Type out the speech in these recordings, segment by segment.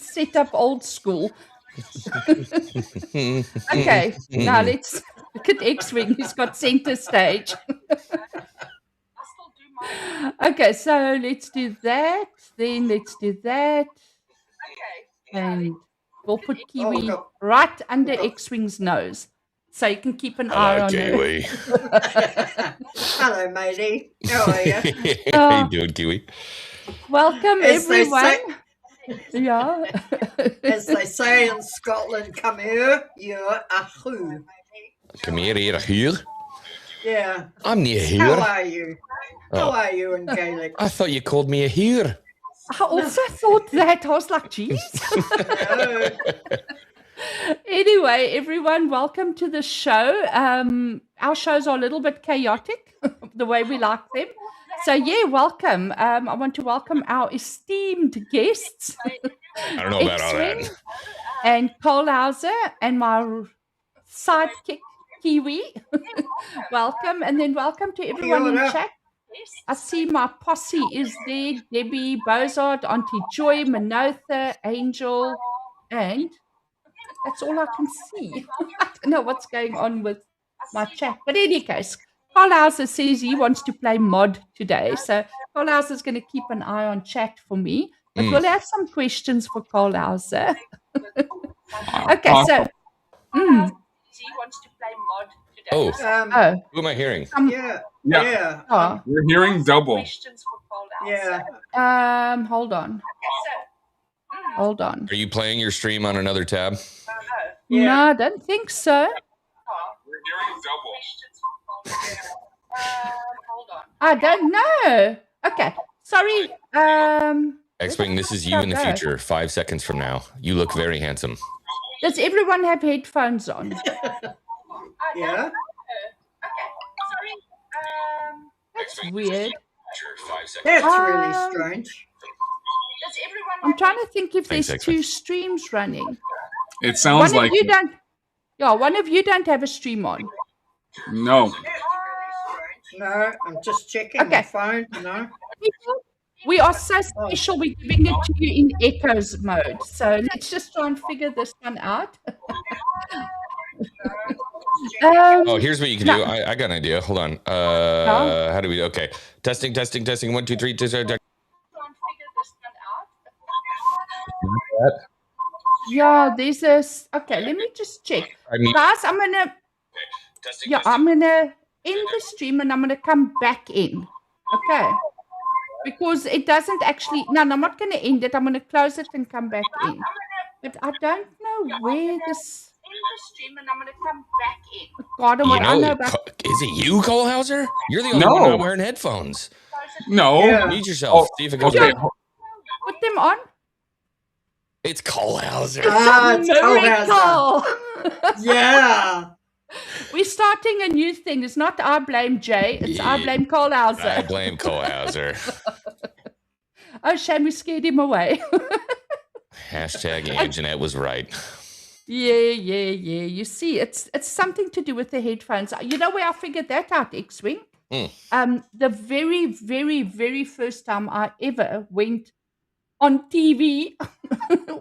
set up old school. Okay, now let's look at Xwing. He's got center stage. Okay, so let's do that. Then let's do that. And we'll put Kiwi right under Xwing's nose, so you can keep an eye on Kiwi. Hello, matey. How are you? How you doing, Kiwi? Welcome, everyone. Yeah. As they say in Scotland, come here, you're a who. Come here. Yeah. I'm near here. How are you? How are you in Gaelic? I thought you called me a here. I also thought that. I was like, geez. Anyway, everyone, welcome to the show. Our shows are a little bit chaotic, the way we like them. So, yeah, welcome. I want to welcome our esteemed guests. I don't know about all that. And Colhauser and my sidekick, Kiwi. Welcome. And then welcome to everyone in chat. I see my posse is there. Debbie, Bozard, Auntie Joy, Manotha, Angel, and that's all I can see. I don't know what's going on with my chat. But in any case, Colhauser says he wants to play mod today. So Colhauser is going to keep an eye on chat for me. But we'll have some questions for Colhauser. Okay, so... he wants to play mod today. Oh, who am I hearing? Yeah. Oh. We're hearing double. Yeah. Hold on. Hold on. Are you playing your stream on another tab? Yeah. No, I don't think so. We're hearing double. Hold on. I don't know. Okay. Sorry. Xwing, this is you in the future, 5 seconds from now. You look very handsome. Does everyone have headphones on? Yeah. That's weird. That's really strange. I'm trying to think if there's two streams running. It sounds like one of you don't have a stream on. No. No, I'm just checking my phone. No. We are so special. We're giving it to you in echoes mode. So let's just try and figure this one out. Here's what you can do. I got an idea. Hold on. How do we? Okay. Testing. 1, 2, 3. Yeah, there's a. Okay, let me just check. Guys, I'm gonna end the stream and I'm gonna come back in. Okay. Because it doesn't actually. No, I'm not gonna end it. I'm gonna close it and come back in. But I don't know where this. Stream and I'm gonna come back in. God, I know about. Is it you, Colhauser? You're the only one not wearing headphones. No. Mute yourself. See if it goes. Okay. Put them on. It's Colhauser. It's Colhauser. Yeah. We're starting a new thing. It's not I blame Jay. It's I blame Colhauser. I blame Colhauser. Oh, shame we scared him away. Hashtag Anjanette was right. Yeah. You see, it's something to do with the headphones. You know where I figured that out, Xwing? The very, very, very first time I ever went on TV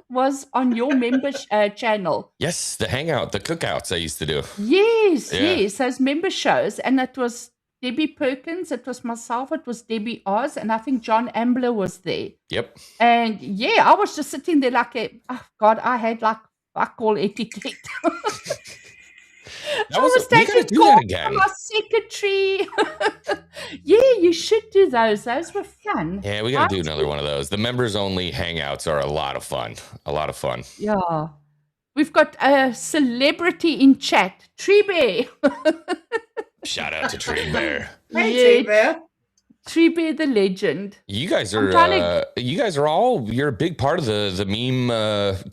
was on your member channel. Yes, the hangout, the cookouts I used to do. Yes, those member shows. And it was Debbie Perkins, it was myself, it was Debbie Oz, and I think John Ambler was there. Yep. And I was just sitting there like I had like fuck all etiquette. I was taking calls from my secretary. You should do those. Those were fun. Yeah, we got to do another one of those. The members only hangouts are a lot of fun. Yeah. We've got a celebrity in chat, Tree Bear. Shout out to Tree Bear. Hey, Tree Bear. Tree Bear the legend. You guys are you're a big part of the meme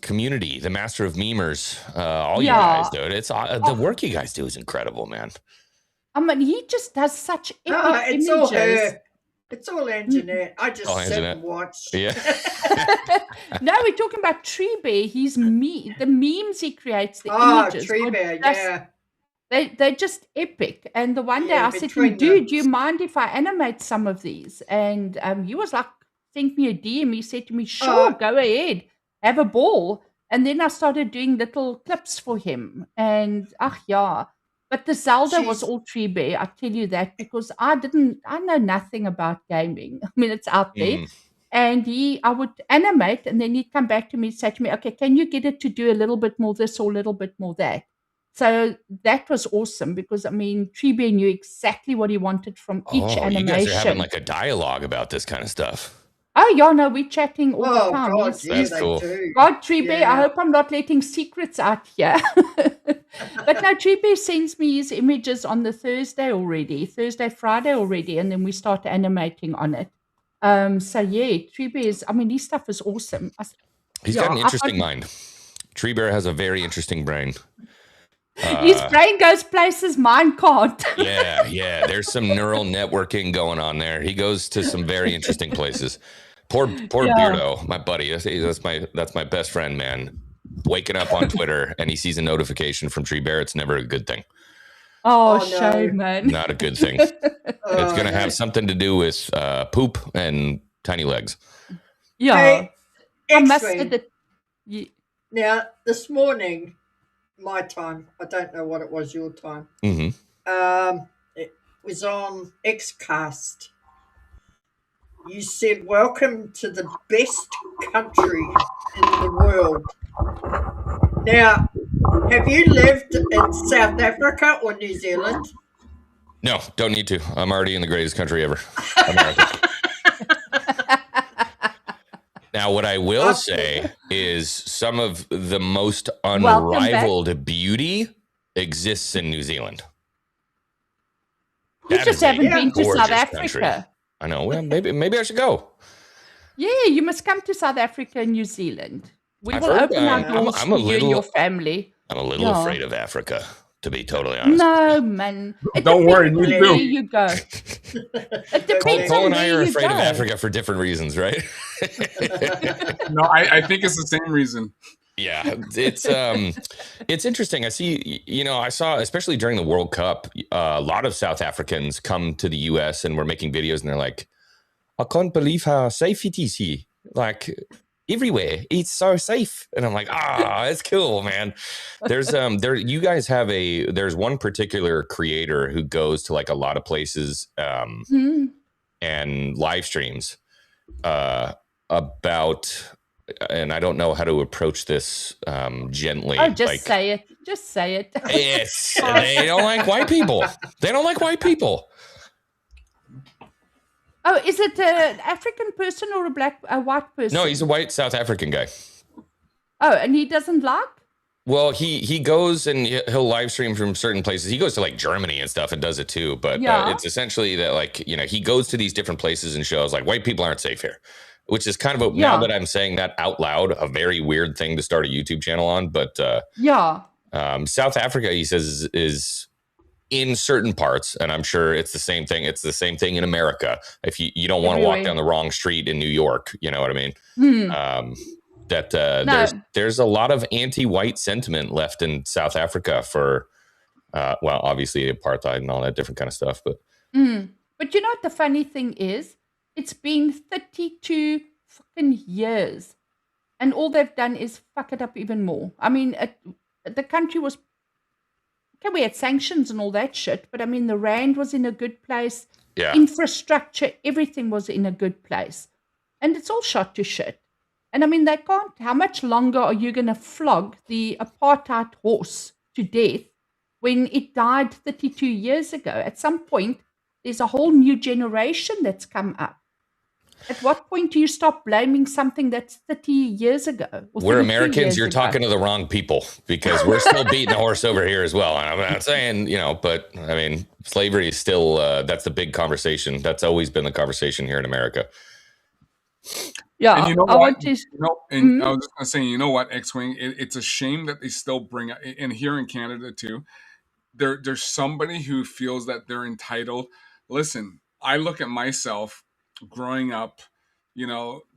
community, the master of memers. All you guys, dude. It's the work you guys do is incredible, man. I mean, he just does such epic images. All her. It's all Anjanette. I just sit and watch. Yeah. No, we're talking about Tree Bear. He's the memes he creates, the images. Tree Bear, yeah. They're just epic. And the one day I said to him, dude, do you mind if I animate some of these? And he was like, sent me a DM. He said to me, sure, go ahead. have a ball. And then I started doing little clips for him. And, but the Zelda was all Tree Bear, I tell you that, because I know nothing about gaming. I mean, it's out there. And I would animate, and then he'd come back to me and say to me, okay, can you get it to do a little bit more this or a little bit more that? So that was awesome because, I mean, Tree Bear knew exactly what he wanted from each animation. You guys are having like a dialogue about this kind of stuff. Oh, yeah, no, we're chatting all the time. God, That's cool. God, Tree Bear, I hope I'm not letting secrets out here. But no, Tree Bear sends me his images on the Thursday, Friday already, and then we start animating on it. So yeah, Tree Bear's, I mean, his stuff is awesome. He's got an interesting mind. Tree Bear has a very interesting brain. His brain goes places mine can't. Yeah. There's some neural networking going on there. He goes to some very interesting places. Poor Beardo, my buddy. That's my best friend, man. Waking up on Twitter and he sees a notification from Tree Bear. It's never a good thing. Oh, shame, man. Not a good thing. It's going to have something to do with poop and tiny legs. Yeah. Hey, I must admit Now, this morning, my time, I don't know what it was your time. It was on Xcast. You said, welcome to the best country in the world. Now, have you lived in South Africa or New Zealand? No, don't need to. I'm already in the greatest country ever, America. Now, what I will say is some of the most unrivaled beauty exists in New Zealand. You just haven't been to South Africa. Country. I know. Well, maybe I should go. Yeah, you must come to South Africa and New Zealand. We will open our doors for you and your family. I'm a little afraid of Africa, to be totally honest. No, man. Don't worry, me where too. you go. It depends Cole on and I where are you afraid go. of Africa for different reasons, right? No, I think it's the same reason. Yeah, it's interesting. I see, I saw, especially during the World Cup, a lot of South Africans come to the US and we're making videos and they're like, I can't believe how safe it is here. Like everywhere, it's so safe. And I'm like, it's cool, man. There's you guys have there's one particular creator who goes to like a lot of places and live streams about, and I don't know how to approach this gently. Oh, just say it. Just say it. Yes. They don't like white people. They don't like white people. Oh, is it an African person or a white person? No, he's a white South African guy. Oh, and he doesn't like? Well, he goes and he'll live stream from certain places. He goes to like Germany and stuff and does it too. But it's essentially that like, he goes to these different places and shows like white people aren't safe here. Which is kind of now that I'm saying that out loud, a very weird thing to start a YouTube channel on. But South Africa, he says, is in certain parts, and I'm sure it's the same thing. It's the same thing in America. If you don't want to walk down the wrong street in New York, you know what I mean? There's a lot of anti-white sentiment left in South Africa for, obviously apartheid and all that different kind of stuff. But But you know what the funny thing is? It's been 32 fucking years. And all they've done is fuck it up even more. I mean, the country was... Okay, we had sanctions and all that shit. But I mean, the rand was in a good place. Yeah. Infrastructure, everything was in a good place. And it's all shot to shit. And I mean, they can't... How much longer are you going to flog the apartheid horse to death when it died 32 years ago? At some point, there's a whole new generation that's come up. At what point do you stop blaming something that's 30 years ago? We're Americans. You're talking to the wrong people because we're still beating a horse over here as well. And I'm not saying, but I mean, slavery is still, that's the big conversation. That's always been the conversation here in America. Yeah. And you know what? I was just going to say, you know what, Xwing, it's a shame that they still bring up, and here in Canada too, there's somebody who feels that they're entitled. Listen, I look at myself growing up,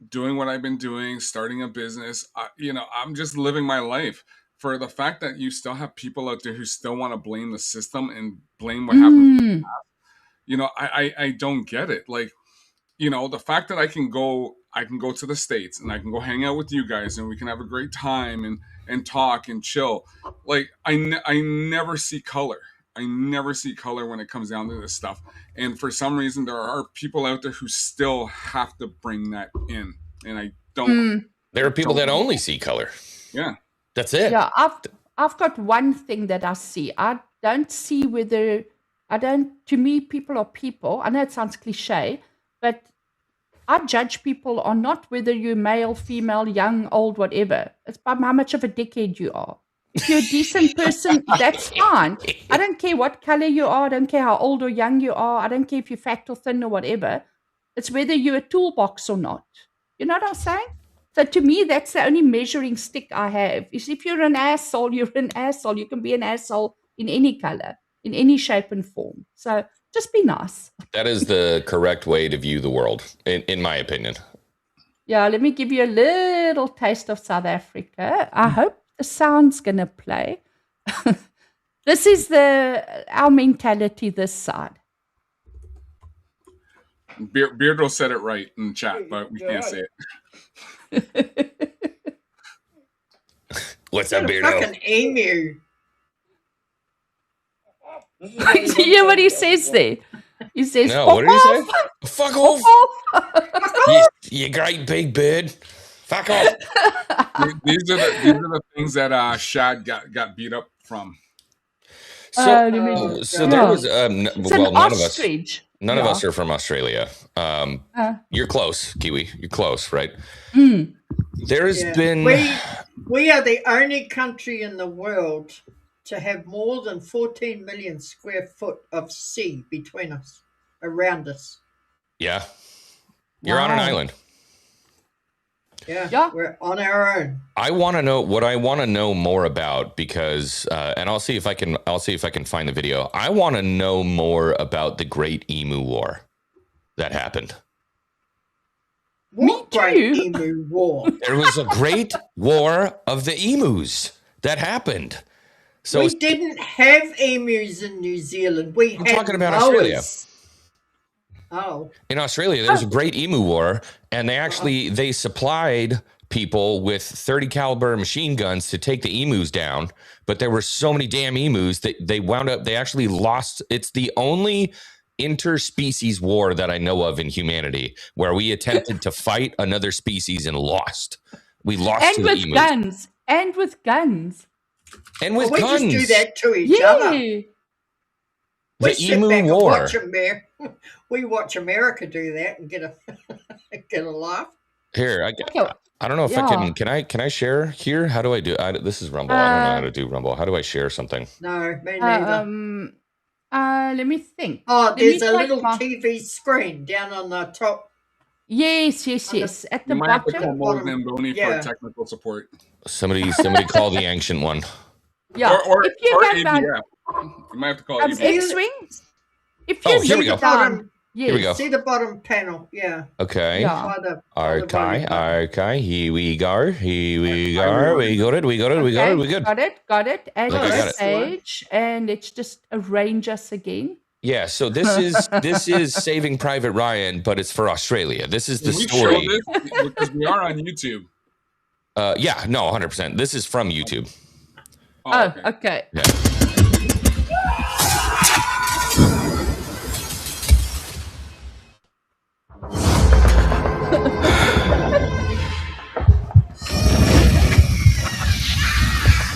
doing what I've been doing, starting a business, I'm just living my life. For the fact that you still have people out there who still want to blame the system and blame what happened in the past, I don't get it. Like, the fact that I can go I can go to the States and I can go hang out with you guys and we can have a great time and talk and chill. Like I never see color. I never see color when it comes down to this stuff. And for some reason, there are people out there who still have to bring that in. And I don't. There are people that only see color. Yeah. That's it. Yeah, I've got one thing that I see. I don't see whether, to me, people are people. I know it sounds cliche, but I judge people on not whether you're male, female, young, old, whatever. It's by how much of a dickhead you are. If you're a decent person, that's fine. I don't care what color you are. I don't care how old or young you are. I don't care if you're fat or thin or whatever. It's whether you're a toolbox or not. You know what I'm saying? So to me, that's the only measuring stick I have. Is if you're an asshole, you're an asshole. You can be an asshole in any color, in any shape and form. So just be nice. That is the correct way to view the world, in my opinion. Yeah, let me give you a little taste of South Africa. I hope the sound's going to play. This is our mentality this side. Beardo said it right in chat, but we can't say it. What's up, Beardo? Fucking emu. Do you hear what he says there? He says, no, what did he say? Fuck off. You great big bird. Fuck off. These are the things that Shad got beat up from. So there was none of us are from Australia. You're close, Kiwi. You're close, right? There has been. We are the only country in the world to have more than 14 million square foot of sea between us, around us. Yeah. You're on an island. Yeah, we're on our own. I want to know what I want to know more about because, and I'll see if I can find the video. I want to know more about the Great Emu War that happened. What Great Emu War? There was a great war of the emus that happened. So we didn't have emus in New Zealand. I'm talking about Australia. Oh. In Australia, there was a great emu war, and they supplied people with 30 caliber machine guns to take the emus down. But there were so many damn emus that they actually lost. It's the only interspecies war that I know of in humanity where we attempted to fight another species and lost. We lost to the emus. And with guns. And with guns. We just do that to each other. The emu war. We watch America do that and get a laugh. Here, I don't know if I can. Can I share here? How do I do? This is Rumble. I don't know how to do Rumble. How do I share something? No, me neither. Let me think. Oh, there's a little TV screen down on the top. Yes. At the bottom. Might have to call Morgan Boney for technical support. Somebody call the ancient one. Yeah. Or if you ABF. You might have to call ABF. Xwing. If you here we go. Here we go. See the bottom panel. Yeah. Okay. Yeah. Okay. Here we go. We got it. We good. Got it. And the page, and it's just arrange us again. Yeah, so this is Saving Private Ryan, but it's for Australia. This is the story. Show this? Because we are on YouTube. 100%. This is from YouTube. Oh, okay. Yeah.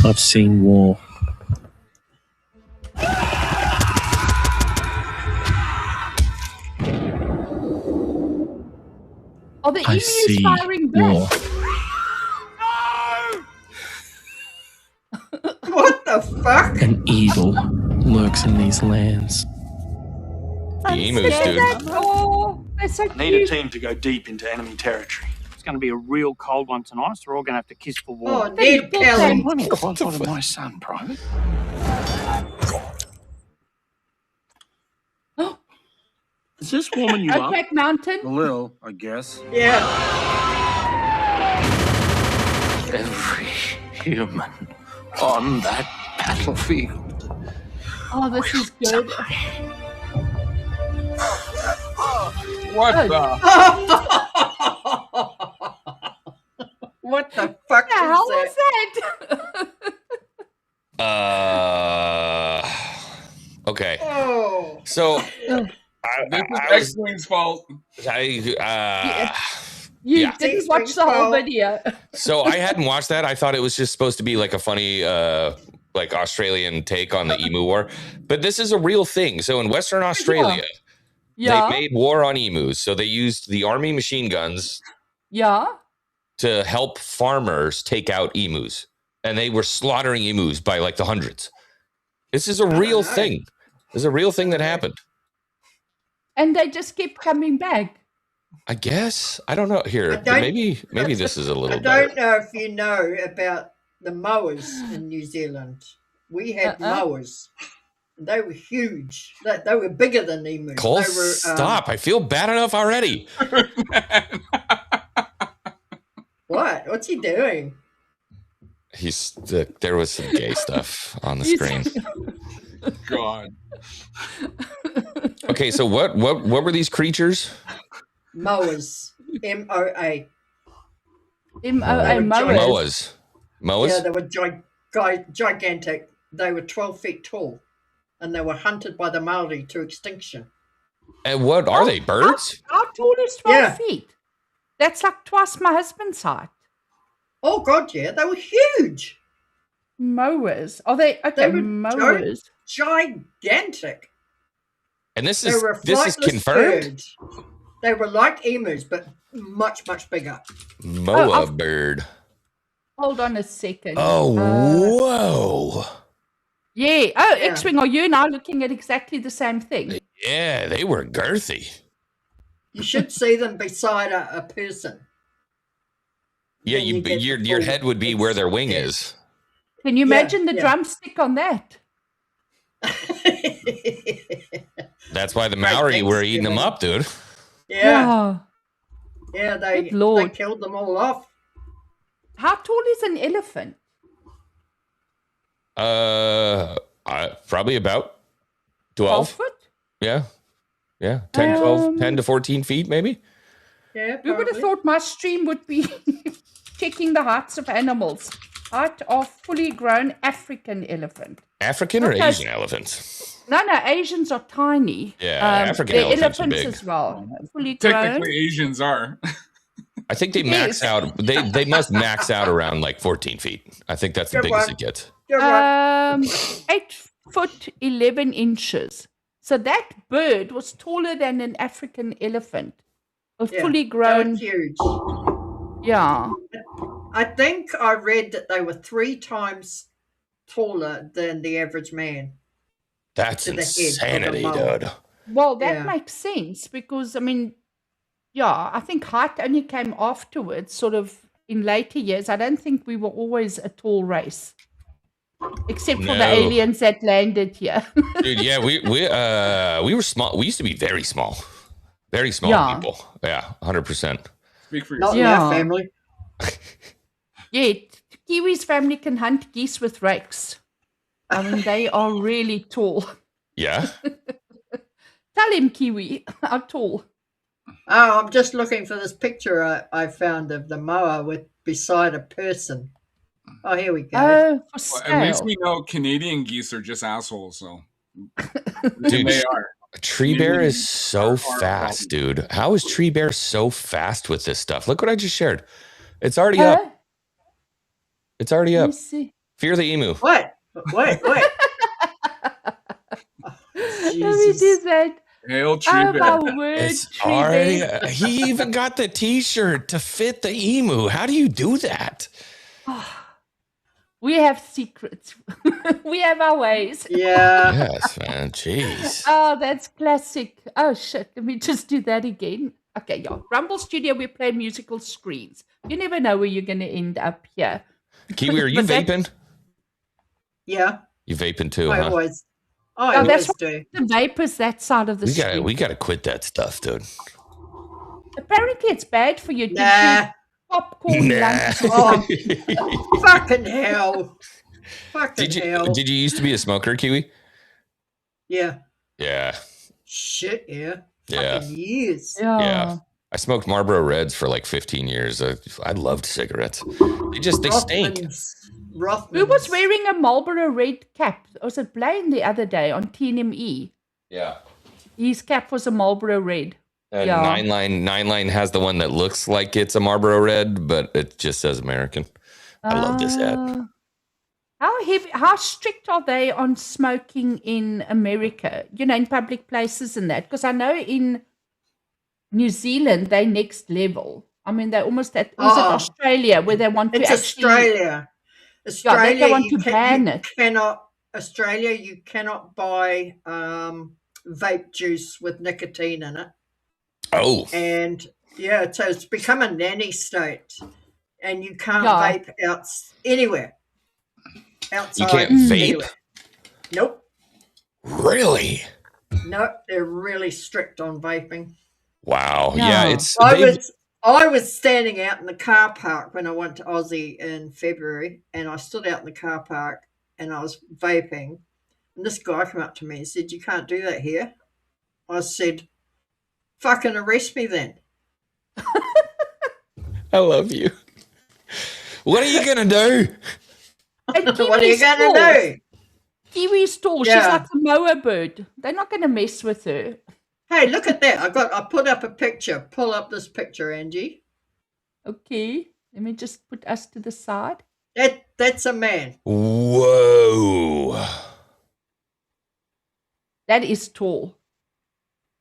I've seen war. Are the emus firing back? What the fuck? An evil lurks in these lands. The emus, dude. I need a team to go deep into enemy territory. It's going to be a real cold one tonight, so we're all going to have to kiss for warmth. Oh, Ned Kelly. Let me quite of my son, Private. Is this warming you up? Outback Mountain? A little, I guess. Yeah. Every human on that battlefield. Oh, this is good. What the? What the fuck the hell is was that? Okay. Oh. So This is Xwing's fault. You didn't watch the whole video. So I hadn't watched that. I thought it was just supposed to be like a funny like Australian take on the emu war. But this is a real thing. So in Western Australia, they made war on emus. So they used the army machine guns to help farmers take out emus. And they were slaughtering emus by like the hundreds. This is a real thing. This is a real thing that happened. And they just kept coming back. I guess. I don't know. Here, maybe this is a little better. I don't know if you know about the mowers in New Zealand. We had mowers. They were huge. They were bigger than emus. Cole, stop. I feel bad enough already. What? What's he doing? There was some gay stuff on the screen. God. Okay, so what were these creatures? Mowers. M-O-A. M-O-A, Moas. Moas? Yeah, they were gigantic. They were 12 feet tall. And they were hunted by the Maori to extinction. And what are they, birds? How tall is 12 feet? That's like twice my husband's height. Oh, God, yeah. They were huge. Mowers. Are they? Okay, They were mowers. Gigantic. And this They is were a confirmed? bird. They were like emus, but much, much bigger. Moa bird. Hold on a second. Oh, whoa. Yeah. Oh, Xwing, are you now looking at exactly the same thing? Yeah, they were girthy. You should see them beside a person. Yeah, your head would be where their wing is. Can you imagine the drumstick on that? That's why the Maori were eating them up, dude. Yeah. Yeah, they Lord. killed them all off. How tall is an elephant? Probably about 12 foot? Yeah. 10, 12, 10 to 14 feet, maybe. Yeah, Who would have thought my stream would be checking the heights of animals? Height of fully grown African elephant. African or Asian elephants? No, Asians are tiny. Yeah, African elephants are big. As well. Fully grown. Technically, Asians are. I think they max out. They must max out around like 14 feet. I think that's the biggest it gets. 8 foot 11 inches. So that bird was taller than an African elephant. A fully grown. Huge. Yeah. I think I read that they were 3 times taller than the average man. That's insanity, dude. Well, that makes sense because, I mean, I think height only came afterwards, sort of in later years. I don't think we were always a tall race, except for the aliens that landed here. Dude, yeah, we were small. We used to be very small people. Yeah, 100%. Speak for yourself. Not in our family. Yeah, Kiwi's family can hunt geese with rakes. I mean, they are really tall. Yeah. Tell him, Kiwi, how tall. Oh, I'm just looking for this picture I found of the moa beside a person. Oh, here we go. Oh, well, at least we know Canadian geese are just assholes, so. Dude, they are. Tree Bear is so fast, dude. How is Tree Bear so fast with this stuff? Look what I just shared. It's already up. It's already up. Fear the emu. What? Wait. Let me do that. Hail Tree Bear. It's already. He even got the T-shirt to fit the emu. How do you do that? We have secrets. We have our ways. Yeah. Yes, man. Jeez. Oh, that's classic. Oh, shit. Let me just do that again. Okay, Rumble Studio, we play musical screens. You never know where you're going to end up here. Kiwi, are you vaping? Yeah. You vaping too, I huh? always do. The vapors that side of the screen. We gotta quit that stuff, dude. Apparently it's bad for you. Nah. Popcorn lunch. Oh, fucking hell. Did you used to be a smoker, Kiwi? Yeah. Yeah. Shit, yeah. Yeah. Fucking years. Yeah. I smoked Marlboro Reds for like 15 years. I loved cigarettes. They stink. Rothmans. Who was wearing a Marlboro Red cap? Was it Blaine the other day on TNME? Yeah. His cap was a Marlboro Red. And Nine Line has the one that looks like it's a Marlboro Red, but it just says American. I love this ad. How strict are they on smoking in America? In public places and that? Because I know in New Zealand they're next level. I mean, they're almost at Australia where they want to actually. It's Australia. Australia, they want to ban it. Australia, you cannot buy vape juice with nicotine in it. Oh. And so it's become a nanny state, and you can't vape anywhere. Outside. You can't vape? Anywhere. Nope. Really? Nope. They're really strict on vaping. Wow. No. Yeah, I was standing out in the car park when I went to Aussie in February, and I stood out in the car park and I was vaping, and this guy came up to me and said, "You can't do that here." I said, "Fucking arrest me then." I love you. What are you going to do? What are you going to do? Kiwi's tall. She's like a moa bird. They're not going to mess with her. Hey, look at that. I put up a picture. Pull up this picture, Angie. Okay. Let me just put us to the side. That's a man. Whoa. That is tall.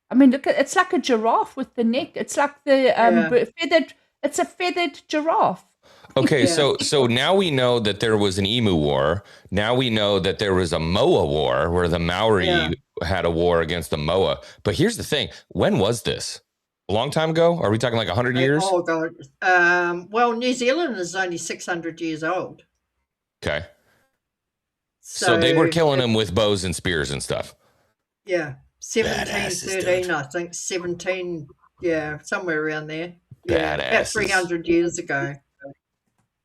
I mean, look, it's like a giraffe with the neck. It's like the feathered. It's a feathered giraffe. Okay, so now we know that there was an emu war. Now we know that there was a moa war where the Maori had a war against the moa. But here's the thing: when was this? A long time ago? Are we talking like 100 years? Oh God! Well, New Zealand is only 600 years old. Okay. So they were killing them with bows and spears and stuff. Yeah, 1713, I think 17. Yeah, somewhere around there. Yeah, about 300 years ago.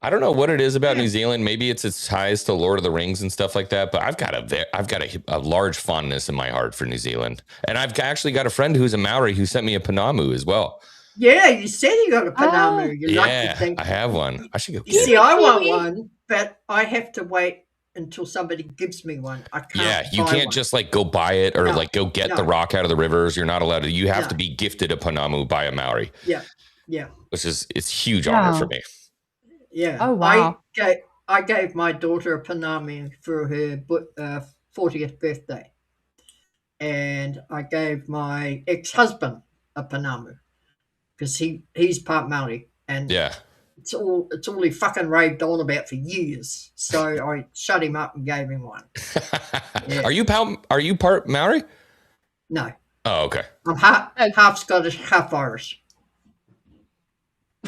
I don't know what it is about New Zealand. Maybe it's its ties to Lord of the Rings and stuff like that. But I've got a large fondness in my heart for New Zealand, and I've actually got a friend who's a Maori who sent me a panamu as well. Yeah, you said you got a panamu. I have one. I should go. You see, I want one, but I have to wait until somebody gives me one. I can't. Yeah, you can't just like go buy it or go get the rock out of the rivers. You're not allowed to. You have to be gifted a panamu by a Maori. Yeah, yeah. It's huge honor for me. Yeah. Oh wow. I gave my daughter a panamu for her 40th birthday, and I gave my ex-husband a panamu because he's part Maori, and it's all he fucking raved on about for years. So I shut him up and gave him one. Yeah. Are you part Maori? No. Oh, okay. I'm half Scottish, half Irish.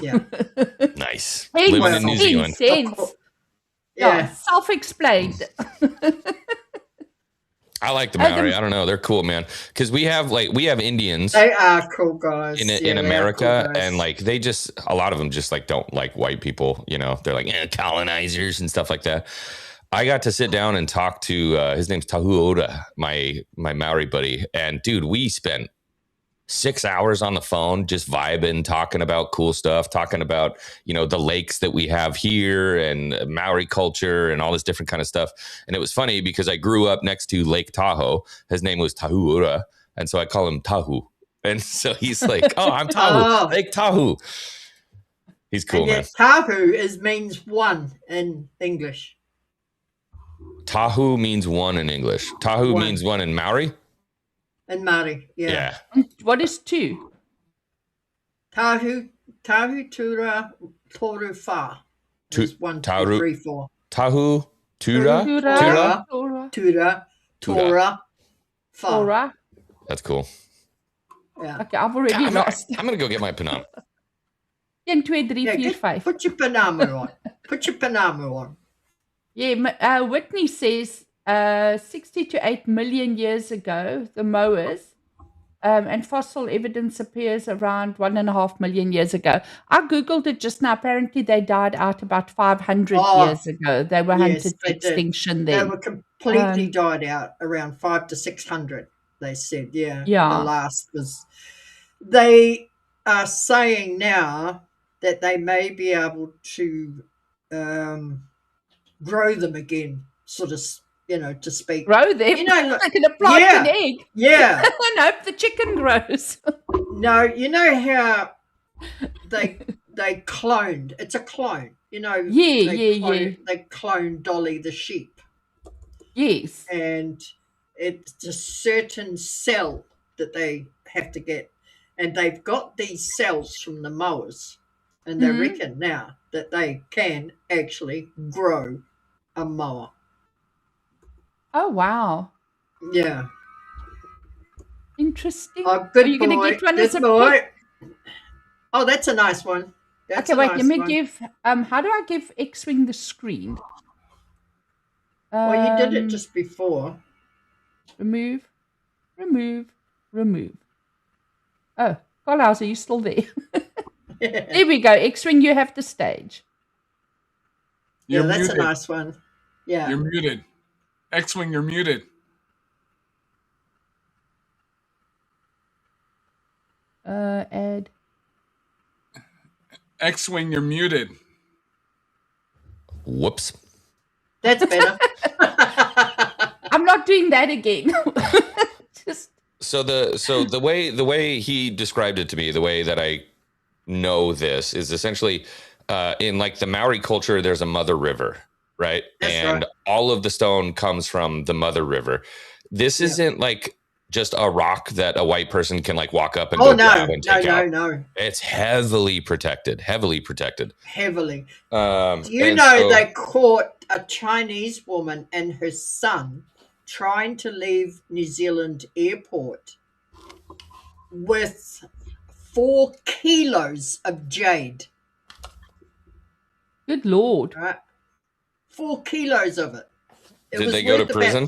Yeah. Nice. Living in New Zealand. Yeah. Self-explained. I like the Maori. I don't know. They're cool, man. Because we have Indians. They are cool guys. In America. Cool guys. And like a lot of them just like don't like white people, They're like colonizers and stuff like that. I got to sit down and talk to his name's Tahu Oda, my Maori buddy. And dude, we spent 6 hours on the phone, just vibing, talking about cool stuff, talking about, the lakes that we have here and Maori culture and all this different kind of stuff. And it was funny because I grew up next to Lake Tahoe. His name was Tahu Ura. And so I call him Tahu. And so he's like, oh, I'm Tahu, Lake Tahoe. He's cool, man. Tahu means one in English. Tahu means one in English. Tahu means one in Maori? And Maori, yeah. What is two? Tahu tura toru fa. One, two, three, four. Tahu tura fa. That's cool. Yeah. Okay, I've already lost. I'm gonna go get my panamu. 1, 2, 3, 4, 5. Put your panamu on. Yeah, Whitney says 60 to 8 million years ago, the moas, and fossil evidence appears around 1.5 million years ago. I Googled it just now. Apparently, they died out about 500 years ago. They were hunted to extinction then. They were completely died out around 500 to 600, they said. Yeah. Yeah. The last was... They are saying now that they may be able to grow them again, sort of, to speak. Grow them? You know, Like an plant an egg. Yeah. And hope the chicken grows. No, you know how they cloned. It's a clone. They cloned Dolly the sheep. Yes. And it's a certain cell that they have to get. And they've got these cells from the mowers. And they reckon now that they can actually grow a mower. Oh, wow. Yeah. Interesting. Oh, good Are you going to get one good as a boy. pet? Oh, that's a nice one. That's okay, wait. nice Let me one. give. How do I give Xwing the screen? Well, you did it just before. Remove. Oh, Colhauser, are you still there? There we go. Xwing, you have the stage. Yeah, that's muted. A nice one. Yeah. You're muted. Xwing, you're muted. Add. Xwing, you're muted. Whoops. That's better. I'm not doing that again. So the way he described it to me, the way that I know this is essentially in like the Maori culture, there's a mother river, right? That's right. All of the stone comes from the mother river. This isn't like just a rock that a white person can like walk up and go grab and take out. No. It's heavily protected. Heavily. Do you know they caught a Chinese woman and her son trying to leave New Zealand airport with 4 kilos of jade. Good Lord. Right? 4 kilos of it. Did they go to prison?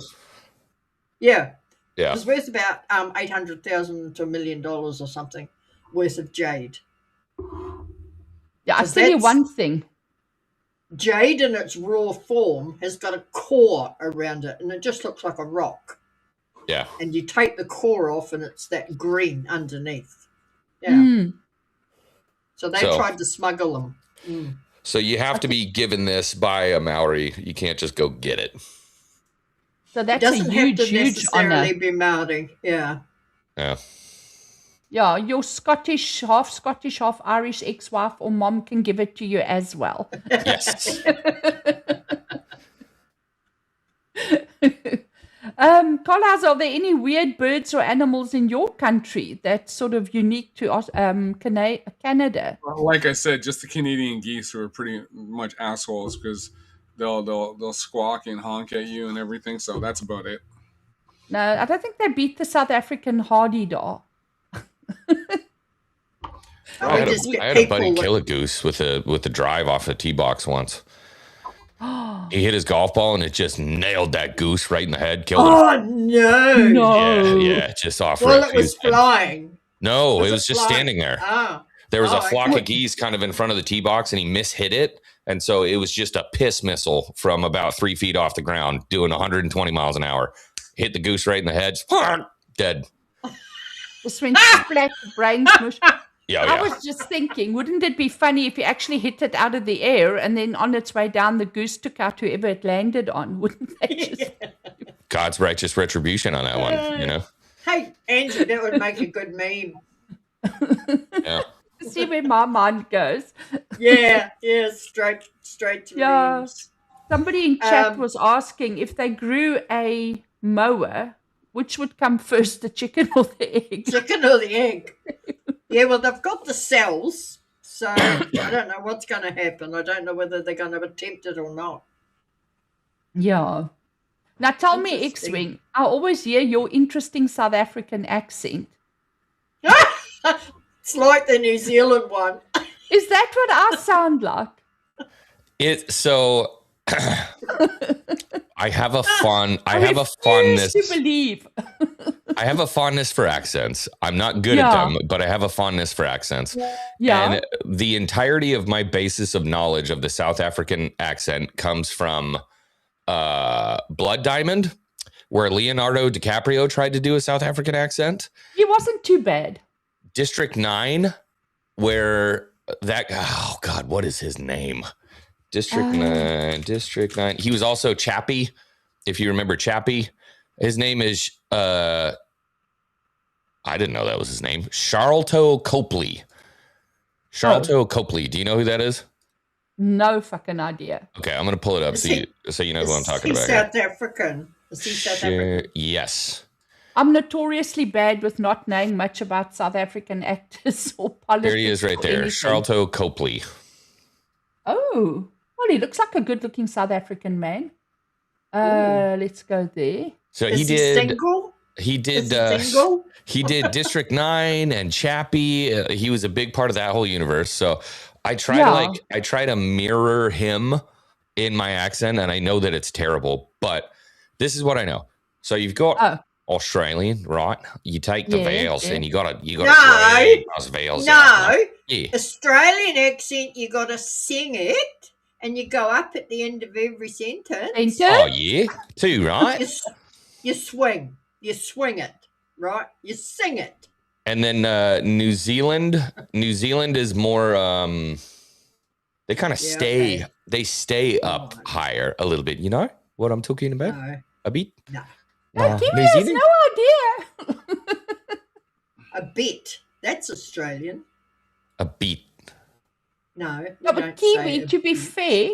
Yeah. Yeah. It was worth about $800,000 to $1 million or something worth of jade. Yeah, I'll tell you one thing. Jade in its raw form has got a core around it, and it just looks like a rock. Yeah. And you take the core off, and it's that green underneath. Yeah. So they tried to smuggle them. So you have to be given this by a Maori. You can't just go get it. So that's a huge honor. It doesn't have to necessarily be Maori. Yeah. Yeah. Yeah, your half Irish ex-wife or mom can give it to you as well. Yes. Colhauser, are there any weird birds or animals in your country that's sort of unique to Canada? Well, like I said, just the Canadian geese are pretty much assholes because they'll squawk and honk at you and everything. So that's about it. No, I don't think they beat the South African hardy-daw. I had a buddy kill a goose with a drive off a tee box once. He hit his golf ball and it just nailed that goose right in the head, killed him. Oh no! Yeah, just off. Well, it was flying. No, it was just standing there. Ah. There was a flock of geese kind of in front of the tee box, and he mishit it, and so it was just a piss missile from about 3 feet off the ground, doing 120 miles an hour. Hit the goose right in the head, dead. Just went splat, brain smush. Yeah, I was just thinking, wouldn't it be funny if you actually hit it out of the air and then on its way down, the goose took out whoever it landed on? Wouldn't they just... God's righteous retribution on that one, you know? Hey, Andrew, that would make a good meme. Yeah. See where my mind goes. Yeah, straight to memes. Somebody in chat was asking if they grew a mower, which would come first, the chicken or the egg? Chicken or the egg? Yeah, well, they've got the cells, so I don't know what's going to happen. I don't know whether they're going to attempt it or not. Yeah. Now tell me, Xwing, I always hear your interesting South African accent. It's like the New Zealand one. Is that what I sound like? I have a fondness to believe. I have a fondness for accents. I'm not good at them, but I have a fondness for accents. Yeah. And the entirety of my basis of knowledge of the South African accent comes from Blood Diamond, where Leonardo DiCaprio tried to do a South African accent. He wasn't too bad. District 9, where that, oh God, what is his name? District 9. He was also Chappie. If you remember Chappie, his name is, I didn't know that was his name. Charlton Copley. Copley. Do you know who that is? No fucking idea. Okay, I'm going to pull it up so you know who I'm talking about. South African. Is he South African? Yes. I'm notoriously bad with not knowing much about South African actors or politics. There he is right there. Charlton Copley. Oh, well, he looks like a good-looking South African man. Let's go there. So Is he single? He did. Single? He did District 9 and Chappie. He was a big part of that whole universe. So I try to mirror him in my accent, and I know that it's terrible, but this is what I know. So you've got Australian, right? You take the vowels and you gotta those vowels. No, Australian accent. You gotta sing it, and you go up at the end of every sentence. Oh yeah, too right. You swing it, right? You sing it. And then New Zealand is more. They kind of stay. Okay. They stay up higher a little bit. You know what I'm talking about? No. A bit. No. Kiwi has no idea. A bit. That's Australian. A bit. No. But Kiwi, to be fair,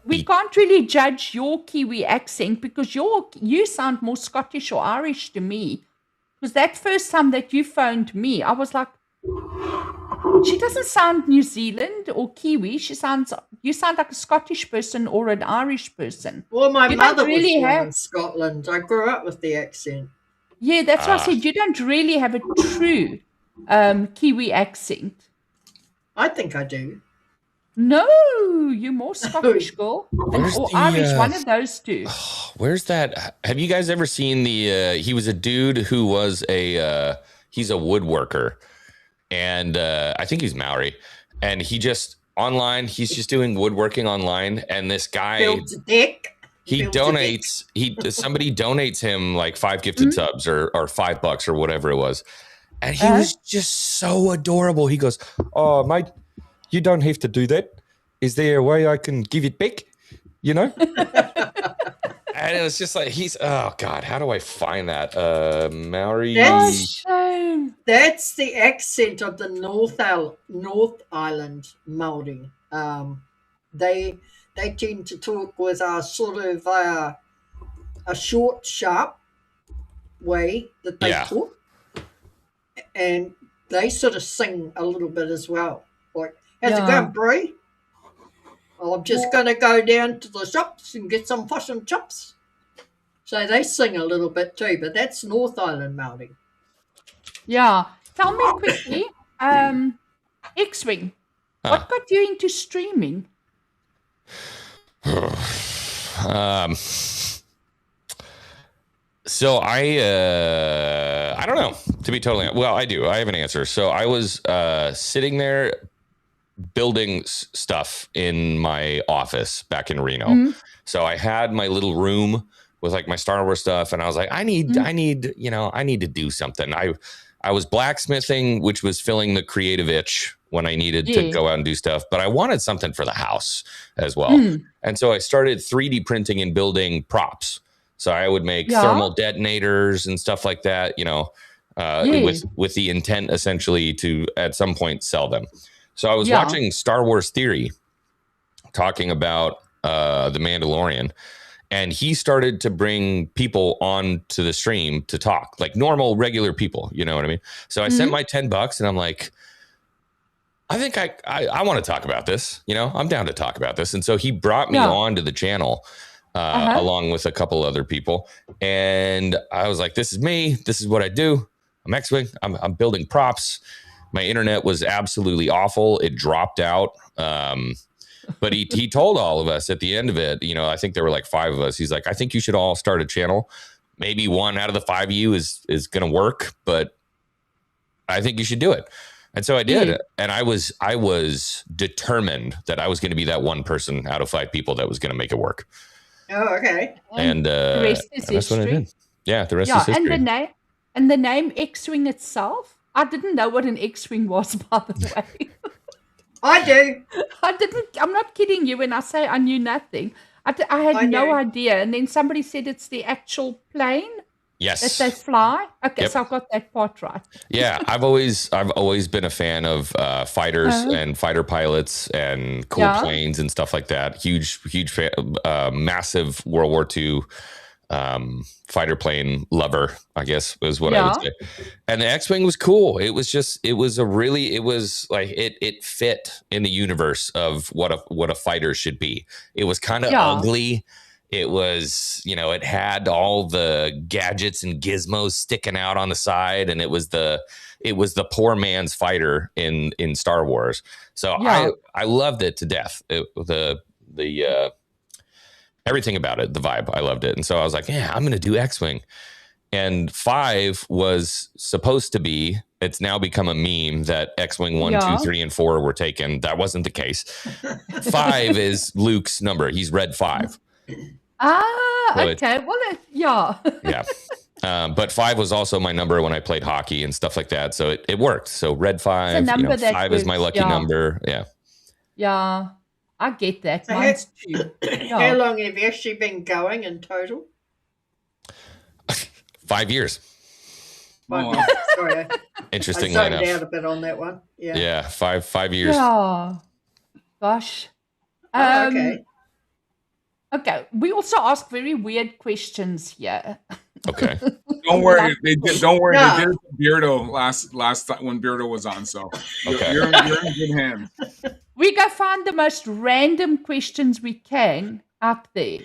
we can't really judge your Kiwi accent because you sound more Scottish or Irish to me. Because that first time that you phoned me, I was like, she doesn't sound New Zealand or Kiwi. You sound like a Scottish person or an Irish person. Well, my mother was born in Scotland. I grew up with the accent. Yeah, that's why I said you don't really have a true Kiwi accent. I think I do. No, you're more Scottish, girl. Or Irish, one of those two. Where's that? Have you guys ever seen he was a dude who was he's a woodworker. And I think he's Maori. And he just, he's just doing woodworking online. And this guy, builds a dick. Somebody donates him like 5 gifted subs or $5 or whatever it was. And he was just so adorable. He goes, "Oh, mate, you don't have to do that. Is there a way I can give it back? You know?" And it was just like, oh God, how do I find that? Maori. That's the accent of the North Island Maori. They tend to talk with a sort of a short, sharp way that they talk. And they sort of sing a little bit as well. Like, how's it going, Brie? Well, I'm just going to go down to the shops and get some fish and chips. So they sing a little bit too, but that's North Island Maori. Yeah. Tell me quickly, Xwing, what got you into streaming? So I don't know, to be totally honest. Well, I do. I have an answer. So I was sitting there building stuff in my office back in Reno. Mm-hmm. So I had my little room with like my Star Wars stuff, and I was like, I need to do something. I was blacksmithing, which was filling the creative itch when I needed to go out and do stuff, but I wanted something for the house as well. And so I started 3D printing and building props. So I would make thermal detonators and stuff like that, with the intent essentially to at some point sell them. So I was watching Star Wars Theory talking about The Mandalorian, and he started to bring people on to the stream to talk, like normal, regular people. You know what I mean? So I sent my $10 and I'm like, I think I want to talk about this. I'm down to talk about this. And so he brought me on to the channel along with a couple other people. And I was like, this is me. This is what I do. I'm Xwing. I'm building props. My internet was absolutely awful. It dropped out. But he told all of us at the end of it, I think there were like 5 of us. He's like, I think you should all start a channel. Maybe 1 out of the 5 of you is going to work, but I think you should do it. And so I did. And I was determined that I was going to be that one person out of 5 people that was going to make it work. Oh, okay. And the rest is that's what I did. Yeah, the rest is history. And the name Xwing itself, I didn't know what an Xwing was, by the way. I do. I'm not kidding you when I say I knew nothing. I had no idea. And then somebody said it's the actual plane. Yes. That they fly. Okay, so I've got that part right. Yeah, I've always been a fan of fighters and fighter pilots and cool planes and stuff like that. Huge massive World War II fighter plane lover, I guess is what I would say. And the Xwing was cool. It was like it fit in the universe of what a fighter should be. It was kind of ugly. It was, it had all the gadgets and gizmos sticking out on the side, and it was the poor man's fighter in Star Wars. So I loved it to death. The everything about it, the vibe, I loved it. And so I was like, yeah, I'm going to do Xwing. And 5 was supposed to be, it's now become a meme that Xwing 1, 2, 3, and 4 were taken. That wasn't the case. 5 is Luke's number. He's red 5. Okay. Well, yeah. But 5 was also my number when I played hockey and stuff like that. So it worked. So red 5, 5 is my lucky number. Yeah. Yeah. I get that. So Mine's 2. How long have you actually been going in total? 5 years. Oh, sorry. Interestingly I enough. zoned out a bit on that one. Yeah. Yeah. 5 years. Yeah. Gosh. Okay. Okay. We also ask very weird questions here. Okay. Don't worry. They did. Don't worry. They did it to Beardo last time when Beardo was on. So you're in good hands. We go find the most random questions we can out there.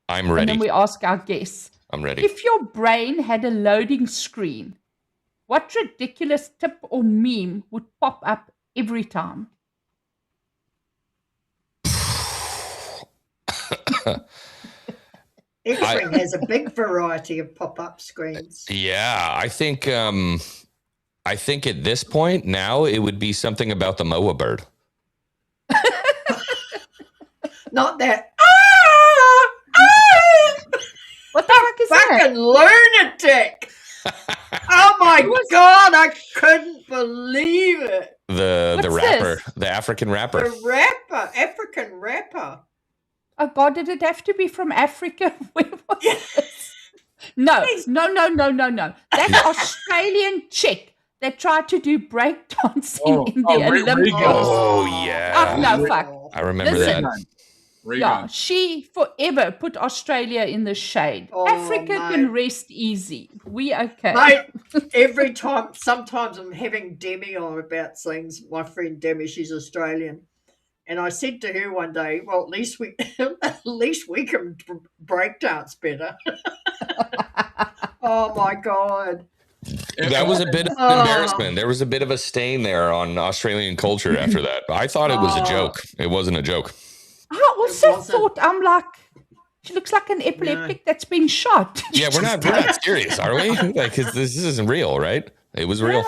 I'm ready. And then we ask our guests. I'm ready. If your brain had a loading screen, what ridiculous tip or meme would pop up every time? Xwing has a big variety of pop-up screens. Yeah, I think at this point now it would be something about the Moa bird. Not that. What the fuck is that? Fucking lunatic! Oh my God, I couldn't believe it. The rapper, the African rapper. African rapper. Oh God, did it have to be from Africa? Where was it? No. That Australian chick that tried to do breakdancing in the Olympics. Oh yeah. Oh no, fuck. I remember that. Yeah, she forever put Australia in the shade. Africa can rest easy. We okay. Mate, every time, sometimes I'm having Demi on about things. My friend Demi, she's Australian. And I said to her one day, well, at least we can breakdance better. Oh my God. That was a bit of an embarrassment. There was a bit of a stain there on Australian culture after that. I thought it was a joke. It wasn't a joke. I also thought, I'm like, she looks like an epileptic that's been shot. Yeah, we're not serious, are we? Like, this isn't real, right? It was real.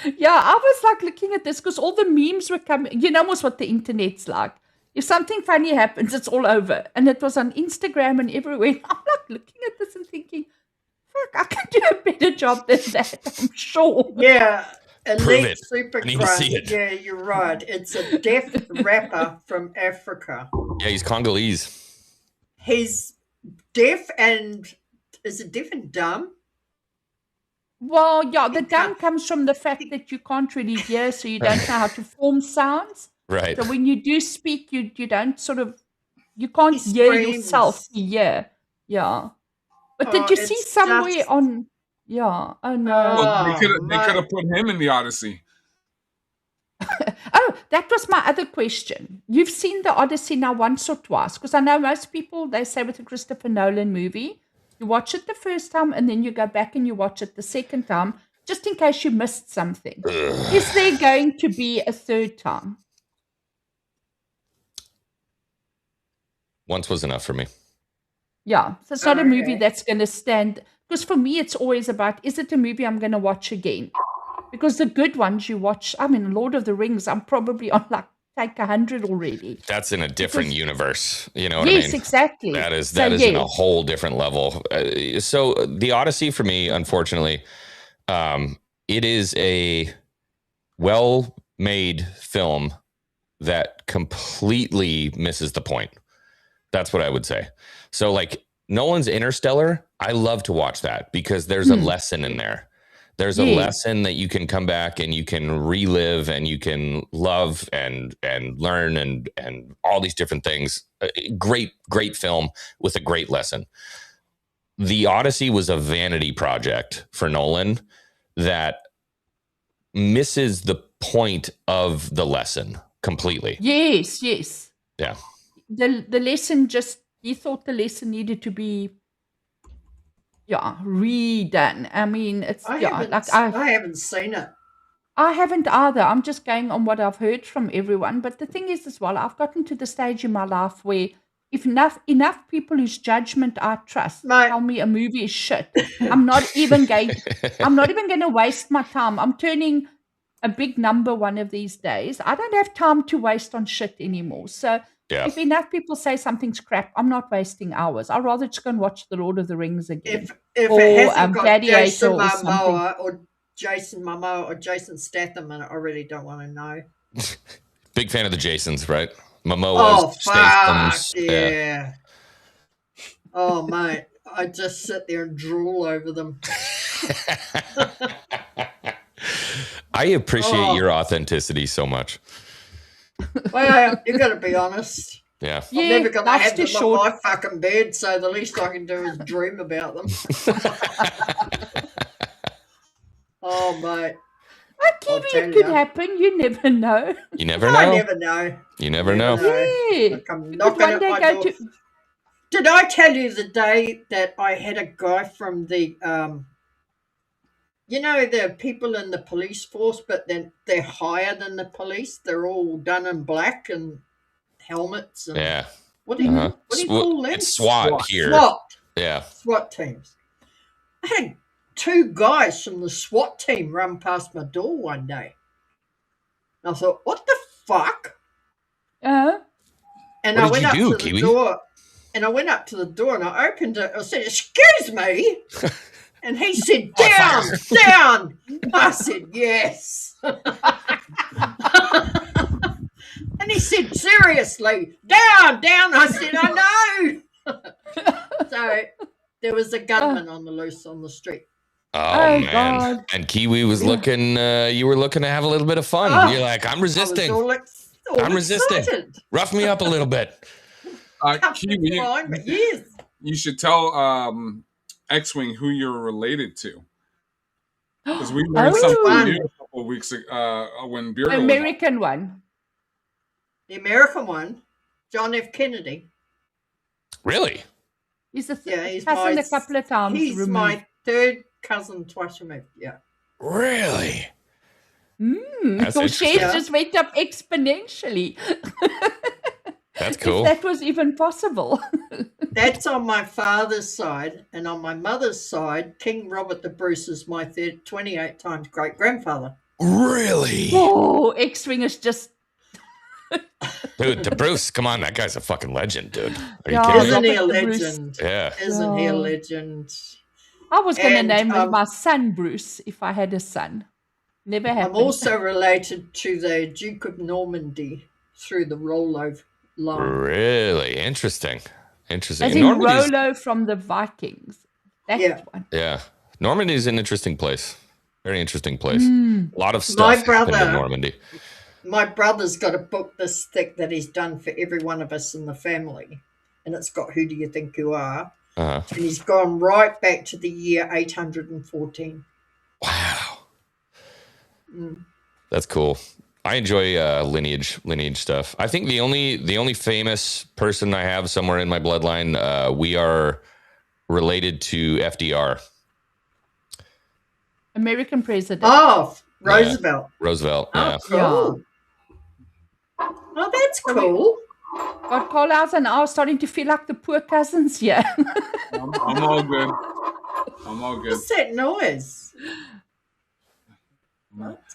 Yeah, I was like looking at this because all the memes were coming. You know almost what the internet's like. If something funny happens, it's all over. And it was on Instagram and everywhere. I'm like looking at this and thinking, fuck, I can do a better job than that, I'm sure. Yeah. Prove it. Super I need to see it. Yeah, you're right. It's a deaf rapper from Africa. Yeah, he's Congolese. He's deaf and is it deaf and dumb? Well, yeah, the dumb comes from the fact that you can't really hear, so you don't know how to form sounds. Right. So when you do speak, you don't you can't hear yourself hear. Yeah. But did you see somewhere on... Yeah. Oh, no. Well, they could have put him in the Odyssey. Oh, that was my other question. You've seen the Odyssey now once or twice? Because I know most people, they say with a Christopher Nolan movie, you watch it the first time and then you go back and you watch it the second time, just in case you missed something. Is there going to be a third time? Once was enough for me. Yeah. So it's not a movie that's going to stand... Because for me, it's always about, is it a movie I'm going to watch again? Because the good ones you watch, I mean, Lord of the Rings, I'm probably on like take 100 already. That's in a different universe. You know what I mean? Yes, exactly. That is in a whole different level. So the Odyssey for me, unfortunately, it is a well-made film that completely misses the point. That's what I would say. So like Nolan's Interstellar, I love to watch that because there's a lesson in there. There's a lesson that you can come back and you can relive and you can love and learn and all these different things. Great film with a great lesson. The Odyssey was a vanity project for Nolan that misses the point of the lesson completely. Yes. Yeah. The lesson he thought the lesson needed to be redone. I mean, I haven't seen it. I haven't either. I'm just going on what I've heard from everyone. But the thing is as well, I've gotten to the stage in my life where if enough people whose judgment I trust tell me a movie is shit, I'm not even going to waste my time. I'm turning a big number one of these days. I don't have time to waste on shit anymore. So if enough people say something's crap, I'm not wasting hours. I'd rather just go and watch The Lord of the Rings again. If it hasn't got Jason Momoa or Jason Momoa or Jason Statham in it, I really don't want to know. Big fan of the Jasons, right? Momoa. Yeah. Oh, mate. I just sit there and drool over them. I appreciate your authenticity so much. Well, you got to be honest. Yeah. I'm never going to have them on my fucking bed, so the least I can do is dream about them. Oh, mate. Maybe it could happen. You never know. You never know. I never know. You never know. Yeah. I'm knocking at my door. Did I tell you the day that I had a guy from the, the people in the police force, but then they're higher than the police. They're all done in black and helmets. And What do you call them? It's SWAT here. SWAT. Yeah. SWAT teams. I had 2 guys from the SWAT team run past my door one day. And I thought, what the fuck? And I went up to the door. And I went up to the door and I opened it. I said, excuse me. And he said, down, down. I said, yes. And he said, seriously, down, down. I said, I know. So there was a gunman on the loose on the street. Oh man. God. And Kiwi was looking, you were looking to have a little bit of fun. You're like, I'm resisting. I'm resisting. Excited. Rough me up a little bit. Kiwi, you should tell Xwing who you're related to. Because we learned something new a couple of weeks ago when Beardo American one. The American one, John F. Kennedy. Really? He's a cousin a couple of times. He's removed. My 3rd cousin twice removed. Yeah. Really? Your shares just went up exponentially. That's cool. If that was even possible. That's on my father's side. And on my mother's side, King Robert the Bruce is my 28 times great-grandfather. Really? Oh, Xwing is just... Dude, the Bruce, come on. That guy's a fucking legend, dude. Are you kidding me? Isn't he a legend? Yeah. Isn't he a legend? I was going to name my son Bruce if I had a son. Never happened. I'm also related to the Duke of Normandy through the Rollo line. Really? Interesting. As in Rollo from the Vikings. That one. Yeah. Normandy's an interesting place. Very interesting place. A lot of stuff happened in Normandy. My brother's got a book this thick that he's done for every one of us in the family. And it's got Who Do You Think You Are? And he's gone right back to the year 814. Wow. That's cool. I enjoy lineage stuff. I think the only famous person I have somewhere in my bloodline, we are related to FDR. American president. Oh, Roosevelt. Yeah. Roosevelt. Oh, cool. Oh, that's cool. God, Colhauser and I are starting to feel like the poor cousins here. I'm all good. What's that noise?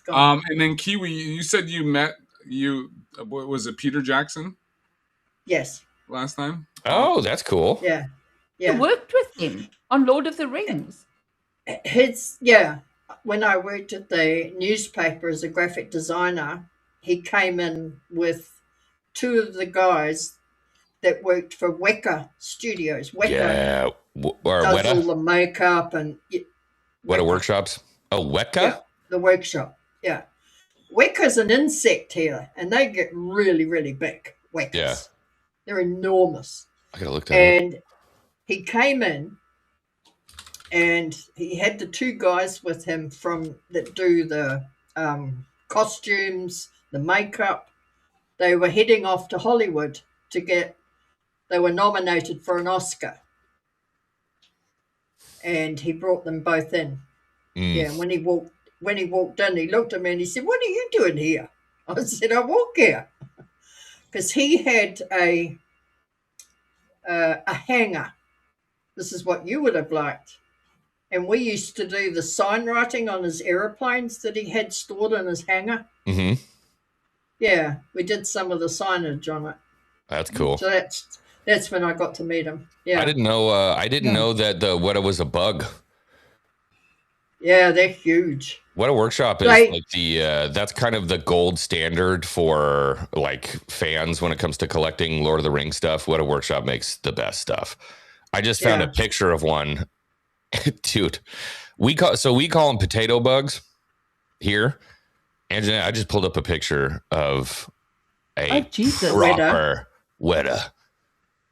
And then Kiwi, you said you met what was it, Peter Jackson? Yes. Last time? Oh, that's cool. Yeah. You worked with him on Lord of the Rings. when I worked at the newspaper as a graphic designer, he came in with two of the guys that worked for Weka Studios. Weka Yeah, or does all Weta? the makeup and Weta Workshops? Oh, Weka? Yeah, the workshop. Yeah. Weka's an insect here, and they get really, really big. Wekas. Yeah. They're enormous. I gotta look that up. And he came in, and he had the two guys with him that do the costumes, the makeup. They were heading off to Hollywood they were nominated for an Oscar. And he brought them both in. Yeah, when he walked in, he looked at me and he said, "What are you doing here?" I said, "I walk here." Because he had a hanger. This is what you would have liked. And we used to do the sign writing on his aeroplanes that he had stored in his hangar. Mm-hmm. Yeah, we did some of the signage on it. That's cool. So that's when I got to meet him. Yeah, I didn't know. Know that the Weta was a bug. Yeah, they're huge. Weta Workshop is like that's kind of the gold standard for like fans when it comes to collecting Lord of the Rings stuff. Weta Workshop makes the best stuff. I just found a picture of one, dude. We call them potato bugs here. Anjanette, I just pulled up a picture of a proper Weta.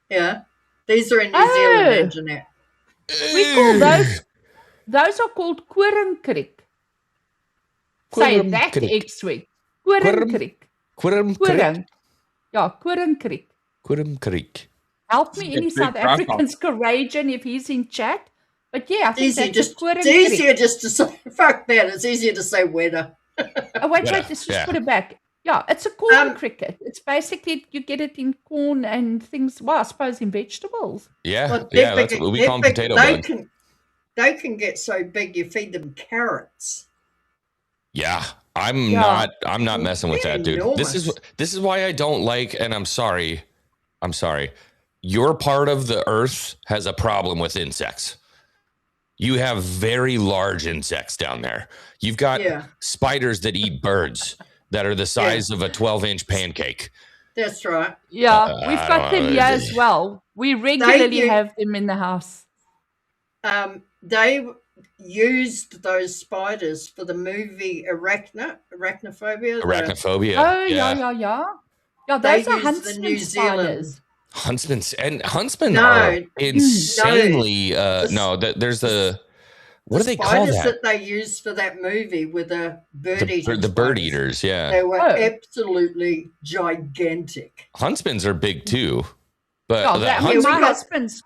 Yeah, these are in New Zealand, Anjanette. We call those are called Quirrenkriek. Say that, Xwing. Quirrenkriek. Quirrenkriek. Yeah, Quirrenkriek. Quirrenkriek. Help me, any South Africans, courageous if he's in chat. But yeah, I think it's easier just to say, fuck that, it's easier to say Weta. Oh, wait, let's just put it back. Yeah, it's a corn cricket. It's basically, you get it in corn and things, well, I suppose in vegetables. Yeah, that's what we call them, potato bugs. They can get so big you feed them carrots. Yeah, I'm not messing with that, dude. Enormous. This is why I don't like, and I'm sorry. Your part of the earth has a problem with insects. You have very large insects down there. You've got spiders that eat birds that are the size of a 12-inch pancake. That's right. Yeah, we've got them here as well. We regularly have them in the house. They used those spiders for the movie Arachnophobia. Arachnophobia. Oh, yeah. Yeah, those are huntsman spiders. Huntsmen are insanely there's the what do they call that? Spiders that they used for that movie with the bird eaters. The bird eaters, yeah. They were absolutely gigantic. Huntsmen's are big too. But my husband's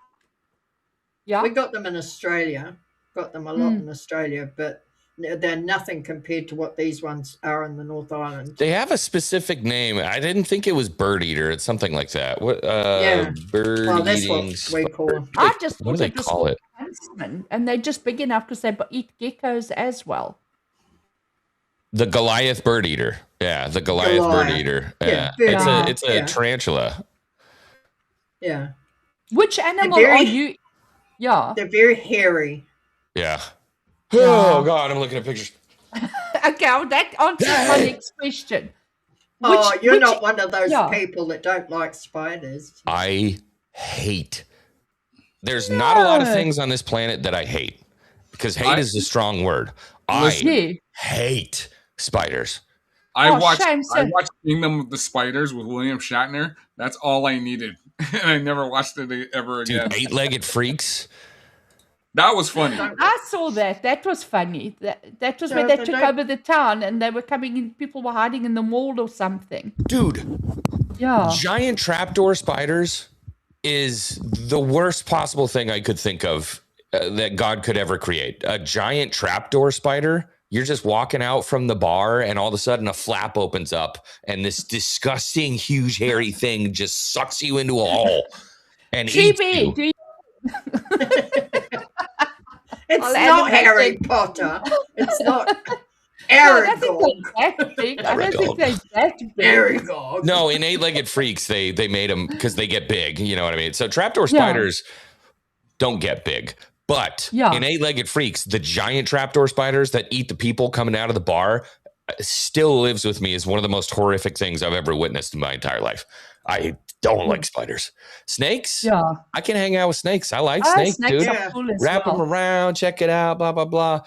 we got them in Australia. Got them a lot in Australia, but they're nothing compared to what these ones are in the North Island. They have a specific name. I didn't think it was bird eater. It's something like that. What? Bird that's eating. What we call them. I just thought what do they call it? Huntsman, and they're just big enough because they eat geckos as well. The Goliath bird eater. Yeah, the Goliath bird eater. Yeah, it's a tarantula. Yeah. Which animal are you? Yeah, they're very hairy. Yeah. Oh God, I'm looking at pictures. Okay, well, that answers my next question. You're not one of those people that don't like spiders. I hate. There's not a lot of things on this planet that I hate, because hate is a strong word. I hate spiders. I watched Kingdom of the Spiders with William Shatner. That's all I needed, and I never watched it ever again. Dude, Eight-Legged Freaks. That was funny. I saw that. That was funny. That was when they took over the town and they were coming in. People were hiding in the mall or something. Dude. Yeah. Giant trapdoor spiders is the worst possible thing I could think of that God could ever create. A giant trapdoor spider. You're just walking out from the bar and all of a sudden a flap opens up and this disgusting, huge, hairy thing just sucks you into a hole and eats you. It's not Harry Potter. It's not Aragog. I don't think they're that big. Aragog. No, in Eight-Legged Freaks, they made them because they get big. You know what I mean? So trapdoor spiders don't get big. But in 8-legged freaks, the giant trapdoor spiders that eat the people coming out of the bar still lives with me as one of the most horrific things I've ever witnessed in my entire life. I don't like spiders. Snakes? Yeah. I can hang out with snakes. I like snakes, dude. Cool Wrap them around, check it out, blah, blah, blah.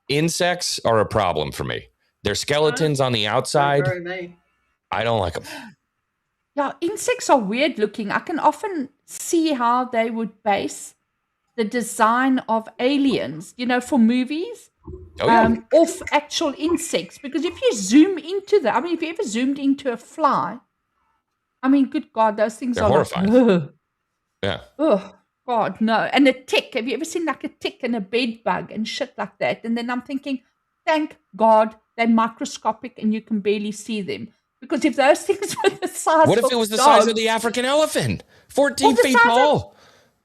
Insects are a problem for me. They're skeletons on the outside. I don't like them. Yeah, insects are weird looking. I can often see how they would base the design of aliens, for movies, off actual insects. Because if you zoom into them, if you ever zoomed into a fly, good God, those things are horrifying. Like, yeah. Oh, God, no. And a tick. Have you ever seen like a tick and a bed bug and shit like that? And then I'm thinking, thank God they're microscopic and you can barely see them. Because if those things were the size What if it was the size of the African elephant? 14 feet tall.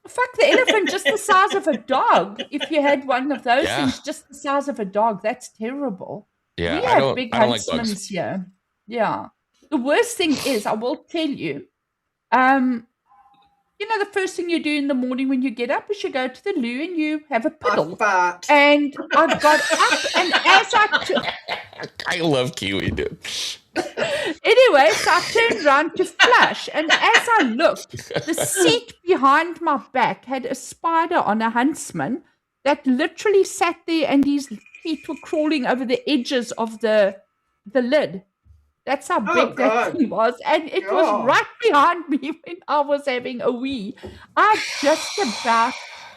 Fuck the elephant, just the size of a dog. If you had one of those things, just the size of a dog, that's terrible. Yeah, we have big huntsmans here. Yeah. The worst thing is, I will tell you, the first thing you do in the morning when you get up is you go to the loo and you have a piddle. And I got up, and as I love Kiwi, dude. Anyway, so I turned around to flush, and as I looked, the seat behind my back had a spider on a huntsman that literally sat there, and his feet were crawling over the edges of the lid. That's how big that thing was, and it was right behind me when I was having a wee. I just about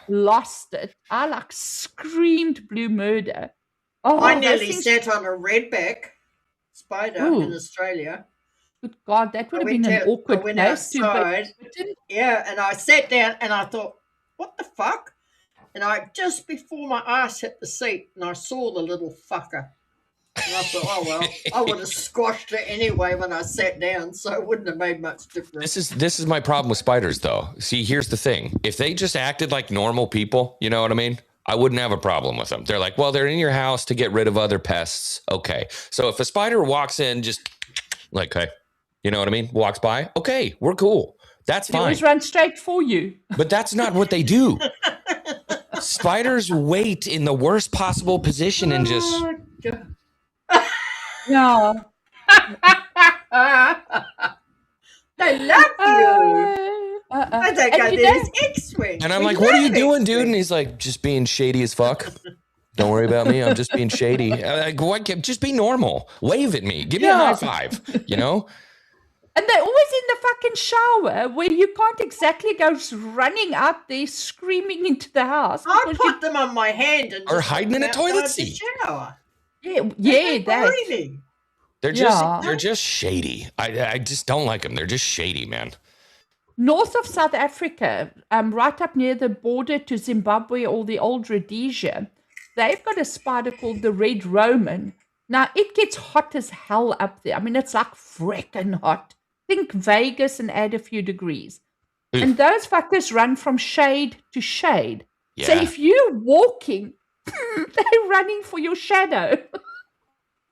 lost it. I screamed blue murder. Oh, I nearly sat on a redback spider in Australia. Good God, that would have been an awkward place to be. Yeah, and I sat down and I thought, what the fuck? And just before my ass hit the seat, and I saw the little fucker. And I thought, oh, well, I would have squashed it anyway when I sat down, so it wouldn't have made much difference. This is my problem with spiders, though. See, here's the thing. If they just acted like normal people, you know what I mean? I wouldn't have a problem with them. They're like, well, they're in your house to get rid of other pests. Okay. So if a spider walks in, just like, hey, you know what I mean? Walks by. Okay, we're cool. That's fine. They always run straight for you. But that's not what they do. Spiders wait in the worst possible position and just... No. They love you. I think I did Xwing. And I'm like, what are you doing, dude? And he's like, just being shady as fuck. Don't worry about me. I'm just being shady. I'm like, just be normal. Wave at me. Give me a high five, you know? And they're always in the fucking shower where you can't exactly go running out there screaming into the house. I put them on my hand and or hiding in a toilet seat. Yeah, that. They're just shady. I just don't like them. They're just shady, man. North of South Africa, right up near the border to Zimbabwe or the old Rhodesia, they've got a spider called the red Roman. Now, it gets hot as hell up there. I mean, it's like frickin' hot. Think Vegas and add a few degrees. Oof. And those fuckers run from shade to shade. Yeah. So if you're walking, they're running for your shadow.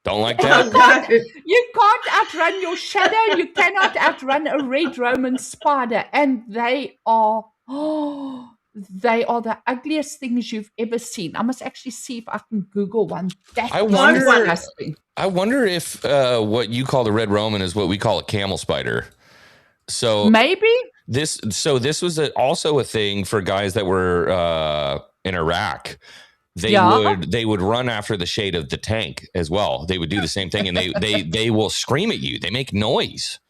Don't like that. You can't outrun your shadow. You cannot outrun a red Roman spider. And they are the ugliest things you've ever seen. I must actually see if I can Google one. I wonder if what you call the red Roman is what we call a camel spider. So maybe this was also a thing for guys that were in Iraq. They would run after the shade of the tank as well. They would do the same thing, and they will scream at you. They make noise.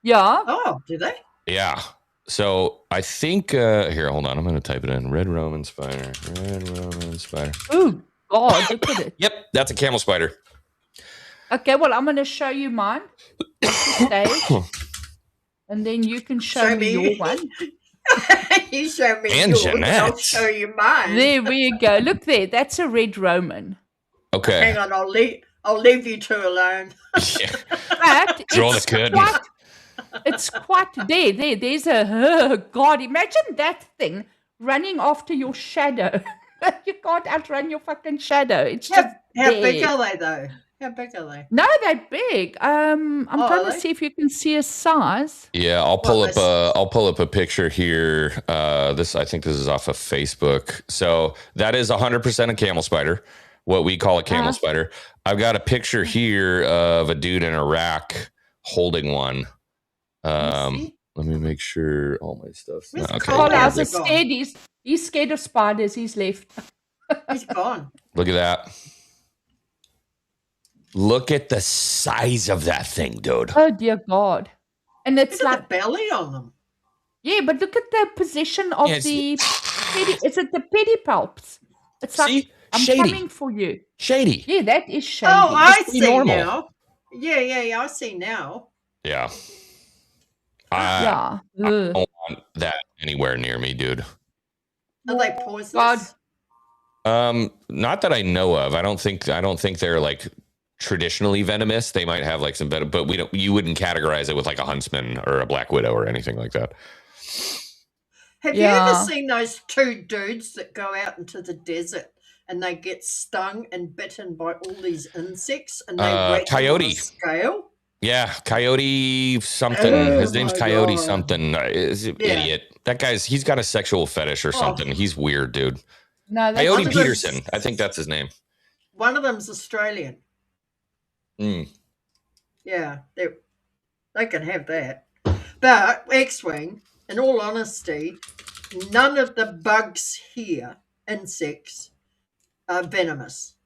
Yeah. Oh, do they? Yeah. So I think here, hold on. I'm going to type it in. Red Roman spider. Red Roman spider. Oh God, look at it. Yep, that's a camel spider. Okay, well, I'm going to show you mine. And then you can show me your one. You show me Anjanette. yours, I'll show you mine. There we go. Look there. That's a red Roman. Okay. Hang on, I'll leave you two alone. Yeah. But draw the curtain. It's quite there's a God, imagine that thing running after your shadow. You can't outrun your fucking shadow. It's just how big are they though? How big are they? No, they're big. I'm trying to see if you can see a size. Yeah, I'll pull up a picture here. I think this is off of Facebook. So that is 100% a camel spider, what we call a camel spider. I've got a picture here of a dude in Iraq holding one. Let me make sure all my stuff's not okay. Colhauser scared. He's scared of spiders. He's left. He's gone. Look at that. Look at the size of that thing, dude. Oh dear God! And it's like belly on them. Yeah, but look at the position of the. Is it the pedipalps? It's like I'm shady. coming for you. Shady. Yeah, that is shady. Oh, I see normal. now. Yeah. I see now. Yeah. I don't want that anywhere near me, dude. Are they poisonous? Not that I know of. I don't think they're like traditionally venomous. They might have like some venom, but you wouldn't categorize it with like a huntsman or a black widow or anything like that. Have you ever seen those two dudes that go out into the desert and they get stung and bitten by all these insects and they weight coyote them on a scale? Yeah, Coyote something. His name's Coyote something. Is an idiot. That he's got a sexual fetish or something. He's weird, dude. No, Coyote Peterson. I think that's his name. One of them's Australian. Yeah, they can have that. But Xwing, in all honesty, none of the bugs here, insects, are venomous.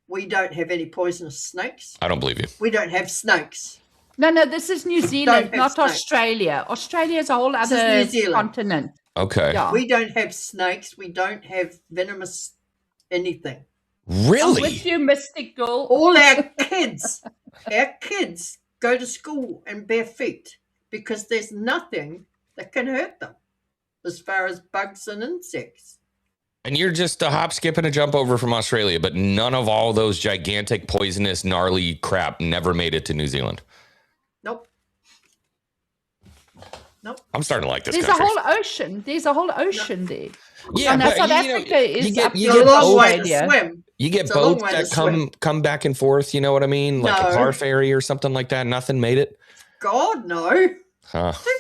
We don't have any poisonous snakes. I don't believe you. We don't have snakes. No, this is New Zealand, not snakes. Australia. Australia is a whole other continent. Okay. Yeah. We don't have snakes. We don't have venomous anything. Really? I'm with you, Mystic Girl. All our kids go to school in bare feet because there's nothing that can hurt them as far as bugs and insects. And you're just a hop, skip, and a jump over from Australia, but none of all those gigantic, poisonous, gnarly crap never made it to New Zealand. Nope. I'm starting to like this country. There's a whole ocean there. Yeah, but South Africa is you get a long way to swim. You get boats that come back and forth, you know what I mean? Like a car ferry or something like that. Nothing made it? God, no. Too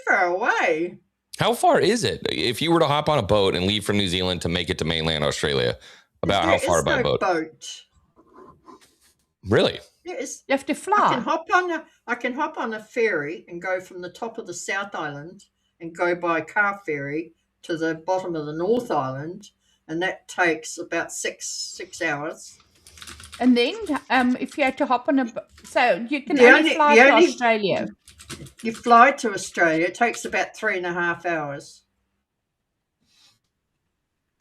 far away. How far is it? If you were to hop on a boat and leave from New Zealand to make it to mainland Australia, how far by boat? Really? Yes. You have to fly. I can hop on a ferry and go from the top of the South Island and go by car ferry to the bottom of the North Island, and that takes about six hours. And then, if you had to hop on so you can only fly to Australia. You fly to Australia. It takes about 3.5 hours.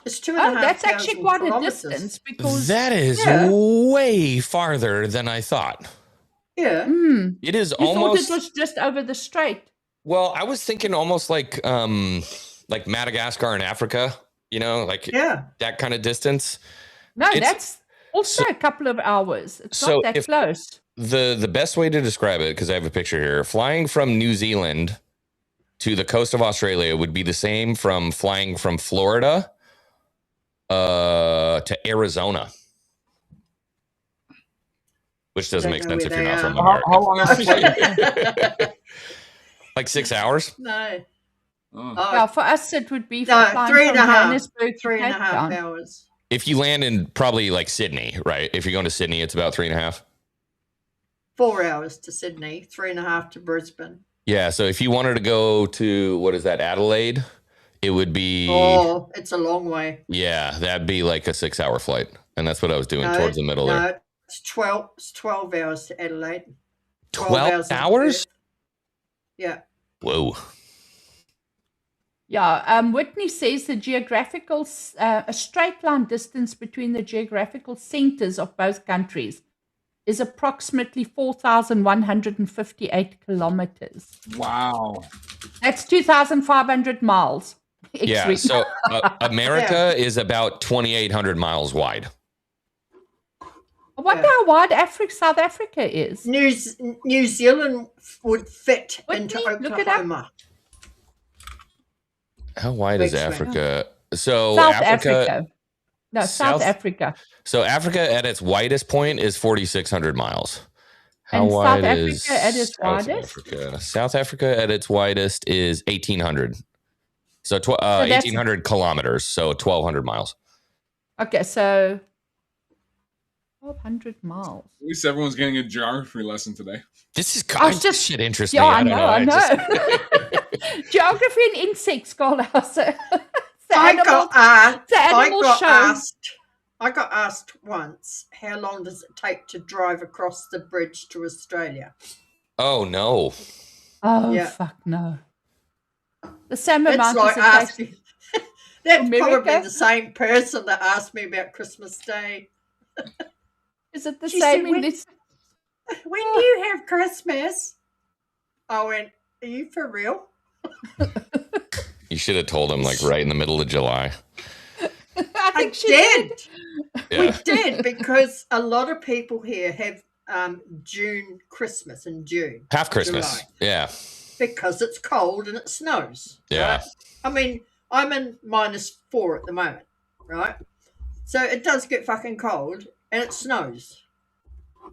It's 2.5. That's actually quite a distance because that is way farther than I thought. Yeah, it is you almost. Thought it was just over the strait. Well, I was thinking almost like Madagascar in Africa. You know, that kind of distance. No, that's also a couple of hours. It's not that close. The best way to describe it, because I have a picture here, flying from New Zealand to the coast of Australia would be the same from flying from Florida to Arizona, which doesn't make sense if you're not from America. How long is the flight? Like 6 hours? No. Well, for us it would be 3.5 hours. If you land in probably like Sydney, right? If you're going to Sydney, it's about 3.5. 4 hours to Sydney, 3.5 to Brisbane. Yeah, so if you wanted to go to, what is that, Adelaide, it would be... Oh, it's a long way. Yeah, that'd be like a 6-hour flight. And that's what I was doing towards the middle there. It's 12 hours to Adelaide. 12 hours? Yeah. Whoa. Yeah, Whitney says the geographical, a straight line distance between the geographical centers of both countries is approximately 4,158 kilometers. Wow. That's 2,500 miles. Yeah, so America is about 2,800 miles wide. I wonder how wide South Africa is. New Zealand would fit into Oklahoma. How wide is Africa? So South Africa. No, South Africa. So Africa at its widest point is 4,600 miles. How and wide South Africa is at its South widest? Africa? South Africa at its widest is 1,800. So 1,800 kilometers. So 1,200 miles. Okay, so 1,200 miles. At least everyone's getting a geography lesson today. This is just shit interests me. Yeah, I know. Geography and insects, Colhauser. I got asked once, how long does it take to drive across the bridge to Australia? Oh, no. Oh, yeah. Fuck no. The same amount like as it takes. That's probably the same person that asked me about Christmas Day. Is it the same in this? When do you have Christmas? I went, are you for real? You should have told him, like, right in the middle of July. I did. Yeah. We did, because a lot of people here have June Christmas in June. Half Christmas. July, yeah. Because it's cold and it snows. Yeah. Right? I mean, I'm in -4 at the moment, right? So it does get fucking cold and it snows.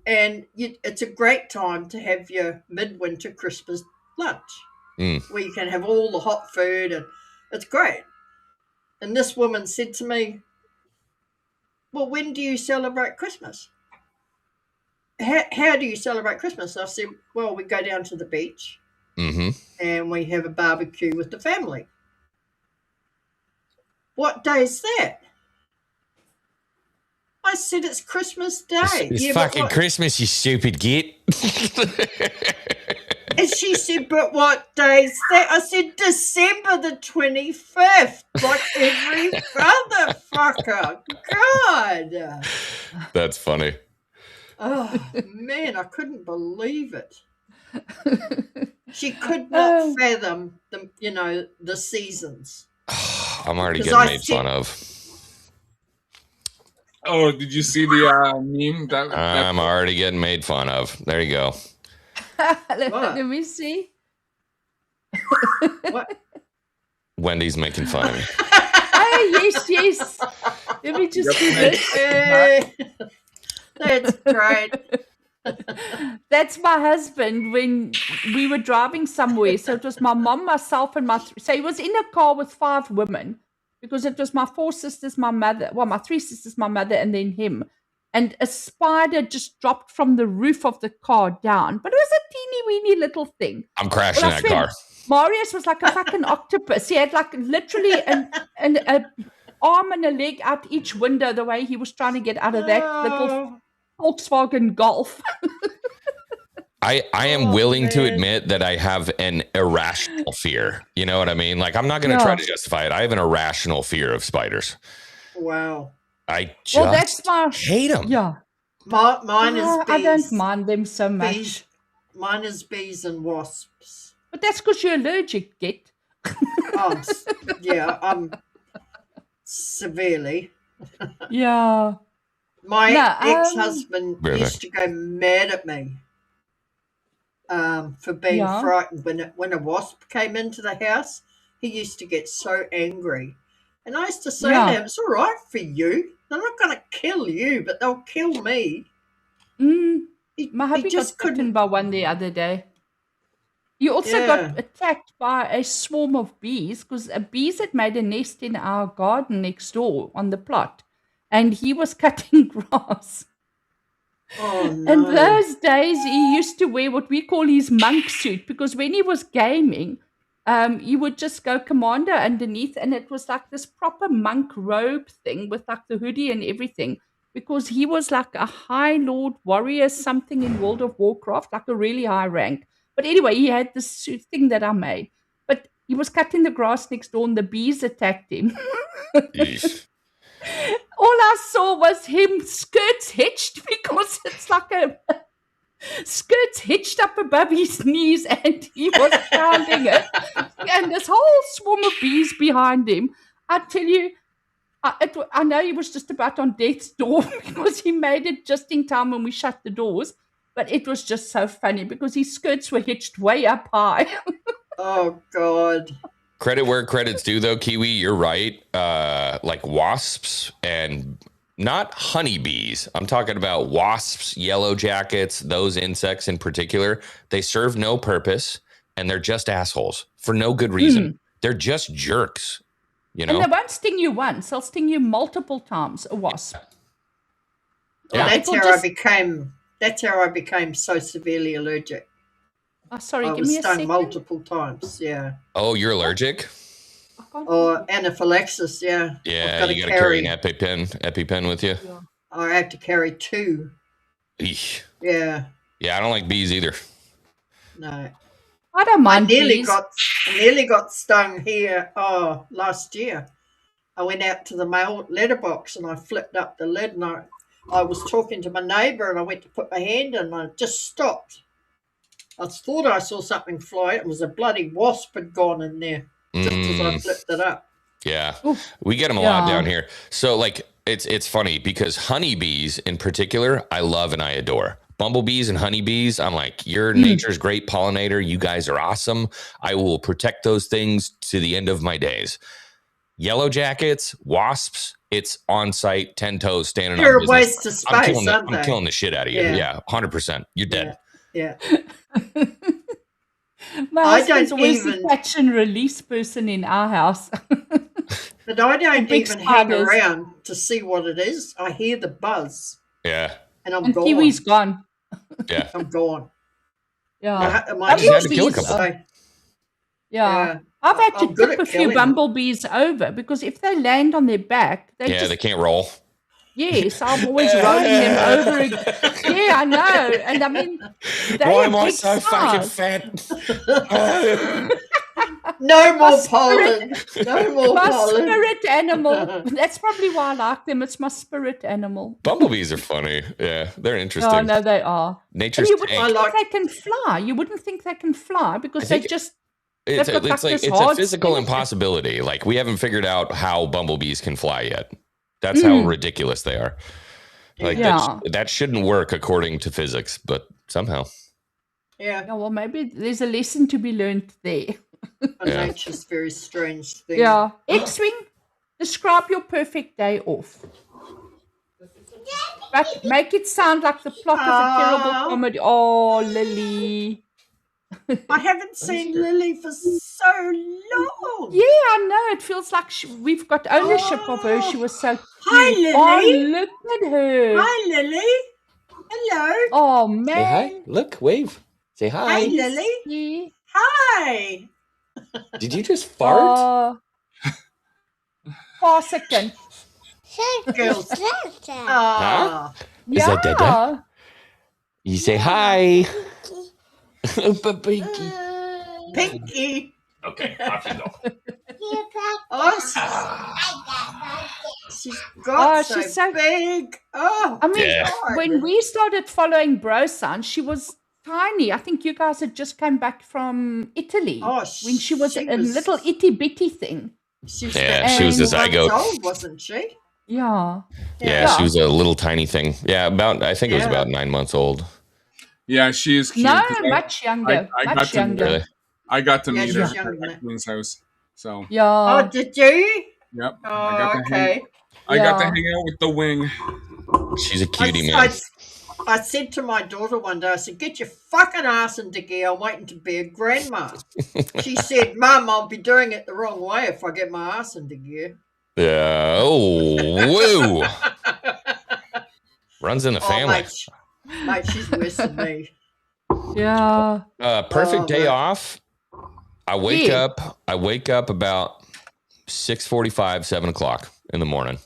And it's a great time to have your midwinter Christmas lunch where you can have all the hot food, and it's great. And this woman said to me, well, when do you celebrate Christmas? How do you celebrate Christmas? I said, well, we go down to the beach and we have a barbecue with the family. What day is that? I said, it's Christmas Day. It's fucking Christmas, you stupid git. And she said, but what day is that? I said, December the 25th. Like every motherfucker. God. That's funny. Oh, man, I couldn't believe it. She could not fathom the seasons. I'm already getting made fun of. Oh, did you see the meme? I'm already getting made fun of. There you go. Let me see. What? Wendy's making fun of me. Oh, yes. Let me just do this. That's great. That's my husband when we were driving somewhere. So it was my mom, myself, and so he was in a car with 5 women. Because it was my 4 sisters, my mother, my 3 sisters, my mother, and then him. And a spider just dropped from the roof of the car down. But it was a teeny-weeny little thing. I'm crashing that car. Marius was like a fucking octopus. He had like literally an arm and a leg out each window the way he was trying to get out of that little Volkswagen Golf. I am willing to admit that I have an irrational fear. You know what I mean? Like, I'm not going to try to justify it. I have an irrational fear of spiders. Wow. I just hate them. Yeah. Mine is bees. I don't mind them so much. Bees. Mine is bees and wasps. But that's because you're allergic, Git. I'm severely. Yeah. My ex-husband used to go mad at me. For being frightened when a wasp came into the house. He used to get so angry, and I used to say to him, "It's all right for you. They're not going to kill you, but they'll kill me." My hubby got bitten by one the other day. You also got attacked by a swarm of bees because bees had made a nest in our garden next door on the plot, and he was cutting grass. Oh, no. And those days he used to wear what we call his monk suit, because when he was gaming, he would just go commando underneath, and it was like this proper monk robe thing with like the hoodie and everything, because he was like a high lord warrior something in World of Warcraft, like a really high rank. But anyway, he had this suit thing that I made. But he was cutting the grass next door and the bees attacked him. All I saw was him skirts hitched, because it's like a skirts hitched up above his knees, and he was pounding it. And this whole swarm of bees behind him. I tell you, I know he was just about on death's door because he made it just in time when we shut the doors. But it was just so funny because his skirts were hitched way up high. Oh, God. Credit where credit's due, though, Kiwi. You're right. Like wasps and not honeybees. I'm talking about wasps, yellow jackets, those insects in particular. They serve no purpose, and they're just assholes for no good reason. They're just jerks, you know? And they won't sting you once. They'll sting you multiple times, a wasp. Well, that's how I became so severely allergic. Oh, sorry, I give was me a stung second. multiple times, yeah. Oh, you're allergic? Or anaphylaxis, yeah. Yeah, you got to carry an EpiPen with you. Yeah. I had to carry 2. Eesh. Yeah. Yeah, I don't like bees either. No. I don't mind I nearly got stung here last year. I went out to the mail letterbox and I flipped up the lid and I was talking to my neighbour and I went to put my hand in and I just stopped. I thought I saw something fly. It was a bloody wasp had gone in there just as I flipped it up. Yeah. We get them a lot down here. So like it's funny because honeybees in particular, I love and I adore. Bumblebees and honeybees, I'm like, you're nature's great pollinator. You guys are awesome. I will protect those things to the end of my days. Yellow jackets, wasps, it's on site, 10 toes, standing You're on business. a waste of space, I'm killing the shit out of you. Yeah, 100%. You're dead. Yeah. My husband's always the catch and release person in our house. But I don't even hang around to see what it is. I hear the buzz. Yeah. And I'm gone. Kiwi's gone. Yeah. I'm gone. Yeah. My had to kill a couple. Yeah. I've had to tip a few bumblebees over because if they land on their back, they can't roll. Yes, I'm always rolling them over again. Yeah, I know. And I mean, why am I so fucking fat? No more pollen. No more my pollen. Spirit animal. That's probably why I like them. It's my spirit animal. Bumblebees are funny. Yeah, they're interesting. Oh, no, they are. Nature's you wouldn't think they can fly. You wouldn't think they can fly because they just... It's a physical impossibility. Like, we haven't figured out how bumblebees can fly yet. That's how ridiculous they are. Like, that shouldn't work according to physics, but somehow. Yeah. Well, maybe there's a lesson to be learned there. Nature's very strange thing. Yeah. Xwing, describe your perfect day off. But make it sound like the plot of a terrible comedy. Oh, Lily. I haven't seen Lily for so long. Yeah, I know. It feels like we've got ownership of her. She was so cute. Hi, Lily. Oh, look at her. Hi, Lily. Hello. Oh, man. Say hi. Look, wave. Say hi. Hi, Lily. Yeah. Hi. Did you just fart? 4 seconds. Girls. Huh? Is that Dada? You say hi. Pinky. Pinky. Okay, off you go. She's so big. Oh, I mean, when we started following Brosan, she was tiny. I think you guys had just come back from Italy when she was a little itty bitty thing. She was a zygote, old, wasn't she? Yeah. Yeah, she was a little tiny thing. Yeah, I think it was about 9 months old. Yeah, she is cute. No, much younger. Much younger. I got to meet her at Queen's house. So. Yeah. Oh, did you? Yep. Oh, okay. I got to hang out with the wing. She's a cutie, man. I said to my daughter one day, I said, get your fucking ass into gear. I'm waiting to be a grandma. She said, Mum, I'll be doing it the wrong way if I get my ass into gear. Yeah. Oh, woo. Runs in the family. Mate, she's worse than me. Yeah. Perfect day off. I wake up about 6:45, 7 o'clock in the morning.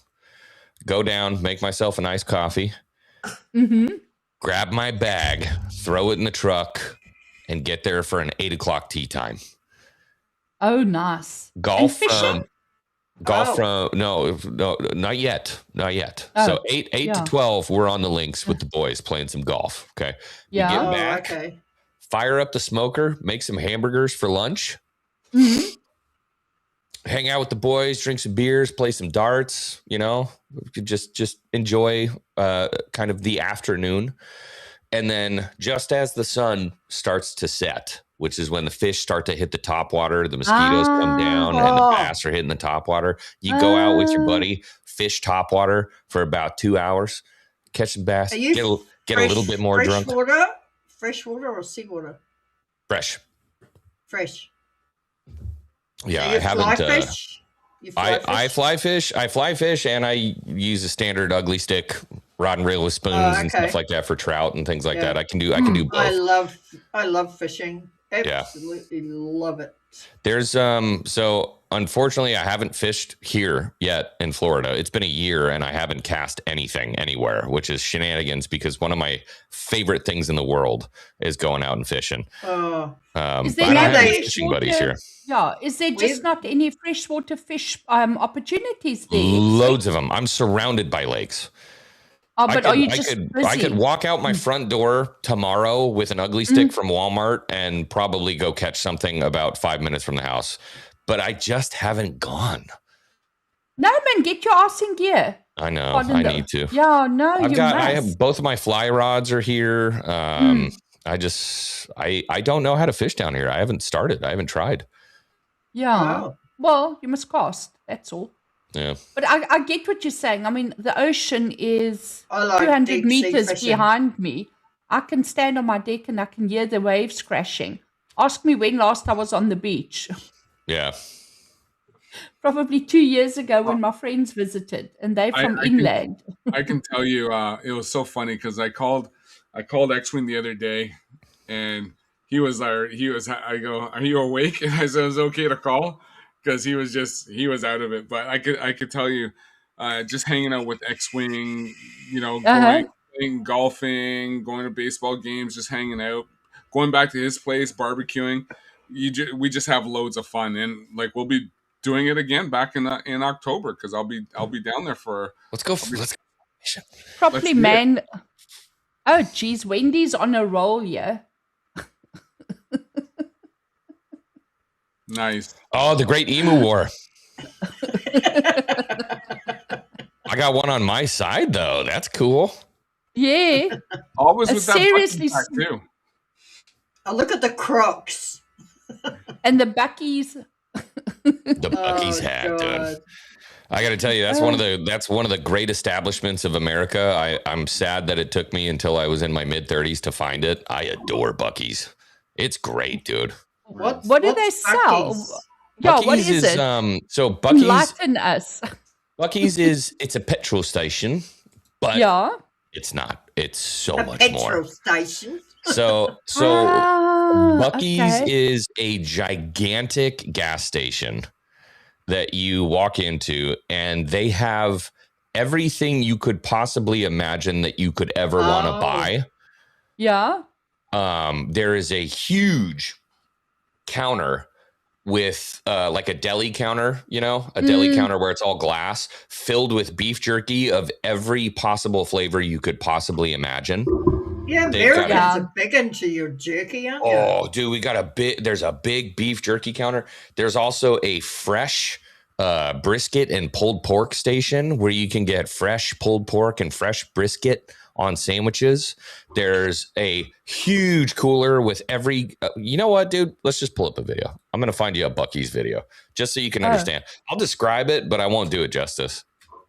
Go down, make myself a nice coffee. Grab my bag, throw it in the truck, and get there for an 8 o'clock tea time. Oh, nice. Golf from no, not yet. Oh, so 8 to 12, we're on the links with the boys playing some golf. Okay. Yeah. We get back, fire up the smoker, make some hamburgers for lunch. Hang out with the boys, drink some beers, play some darts, just enjoy kind of the afternoon. And then just as the sun starts to set, which is when the fish start to hit the top water, the mosquitoes come down, and the bass are hitting the top water. You go out with your buddy, fish top water for about 2 hours, catch some bass, get a little bit more drunk. Fresh water or seawater? Fresh. Yeah, so I haven't. I fly fish, and I use a standard ugly stick, rod and reel with spoons and stuff like that for trout and things like that. I can do both. I love fishing. Absolutely love it. There's so unfortunately I haven't fished here yet in Florida. It's been a year and I haven't cast anything anywhere, which is shenanigans because one of my favorite things in the world is going out and fishing. Is there I don't have any fishing buddies here. Yeah, is there just not any freshwater fish opportunities there? Loads of them. I'm surrounded by lakes. Oh, but are you just busy? I could walk out my front door tomorrow with an ugly stick from Walmart and probably go catch something about 5 minutes from the house. But I just haven't gone. No, man, get your ass in gear. I know. I need to. Yeah, no, I have both of my fly rods are here. I don't know how to fish down here. I haven't started. I haven't tried. Yeah. Wow. Well, you must cast. That's all. Yeah. But I get what you're saying. I mean, the ocean is 200 200 meters behind me. I can stand on my deck and I can hear the waves crashing. Ask me when last I was on the beach. Yeah. Probably 2 years ago when my friends visited and they're from inland. I can tell you, it was so funny because I called Xwing the other day and I go, are you awake? And I said, it's okay to call because he was out of it. But I could tell you, just hanging out with Xwing, going golfing, going to baseball games, just hanging out, going back to his place, barbecuing. We just have loads of fun, and like we'll be doing it again back in October because I'll be down there for. Let's go. Properly, man. Oh, geez, Wendy's on a roll, yeah. Nice. Oh, the Great Emu War. I got one on my side though. That's cool. Yeah. Always with that seriously too. Oh, look at the Crocs. And the Bucky's. The Bucky's hat, dude. I got to tell you, that's one of the great establishments of America. I'm sad that it took me until I was in my mid-30s to find it. I adore Bucky's. It's great, dude. What do they sell? Yeah, Bucky's what is it? So Bucky's. Enlighten us. Bucky's it's a petrol station, but it's not. It's so much more. Petrol station. So Bucky's is a gigantic gas station that you walk into, and they have everything you could possibly imagine that you could ever want to buy. Yeah. There is a huge counter with like a deli counter, a deli counter where it's all glass filled with beef jerky of every possible flavor you could possibly imagine. Yeah, Americans are big into your jerky, aren't you? Oh, dude, there's a big beef jerky counter. There's also a fresh brisket and pulled pork station where you can get fresh pulled pork and fresh brisket on sandwiches. There's a huge cooler with every, you know what, dude? Let's just pull up a video. I'm going to find you a Bucky's video just so you can understand. I'll describe it, but I won't do it justice.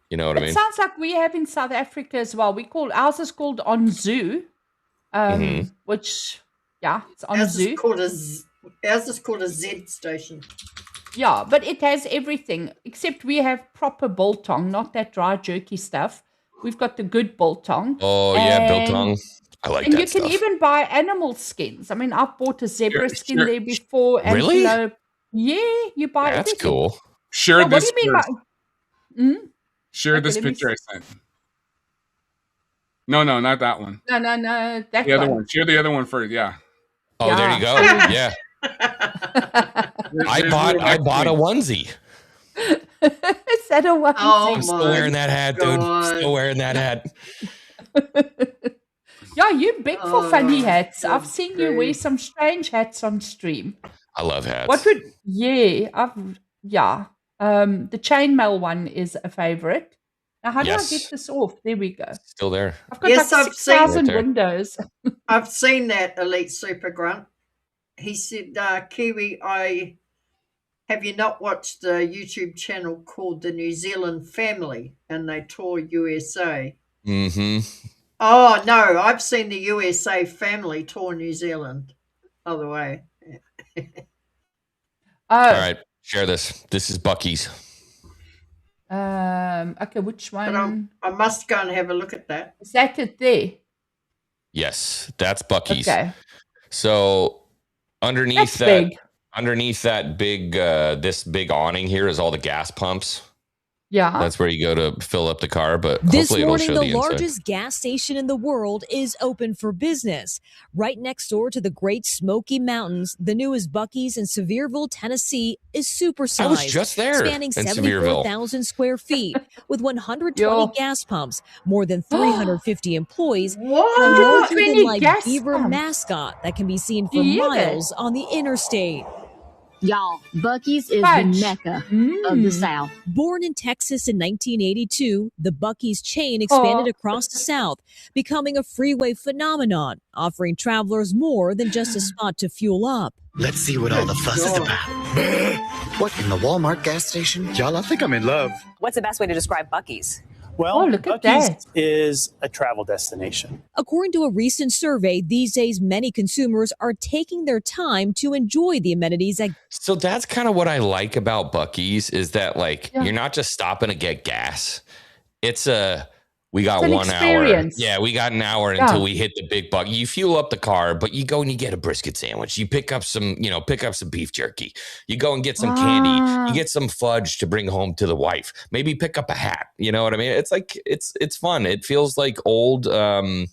You know what I mean? It sounds like we have in South Africa as well. Ours is called On Zoo, which, it's on Zoo. Ours is called a Z station. Yeah, but it has everything, except we have proper biltong, not that dry jerky stuff. We've got the good biltong. Oh, yeah, biltong. I like that stuff. And you can even buy animal skins. I mean, I've bought a zebra skin there before. Really? Yeah, you buy it. That's cool. Share this. What do you mean? Share this picture I sent. No, not that one. No, that the other one. Share the other one first. Yeah. Oh, there you go. Yeah. I bought a onesie. Is that a onesie? Oh, I'm still wearing that hat, dude. Still wearing that hat. Yeah, you're big for funny hats. I've seen you wear some strange hats on stream. I love hats. The chainmail one is a favorite. Now, how do I get this off? There we go. Still there. I've got 6,000 windows. I've seen that Elite Super Grunt. he said, Kiwi, have you not watched the YouTube channel called The New Zealand Family? And they tour USA. Mm-hmm. Oh, no, I've seen the USA Family tour New Zealand. Other way. All right, share this. This is Buc-ee's. Okay, which one? But I must go and have a look at that. Is that it there? Yes, that's Buc-ee's. Okay. So underneath That's that big this big awning here is all the gas pumps. Yeah. That's where you go to fill up the car, but This hopefully it'll morning, show the the inside. largest gas station in the world is open for business. Right next door to the Great Smoky Mountains, the newest Buc-ee's in Sevierville, Tennessee, is supersized. I was just there spanning in Sevierville. 74,000 square feet with 120 gas pumps, more than 350 employees, and a larger-than-life beaver mascot that can be seen for miles on the interstate. Y'all, Buc-ee's is the mecca of the South. Born in Texas in 1982, the Buc-ee's chain expanded across the South, becoming a freeway phenomenon, offering travelers more than just a spot to fuel up. Let's see what all the fuss is about. What, in the Walmart gas station? Y'all, I think I'm in love. What's the best way to describe Buc-ee's? Well, look at Buc-ee's that. is a travel destination. According to a recent survey, these days many consumers are taking their time to enjoy the amenities at. So that's kind of what I like about Buc-ee's is that you're not just stopping to get gas. It's we got 1 hour. Yeah, we got an hour until we hit the big buck. You fuel up the car, but you go and you get a brisket sandwich. You pick up some beef jerky. You go and get some candy. You get some fudge to bring home to the wife. Maybe pick up a hat. You know what I mean? It's like it's fun. It feels like old 80s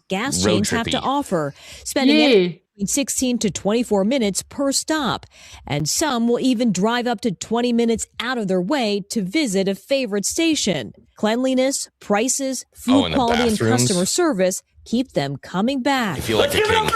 gas chains have to offer, spending between 16 to 24 minutes per stop, and some will even drive up to 20 minutes out of their way to visit a favorite station. Cleanliness, prices, food quality, and customer service keep them coming back. I feel like a king.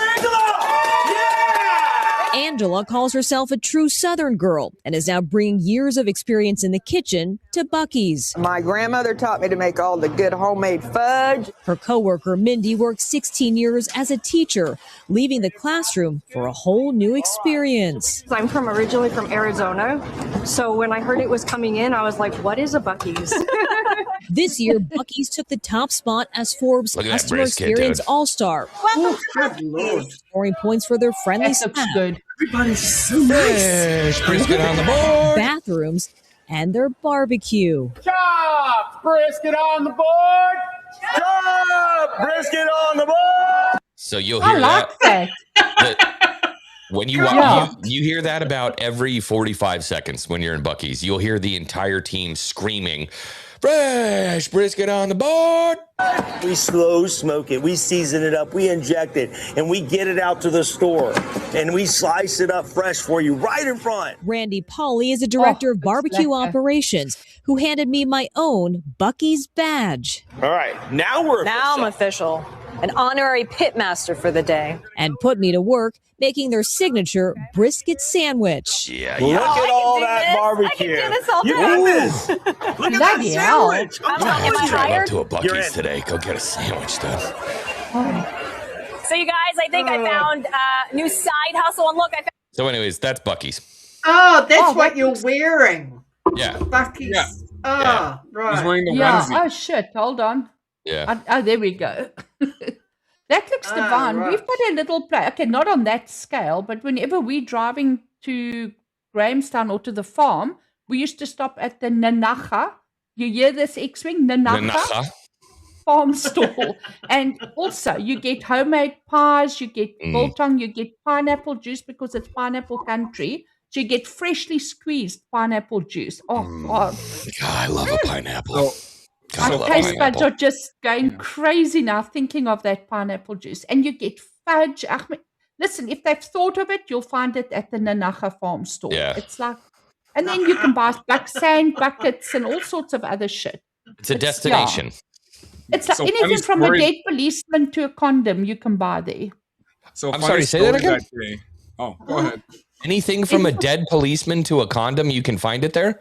Angela calls herself a true Southern girl and is now bringing years of experience in the kitchen to Buc-ee's. My grandmother taught me to make all the good homemade fudge. Her coworker Mindy worked 16 years as a teacher, leaving the classroom for a whole new experience. I'm originally from Arizona, so when I heard it was coming in, I was like, what is a Buc-ee's? This year, Buc-ee's took the top spot as Forbes Customer Experience All-Star. Scoring points for their friendly staff. Good. Everybody's so nice. Brisket on the board. Bathrooms and their barbecue. Chop! Brisket on the board! Chop! Brisket on the board! So you'll hear that. When you hear that about every 45 seconds when you're in Buc-ee's, you'll hear the entire team screaming, "Fresh brisket on the board!" We slow smoke it, we season it up, we inject it, and we get it out to the store. And we slice it up fresh for you right in front. Randy Pauly is a director of barbecue operations who handed me my own Buc-ee's badge. All right, now we're Now I'm official. An honorary pitmaster for the day. And put me to work making their signature brisket sandwich. Yeah. Look at all that barbecue. I can do this all day. You got this. Look at that sandwich. Am I Drive up hired? to a Buc-ee's today. Go get a sandwich done. So you guys, I think I found a new side hustle. And look, I found. So anyways, that's Buc-ee's. Oh, that's what you're wearing. Yeah. Buc-ee's. Yeah. Oh, right. He's wearing the onesie. Oh, shit. Hold on. Yeah. Oh, there we go. That looks divine. Right. We've got a little play. Okay, not on that scale, but whenever we're driving to Grahamstown or to the farm, we used to stop at the Nanacha. You hear this, Xwing? Nanacha farm stall. And also, you get homemade pies, you get biltong, you get pineapple juice because it's pineapple country. So you get freshly squeezed pineapple juice. Oh, God. I love a pineapple. My taste buds are just going crazy now thinking of that pineapple juice. And you get fudge. Listen, if they've thought of it, you'll find it at the Nanacha farm store. Yeah. It's like, and then you can buy sand buckets and all sorts of other shit. It's a destination. Yeah. It's like anything from a dead policeman to a condom you can buy there. So I'm sorry, say that again? Oh, go ahead. Anything from a dead policeman to a condom, you can find it there?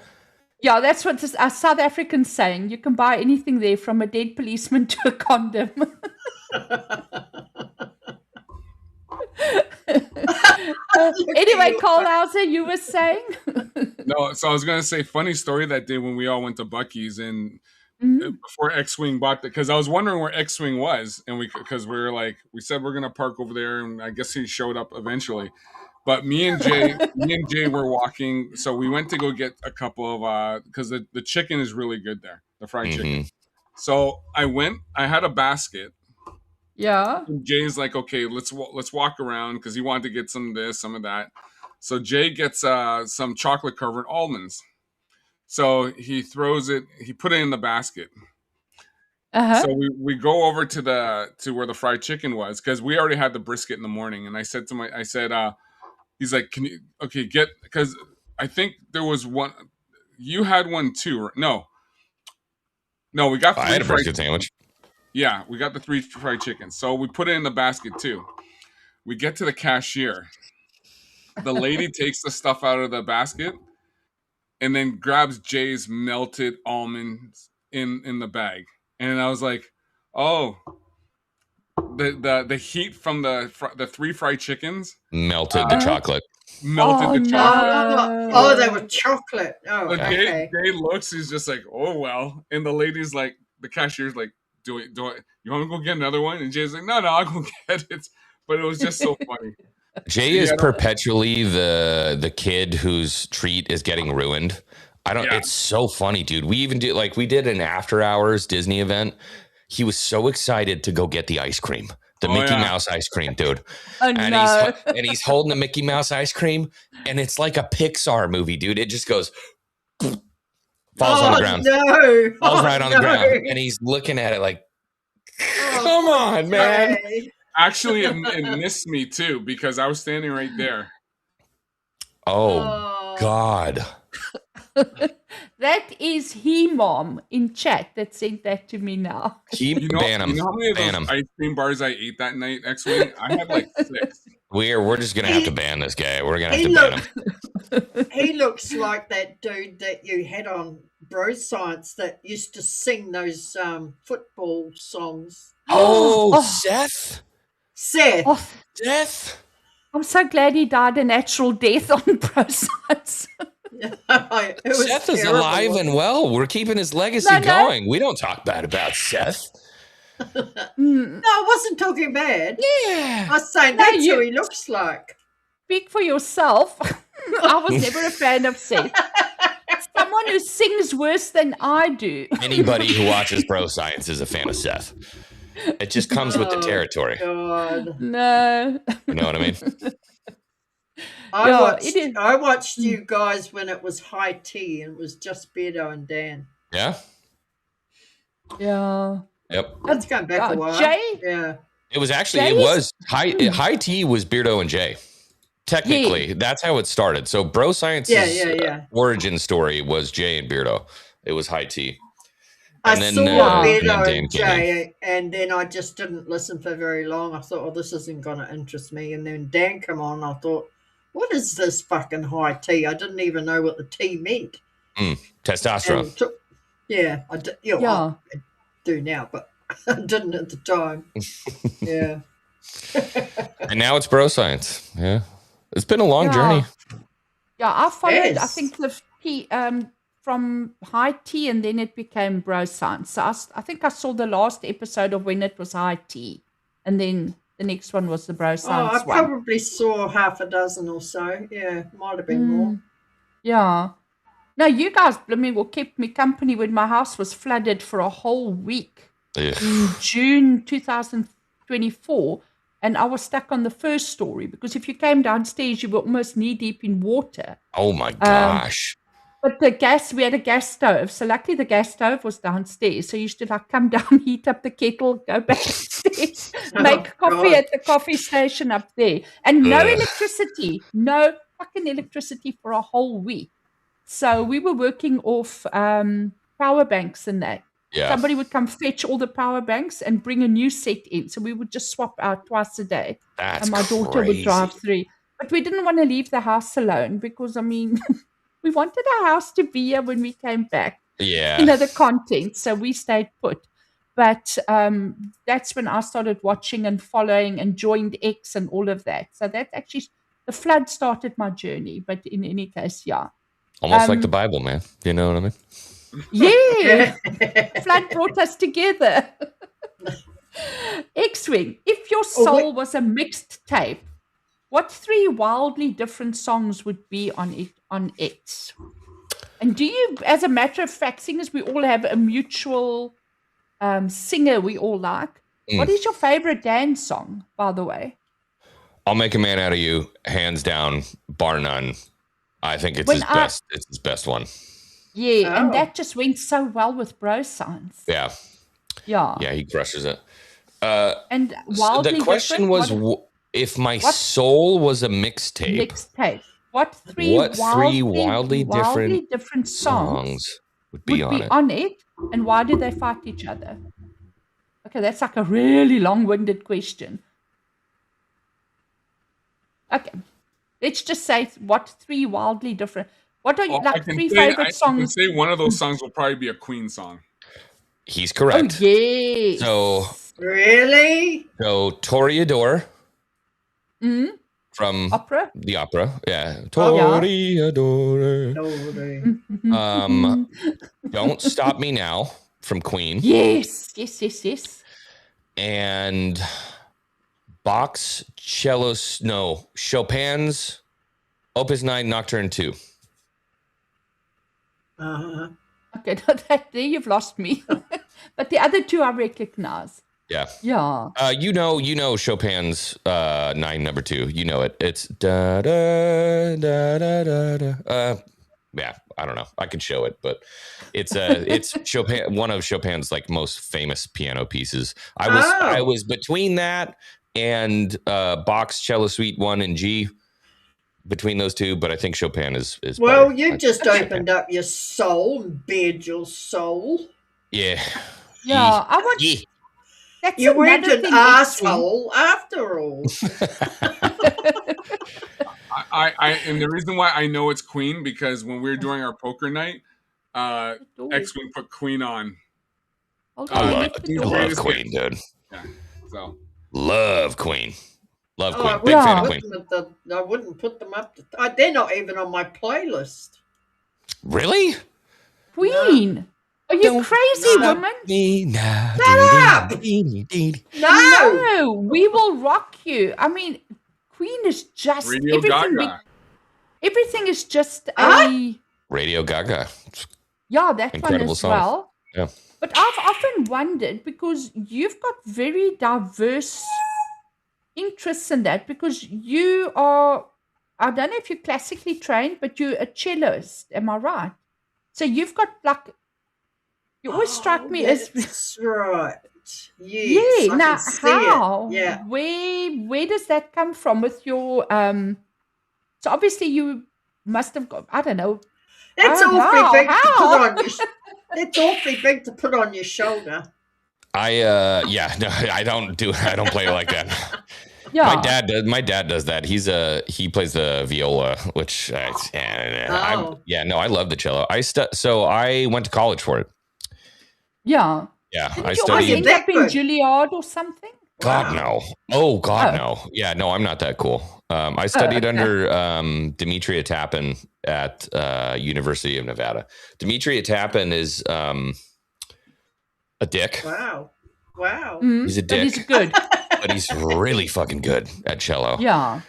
Yeah, that's what a South African's saying. You can buy anything there from a dead policeman to a condom. Anyway, Colhauser, you were saying? No, so I was gonna say funny story that day when we all went to Buc-ee's and before Xwing bought it, because I was wondering where Xwing was, and we said we're gonna park over there, and I guess he showed up eventually. But me and Jay were walking, so we went to go get a couple of because the chicken is really good there, the fried chicken. So I had a basket. Yeah. And Jay's like, okay, let's walk around because he wanted to get some of this, some of that. So Jay gets some chocolate covered almonds. So he put it in the basket. So we go over to where the fried chicken was because we already had the brisket in the morning. And I said, he's like, can you, okay, because I think there was one, you had one too. No, we got 3 I had a brisket sandwich. Yeah, we got the 3 fried chickens. So we put it in the basket too. We get to the cashier. The lady takes the stuff out of the basket and then grabs Jay's melted almonds in the bag. And I was like, oh, the heat from the 3 fried chickens melted the chocolate. Melted the chocolate. Oh, they were chocolate. Oh, so okay. Jay looks, he's just like, oh well. And the lady's like, the cashier's like, do I you want to go get another one? And Jay's like, no, I'll go get it. But it was just so funny. Jay is perpetually the kid whose treat is getting ruined. It's so funny, dude. We even we did an after hours Disney event. He was so excited to go get the ice cream, the Mickey Mouse ice cream, dude. And he's holding the Mickey Mouse ice cream, and it's like a Pixar movie, dude. It just goes, falls on the ground. No. Falls right on the ground. And he's looking at it like, come on, man. Actually, it missed me too because I was standing right there. Oh. God. That is he mom in chat that sent that to me now. Ban him. You know how many of those ice cream bars I ate that night, Xwing? I had like 6. We're just gonna have to ban this guy. We're gonna have to ban him. He looks like that dude that you had on Bro Science that used to sing those football songs. Oh, Seth. Seth. I'm so glad he died a natural death on Bro Science. Seth is alive and well. We're keeping his legacy going. We don't talk bad about Seth. No, I wasn't talking bad. Yeah. I was saying that's who he looks like. Speak for yourself. I was never a fan of Seth. Someone who sings worse than I do. Anybody who watches Bro Science is a fan of Seth. It just comes with the territory. God. No. You know what I mean? I watched you guys when it was high tea and it was just Beardo and Dan. Yeah? Yeah. Yep. That's going back a while. Jay? Yeah. It was actually, high tea was Beardo and Jay. Technically, that's how it started. So Bro Science's origin story was Jay and Beardo. It was high tea. I saw Beardo and Jay, and then I just didn't listen for very long. I thought, oh, this isn't going to interest me. And then Dan came on, I thought, what is this fucking high tea? I didn't even know what the tea meant. Testosterone. I do now, but I didn't at the time. Yeah. And now it's Bro Science. Yeah. It's been a long journey. Yeah, I followed, I think, the tea from high tea, and then it became Bro Science. So I think I saw the last episode of when it was high tea, and then the next one was the Bro Science one. I probably saw half a dozen or so. Yeah, might have been more. Yeah. No, you guys, kept me company when my house was flooded for a whole week in June 2024. And I was stuck on the first story because if you came downstairs, you were almost knee deep in water. Oh my gosh. But we had a gas stove. So luckily the gas stove was downstairs. So you used to come down, heat up the kettle, go back upstairs, make coffee at the coffee station up there. And no no fucking electricity for a whole week. So we were working off power banks and that. Yeah. Somebody would come fetch all the power banks and bring a new set in. So we would just swap out twice a day. That's and my daughter would drive through. But we didn't want to leave the house alone because, we wanted our house to be here when we came back. Yeah. The content. So we stayed put. But that's when I started watching and following and joined X and all of that. So that actually the flood started my journey. But in any case, yeah. Almost like the Bible, man. You know what I mean? Yeah. Flood brought us together. Xwing, if your soul was a mixed tape, what 3 wildly different songs would be on it? And do you, as a matter of fact, seeing as we all have a mutual singer we all like, what is your favorite dance song, by the way? I'll Make a Man Out of You, hands down, bar none. I think it's best. It's his best one. Yeah, and that just went so well with Bro Science. Yeah. Yeah. Yeah, he crushes it. And so the question was, if my soul was a mixtape. What three wildly different songs would be on it, and why do they fight each other? Okay, that's like a really long-winded question. Okay, let's just say what 3 wildly different. What are you like 3 favorite songs? I can say one of those songs will probably be a Queen song. He's correct. Oh, yes. So really? So Toreador. From the opera, yeah. Toreador. Don't Stop Me Now from Queen. Yes. And Chopin's Opus 9 Nocturne 2. Okay, there you've lost me. But the other 2 I recognize. Yeah. You know Chopin's 9 number 2. You know it. It's da da da da da da. Yeah, I don't know. I could show it, but it's Chopin, one of Chopin's like most famous piano pieces. I was between that and Bach's Cello Suite 1 in G, between those 2, but I think Chopin is well, better. you've just opened up your soul and bared your soul. Yeah. I want. Yeah. You weren't an asshole after all. And the reason why I know it's Queen, because when we were doing our poker night, Xwing put Queen on. I love Queen, dude. Yeah, so love Queen. Love Queen. Big fan of Queen. I wouldn't put them up. They're not even on my playlist. Really? Queen. No. Are you crazy, woman? Shut up! No, we will rock you. I mean, Queen is just Radio Gaga. Everything is just a Radio Gaga. Yeah, that incredible one as song. well. Yeah. But I've often wondered, because you've got very diverse interests in that, because you are, I don't know if you're classically trained, but you're a celloist. Am I right? So you've got like, you always strike me as that's right. Yes, yeah. Now, how? Yeah. Where does that come from with your So obviously you must have got, I don't know. That's awfully big to put on your. That's awfully big to put on your shoulder. I don't play like that. Yeah. My dad does that. He plays the viola, which I love the cello. So I went to college for it. Yeah. Yeah. Didn't you always end up in Juilliard or something? God, no. Oh, God, no. Yeah, no, I'm not that cool. I studied under Demetria Tappan at University of Nevada. Demetria Tappan is a dick. Wow. He's a dick. But he's good. But he's really fucking good at cello. Yeah.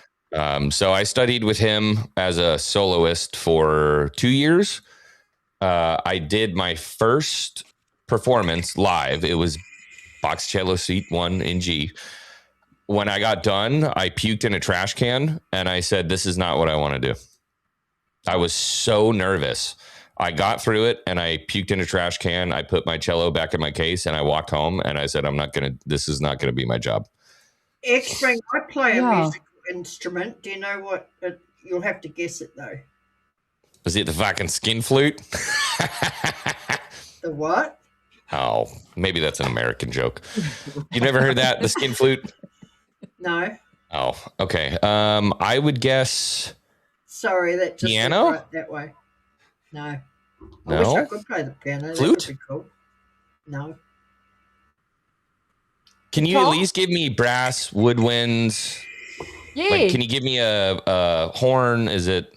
So I studied with him as a soloist for 2 years. I did my first performance live. It was Bach's Cello Suite 1 in G. When I got done, I puked in a trash can and I said, this is not what I want to do. I was so nervous. I got through it and I puked in a trash can. I put my cello back in my case and I walked home and I said, this is not going to be my job. Xwing, I play a musical instrument. Do you know what? You'll have to guess it though. Was it the fucking skin flute? The what? Oh, maybe that's an American joke. You never heard that? The skin flute? No. Oh, okay. I would guess. Sorry, that just piano? Right that way. No. I No? wish I could play the piano. Flute? That would be cool. No. Can you at least give me brass, woodwinds? Yeah. Like, can you give me a horn? Is it?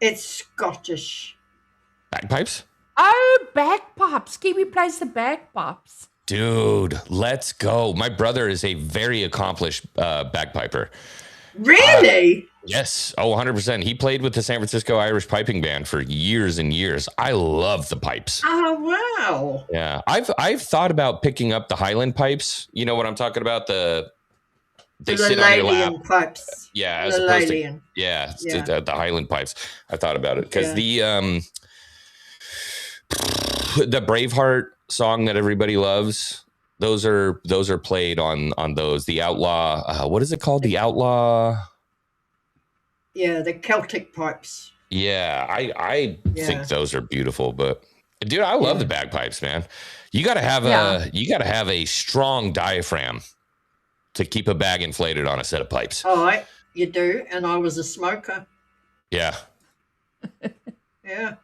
It's Scottish. Bagpipes? Oh, bagpipes. Kiwi plays the bagpipes. Dude, let's go. My brother is a very accomplished bagpiper. Really? Yes. Oh, 100%. He played with the San Francisco Irish Piping Band for years and years. I love the pipes. Oh, wow. Yeah. I've thought about picking up the Highland pipes. You know what I'm talking about? They sit on your lap. Pipes. Yeah. As opposed to, yeah. the Highland pipes. I thought about it because the Braveheart song that everybody loves, those are played on those. The Outlaw, what is it called? The Outlaw. Yeah, the Celtic pipes. Yeah, I think those are beautiful, but dude, I love the bagpipes, man. You got to have a strong diaphragm to keep a bag inflated on a set of pipes. Oh, you do, and I was a smoker. Yeah. Yeah.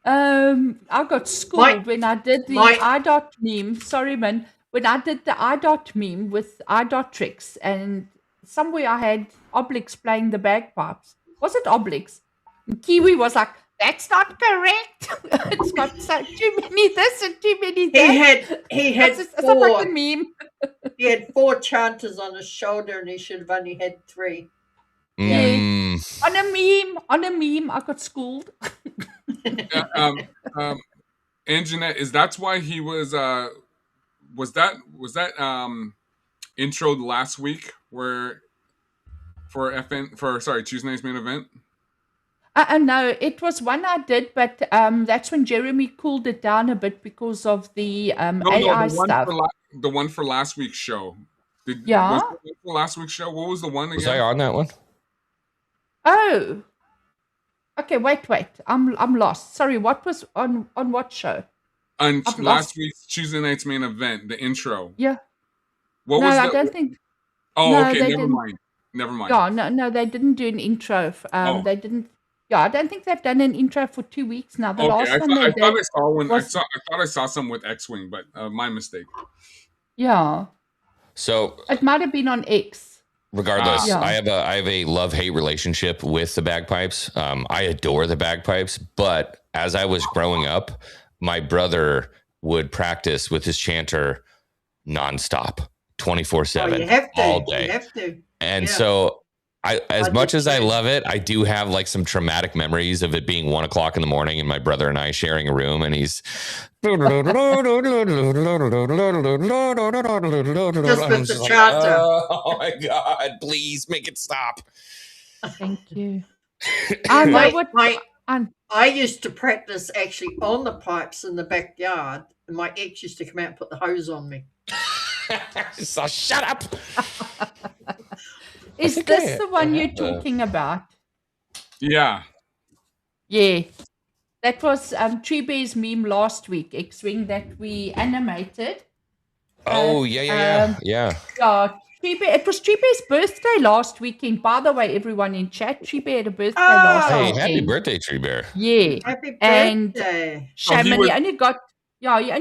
I got schooled when I did the iDot meme. Sorry, man. When I did the iDot meme with iDot tricks, and somewhere I had Obelix playing the bagpipes. Was it Obelix? And Kiwi was like, "That's not correct. It's got too many this and too many that." He had it's four. like a meme. He had 4 chanters on his shoulder, and he should have only had 3. Yeah. On a meme, I got schooled. Anjanette, that's why he was that introed last week for Tuesday night's main event? No, it was one I did, but that's when Jeremy cooled it down a bit because of the AI stuff. The one for last week's show. Was the one for last week's show? What was the one again? Was I on that one? Oh. Okay, wait. I'm lost. Sorry, what was on what show? On last week's Tuesday night's main event, the intro. Yeah. I don't think. Oh, no, okay. Never mind. Yeah, no, they didn't do an intro. They didn't. Yeah, I don't think they've done an intro for 2 weeks now. The last one they did. I thought I saw some with Xwing, but my mistake. Yeah. So it might have been on X. Regardless, I have a love-hate relationship with the bagpipes. I adore the bagpipes, but as I was growing up, my brother would practice with his chanter nonstop, 24/7, all day. You have to. And so as much as I love it, I do have like some traumatic memories of it being 1 o'clock in the morning and my brother and I sharing a room, and he's just with the chanter. Oh my God, please make it stop. Thank you. I used to practice actually on the pipes in the backyard, and my ex used to come out and put the hose on me. So shut up. Is this the one you're talking about? Yeah. Yeah. That was Tree Bear's meme last week, Xwing, that we animated. Oh, yeah. Yeah, Tree Bear. It was Tree Bear's birthday last weekend. By the way, everyone in chat, Tree Bear had a birthday last weekend. Hey, happy birthday, Tree Bear. Yeah. Happy birthday. And Shaman, you only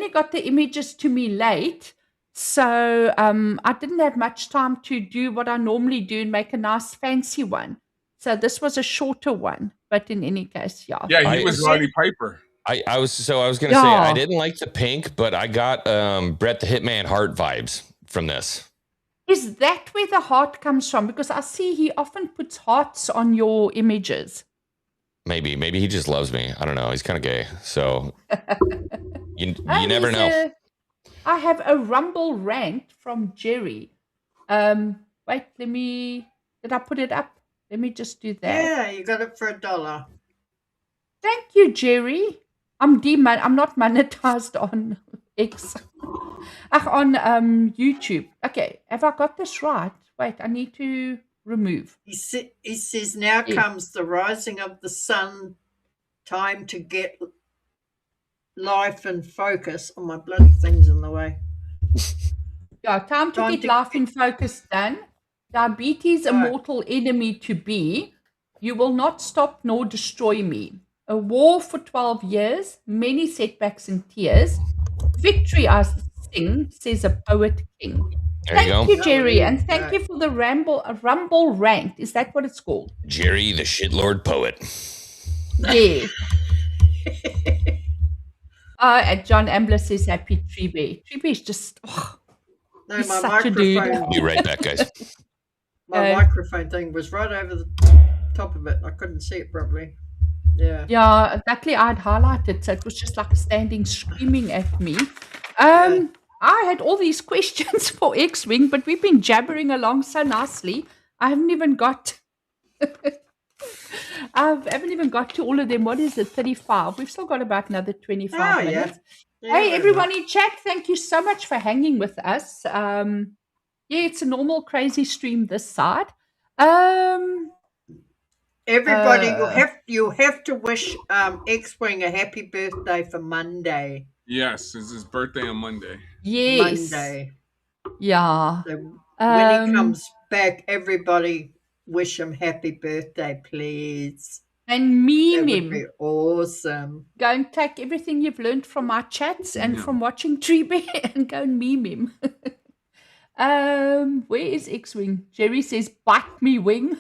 got the images to me late. So I didn't have much time to do what I normally do and make a nice fancy one. So this was a shorter one, but in any case, yeah. Yeah, he was Roddy Piper. I was going to say I didn't like the pink, but I got Bret the Hitman Hart vibes from this. Is that where the heart comes from? Because I see he often puts hearts on your images. Maybe he just loves me. I don't know. He's kind of gay, so you never know. I have a Rumble rant from Jerry. Wait, did I put it up? Let me just do that. Yeah, you got it for $1. Thank you, Jerry. I'm not monetized on X. On YouTube. Okay, have I got this right? Wait, I need to remove. He says, now comes the rising of the sun, time to get life and focus. Oh, my bloody thing's in the way. Yeah, time to get life and focus done. Diabetes, a mortal enemy to be. You will not stop nor destroy me. A war for 12 years, many setbacks and tears. Victory I sing, says a poet king. Thank you, Jerry, and thank you for the rumble rant. Is that what it's called? Jerry, the shitlord poet. Yeah. And John Ambler says happy Tree Bear is just No, he's my such a dude. microphone. I'll be right back, guys. My microphone thing was right over the top of it. I couldn't see it properly. Yeah. Yeah, luckily I'd highlighted, so it was just like standing screaming at me. I had all these questions for Xwing, but we've been jabbering along so nicely. I haven't even got to all of them. What is it? 35. We've still got about another 25 minutes. Yeah, hey, everyone in chat, thank you so much for hanging with us. It's a normal crazy stream this side. Everybody, you have to wish Xwing a happy birthday for Monday. Yes, it's his birthday on Monday. Yes. Monday. Yeah. So when he comes back, everybody wish him happy birthday, please. And meme That him. would be awesome. Go and take everything you've learned from my chats and from watching Tree Bear and go and meme him. Where is Xwing? Jerry says, bite me wing.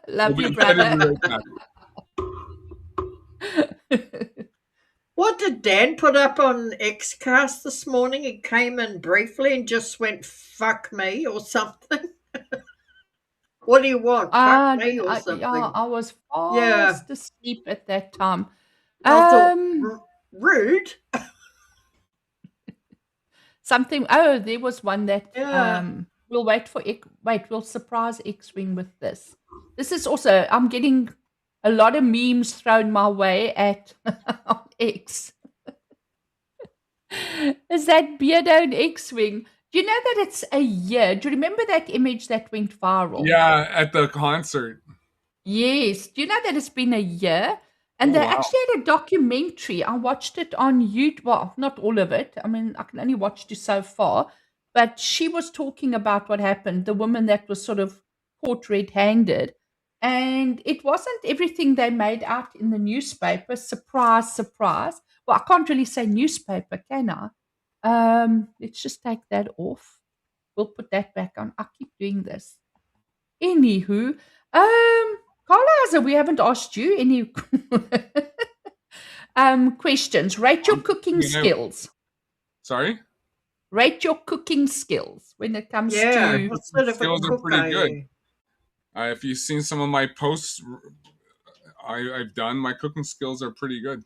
Love you, brother. What did Dan put up on Xcast this morning? He came in briefly and just went, fuck me or something. What do you want? Fuck me or something? Yeah, I was fast asleep at that time. I thought, rude. Something. Oh, there was one that we'll we'll surprise Xwing with this. This is also, I'm getting a lot of memes thrown my way at on X. Is that Beardo and Xwing? Do you know that it's a year? Do you remember that image that went viral? Yeah, at the concert. Yes. Do you know that it's been a year? And they actually had a documentary. I watched it on YouTube. Well, not all of it. I mean, I can only watch it so far. But she was talking about what happened, the woman that was sort of caught red-handed. And it wasn't everything they made out in the newspaper. Surprise, surprise. Well, I can't really say newspaper, can I? Let's just take that off. We'll put that back on. I keep doing this. Anywho, Colhauser, we haven't asked you any questions. Rate your cooking skills. Sorry? Rate your cooking skills when it comes to... skills are pretty good. If you've seen some of my posts I've done, my cooking skills are pretty good.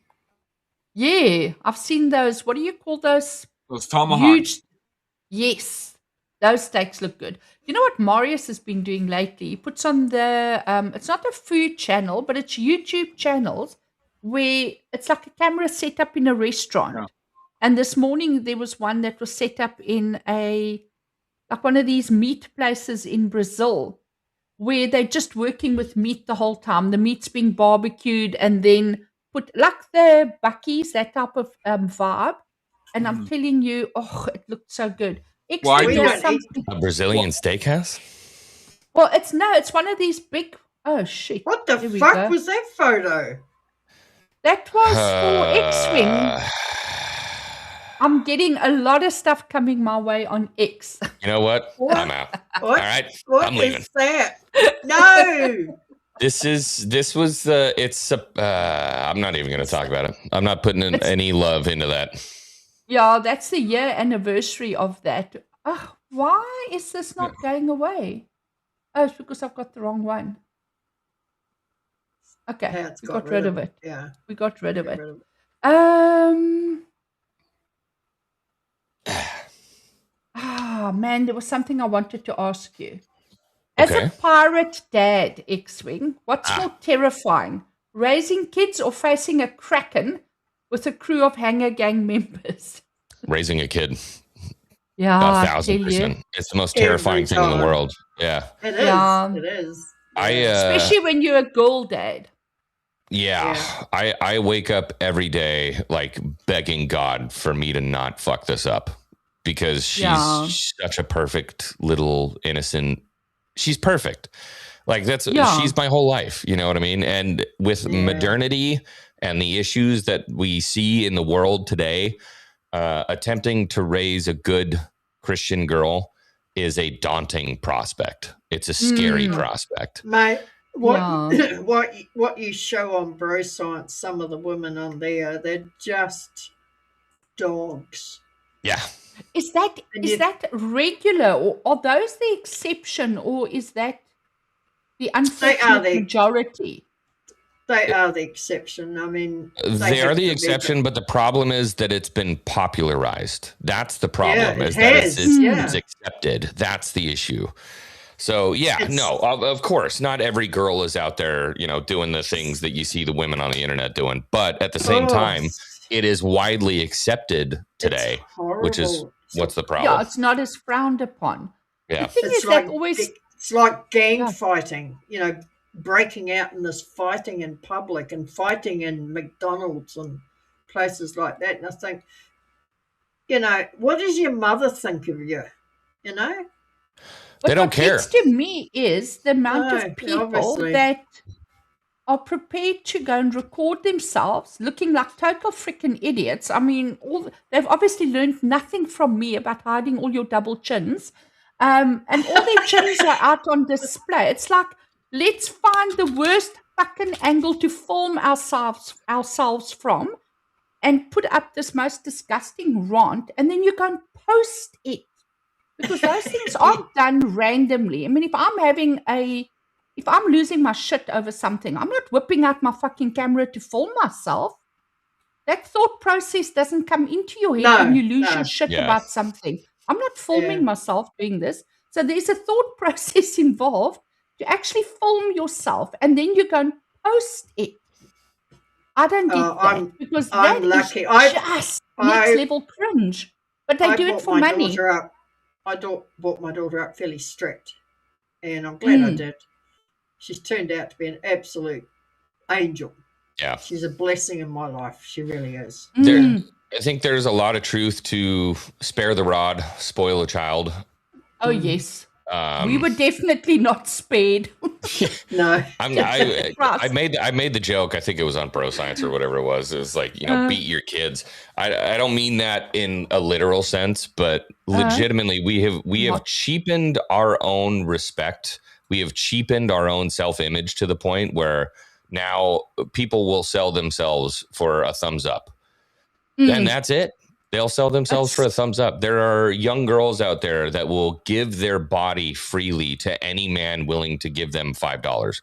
Yeah, I've seen those. What do you call those? Those tomahawks. Yes, those steaks look good. You know what Marius has been doing lately? He puts on the, it's not a food channel, but it's YouTube channels where it's like a camera set up in a restaurant. Yeah. And this morning there was one that was set up in like one of these meat places in Brazil where they're just working with meat the whole time. The meat's being barbecued and then put, like the Buc-ee's, that type of vibe. And I'm telling you, it looked so good. A Brazilian steakhouse? Well, it's one of these big. Oh shit! What the fuck was that photo? That was for Xwing. I'm getting a lot of stuff coming my way on X. You know what? I'm out. All right, what I'm leaving. Is that? No. I'm not even going to talk about it. I'm not putting any love into that. Yeah, that's the year anniversary of that. Oh, why is this not going away? Oh, it's because I've got the wrong one. Okay, we got rid of it. Yeah. We got rid of it. Man, there was something I wanted to ask you. As a pirate dad, Xwing, what's more terrifying? Raising kids or facing a kraken with a crew of Hanger Gang members? Raising a kid. Yeah, 1,000%. It's the most terrifying thing in the world. Yeah. It is. Yeah. It is. Especially when you're a girl dad. Yeah. I wake up every day like begging God for me to not fuck this up because she's such a perfect little innocent. She's perfect. Like she's my whole life. You know what I mean? And with modernity and the issues that we see in the world today, attempting to raise a good Christian girl is a daunting prospect. It's a scary prospect. Mate, what you show on Bro Science, some of the women on there, they're just dogs. Yeah. Is that regular, or are those the exception, or is that the unfortunate majority? They are the exception. I mean, they are the exception, but the problem is that it's been popularized. That's the problem. Yeah, it's accepted. That's the issue. So of course, not every girl is out there, doing the things that you see the women on the internet doing. But at the same time, it is widely accepted today, which is what's the problem? Yeah, it's not as frowned upon. Yeah, the thing is that always it's like gang fighting. Breaking out in this fighting in public and fighting in McDonald's and places like that. And I think, what does your mother think of you? They don't care. What gets to me is the amount of people that are prepared to go and record themselves looking like total freaking idiots. I mean, they've obviously learned nothing from me about hiding all your double chins. And all their chins are out on display. It's like, let's find the worst fucking angle to film ourselves from and put up this most disgusting rant, and then you go and post it. Because those things aren't done randomly. I mean, if I'm losing my shit over something, I'm not whipping out my fucking camera to film myself. That thought process doesn't come into your head when you lose your shit about something. I'm not filming myself doing this. So there's a thought process involved to actually film yourself, and then you go and post it. I don't get that, because I'm that lucky. is just next level cringe. But they do it for money. I brought my daughter up fairly strict, and I'm glad I did. She's turned out to be an absolute angel. Yeah. She's a blessing in my life. She really is. I think there's a lot of truth to spare the rod, spoil a child. Oh, yes. We were definitely not spared. No. I made the joke. I think it was on Bro Science or whatever it was. It was like, beat your kids. I don't mean that in a literal sense, but legitimately, we have cheapened our own respect. We have cheapened our own self-image to the point where now people will sell themselves for a thumbs up. And that's it. They'll sell themselves for a thumbs up. There are young girls out there that will give their body freely to any man willing to give them $5.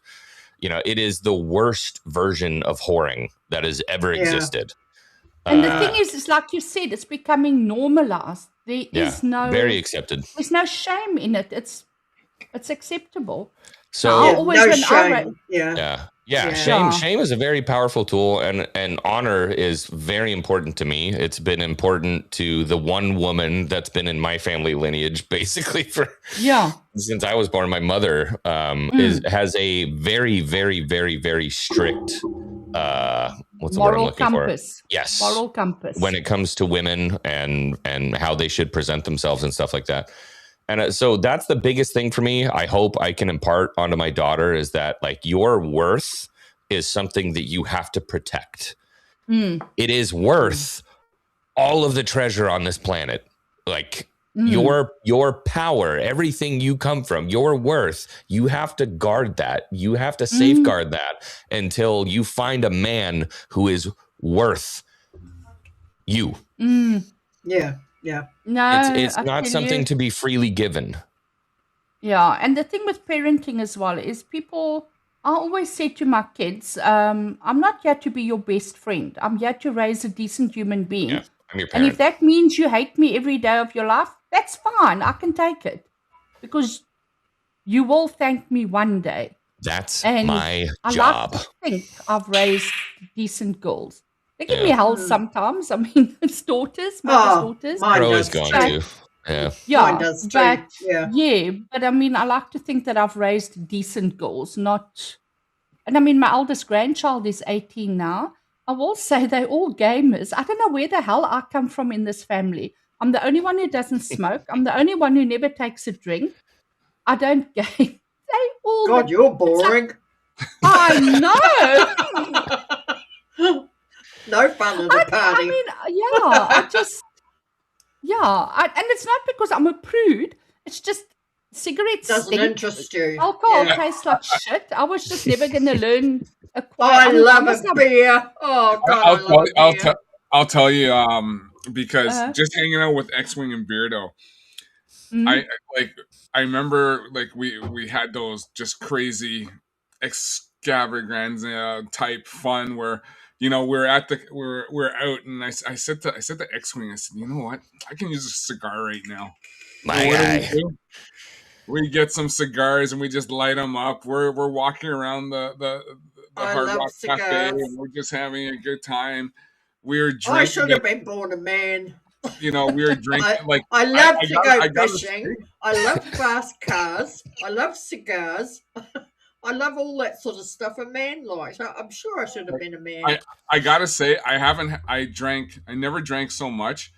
It is the worst version of whoring that has ever existed. And the thing is, it's like you said, it's becoming normalized. There is very accepted. There's no shame in it. It's acceptable. So shame. Shame is a very powerful tool, and honor is very important to me. It's been important to the one woman that's been in my family lineage basically since I was born. My mother has a very, very, very, very strict what's the word I'm looking compass. For? Yes, moral compass when it comes to women and how they should present themselves and stuff like that. And so that's the biggest thing for me. I hope I can impart onto my daughter is that, like, your worth is something that you have to protect. It is worth all of the treasure on this planet. Like your power, everything you come from, your worth, you have to guard that. You have to safeguard that until you find a man who is worth you. Yeah. Yeah. No, it's not something to be freely given. Yeah. And the thing with parenting as well is I always say to my kids, I'm not here to be your best friend. I'm here to raise a decent human being. Yeah, I'm your parent. And if that means you hate me every day of your life, that's fine. I can take it, because you will thank me one day. That's and my I job. Like to think I've raised decent girls. They give me hell sometimes. I mean, it's daughters, mother's daughters. Bro is going to. Mine does too. But I mean, I like to think that I've raised decent girls, not. And I mean, my eldest grandchild is 18 now. I will say they're all gamers. I don't know where the hell I come from in this family. I'm the only one who doesn't smoke. I'm the only one who never takes a drink. I don't game. They all. God, you're boring. I know. No fun at the party. I mean, and it's not because I'm a prude. It's just cigarettes Doesn't stink. interest you. Alcohol tastes like shit. I was just never going to learn. I love a beer. Oh God, I love a beer. I'll tell you, because just hanging out with Xwing and Beardo, I remember like we had those just crazy extravaganza type fun where we're out and I said to Xwing, I said, you know what, I can use a cigar right now. My guy. We get some cigars and we just light them up. We're walking around the Hard Rock Cafe and we're just having a good time. We're drinking. I should have been born a man. We were drinking. I love to go fishing. I love fast cars. I love cigars. I love all that sort of stuff a man likes. I'm sure I should have been a man. I gotta say, I never drank so much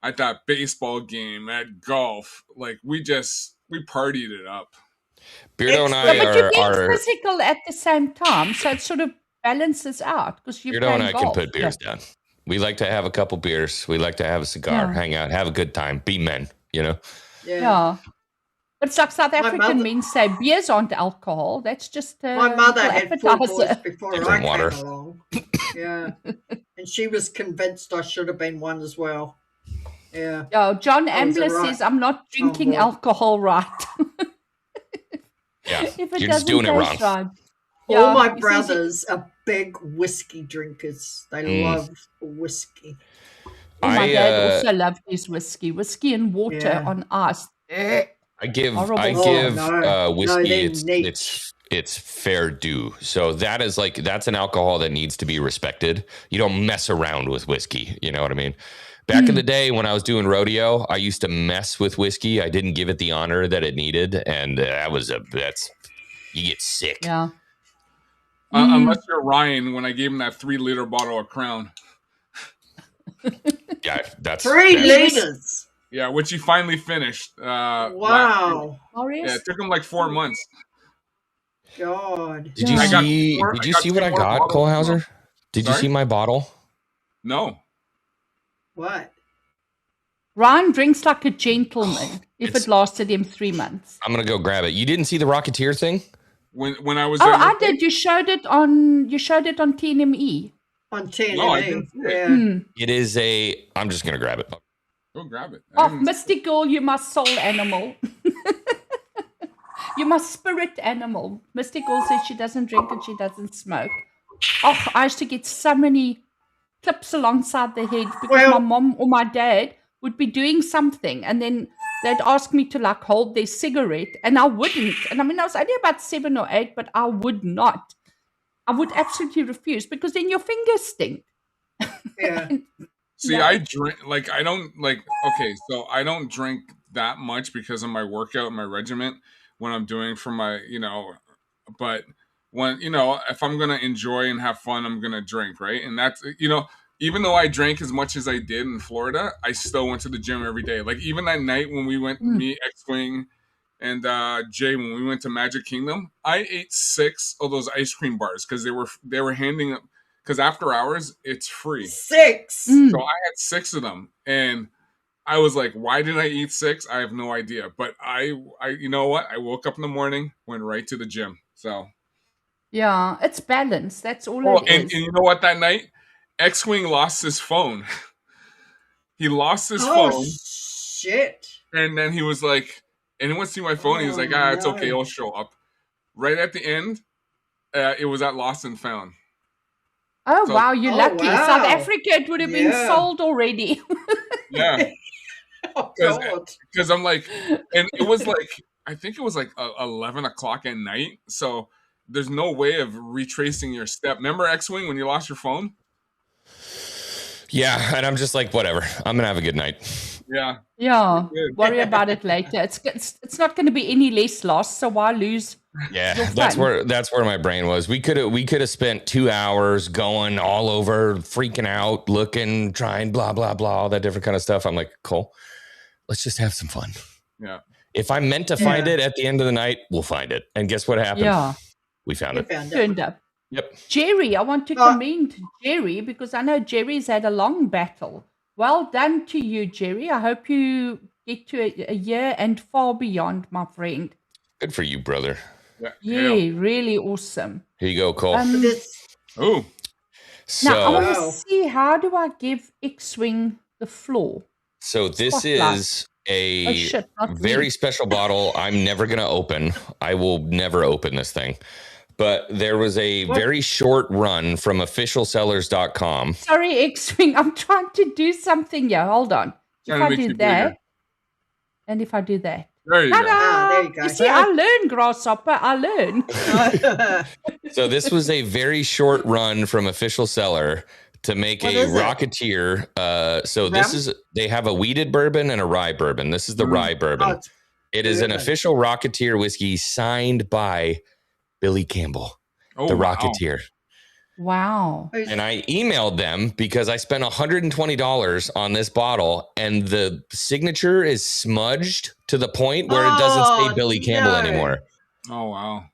at that baseball game, at golf. Like we partied it up. Beardo and I but you're being physical at the same time, so it sort of balances out because you're Beardo and I golf. can put beers down. We like to have a couple beers. We like to have a cigar, hang out, have a good time, be men, Yeah. But it's like South African men say beers aren't alcohol. That's just my mother had 4 boys before different I water. came along. Yeah. And she was convinced I should have been one as well. Yeah. Oh, John Ambler says I'm not drinking alcohol right. Yeah. If it You're just doing it wrong. right. All my brothers are big whiskey drinkers. They love whiskey. My dad also loved his whiskey and water on ice. I give whiskey its fair due. So that's an alcohol that needs to be respected. You don't mess around with whiskey. You know what I mean? Back in the day when I was doing rodeo, I used to mess with whiskey. I didn't give it the honor that it needed, and you get sick. Yeah. Unless you're Ryan, when I gave him that 3-liter bottle of Crown. Yeah, that's 3 liters. Yeah, which he finally finished. Wow. Yeah, it took him like 4 months. God. Did you see what I got, Colhauser? Did you see my bottle? No. What? Ryan drinks like a gentleman if it lasted him 3 months. I'm going to go grab it. You didn't see the Rocketeer thing? When I was I did. You showed it on TNME. On TNME. No, I didn't see it. It is I'm just going to grab it. Go grab it. Oh, Mystic Girl, you my soul animal. You my spirit animal. Mystic Girl says she doesn't drink and she doesn't smoke. Oh, I used to get so many clips alongside the head because my mom or my dad would be doing something and then they'd ask me to like hold their cigarette and I wouldn't. And I mean, I was only about 7 or 8, but I would not. I would absolutely refuse because then your fingers stink. Yeah. See, I drink, I don't drink that much because of my workout, my regiment when I'm doing for my, but when, if I'm going to enjoy and have fun, I'm going to drink. Right. And that's, even though I drank as much as I did in Florida, I still went to the gym every day. Like even that night when we went, me, Xwing, and Jay, when we went to Magic Kingdom, I ate 6 of those ice cream bars because they were handing them, because after hours it's free. 6. So I had 6 of them, and I was like, "Why did I eat 6? I have no idea." But I, you know what? I woke up in the morning, went right to the gym. So yeah, it's balance. That's all it is. And you know what? That night, Xwing lost his phone. He lost his phone. Shit! And then he was like, "Anyone see my phone?" He was like, "It's okay, it'll show up." Right at the end, it was at Lost and Found. Oh, so, wow, you're lucky. Wow. South Africa, it would have been sold already. Yeah. Because I'm like, and it was like, I think it was like 11 o'clock at night. So there's no way of retracing your step. Remember Xwing when you lost your phone? Yeah. And I'm just like, whatever. I'm going to have a good night. Yeah. Yeah. Worry about it later. It's not going to be any less lost. So why lose? Yeah, that's where my brain was. We could have spent 2 hours going all over, freaking out, looking, trying, blah blah blah, all that different kind of stuff. I'm like, Cole, let's just have some fun. Yeah. If I'm meant to find it at the end of the night, we'll find it. And guess what happened? Yeah, we found it. Turned up. Yep. Jerry, I want to commend Jerry because I know Jerry's had a long battle. Well done to you, Jerry. I hope you get to a year and far beyond, my friend. Good for you, brother. Yeah, really awesome. Here you go, Cole. Oh. So, now, I want to see, how do I give Xwing the floor? So this Spotlight. is a very me. special bottle I'm never going to open. I will never open this thing. But there was a very short run from officialsellers.com. Sorry, Xwing, I'm trying to do something here. Hold on. If I do that, and if I do that. There you go. There you go. You see, I learn, Grasshopper. I learn. So this was a very short run from Official Seller to make a Rocketeer. They have a wheated bourbon and a rye bourbon. This is the rye bourbon. It is an official Rocketeer whiskey signed by Billy Campbell, the Rocketeer. Wow. And I emailed them because I spent $120 on this bottle, and the signature is smudged to the point where it doesn't say Billy Campbell anymore. Oh, wow.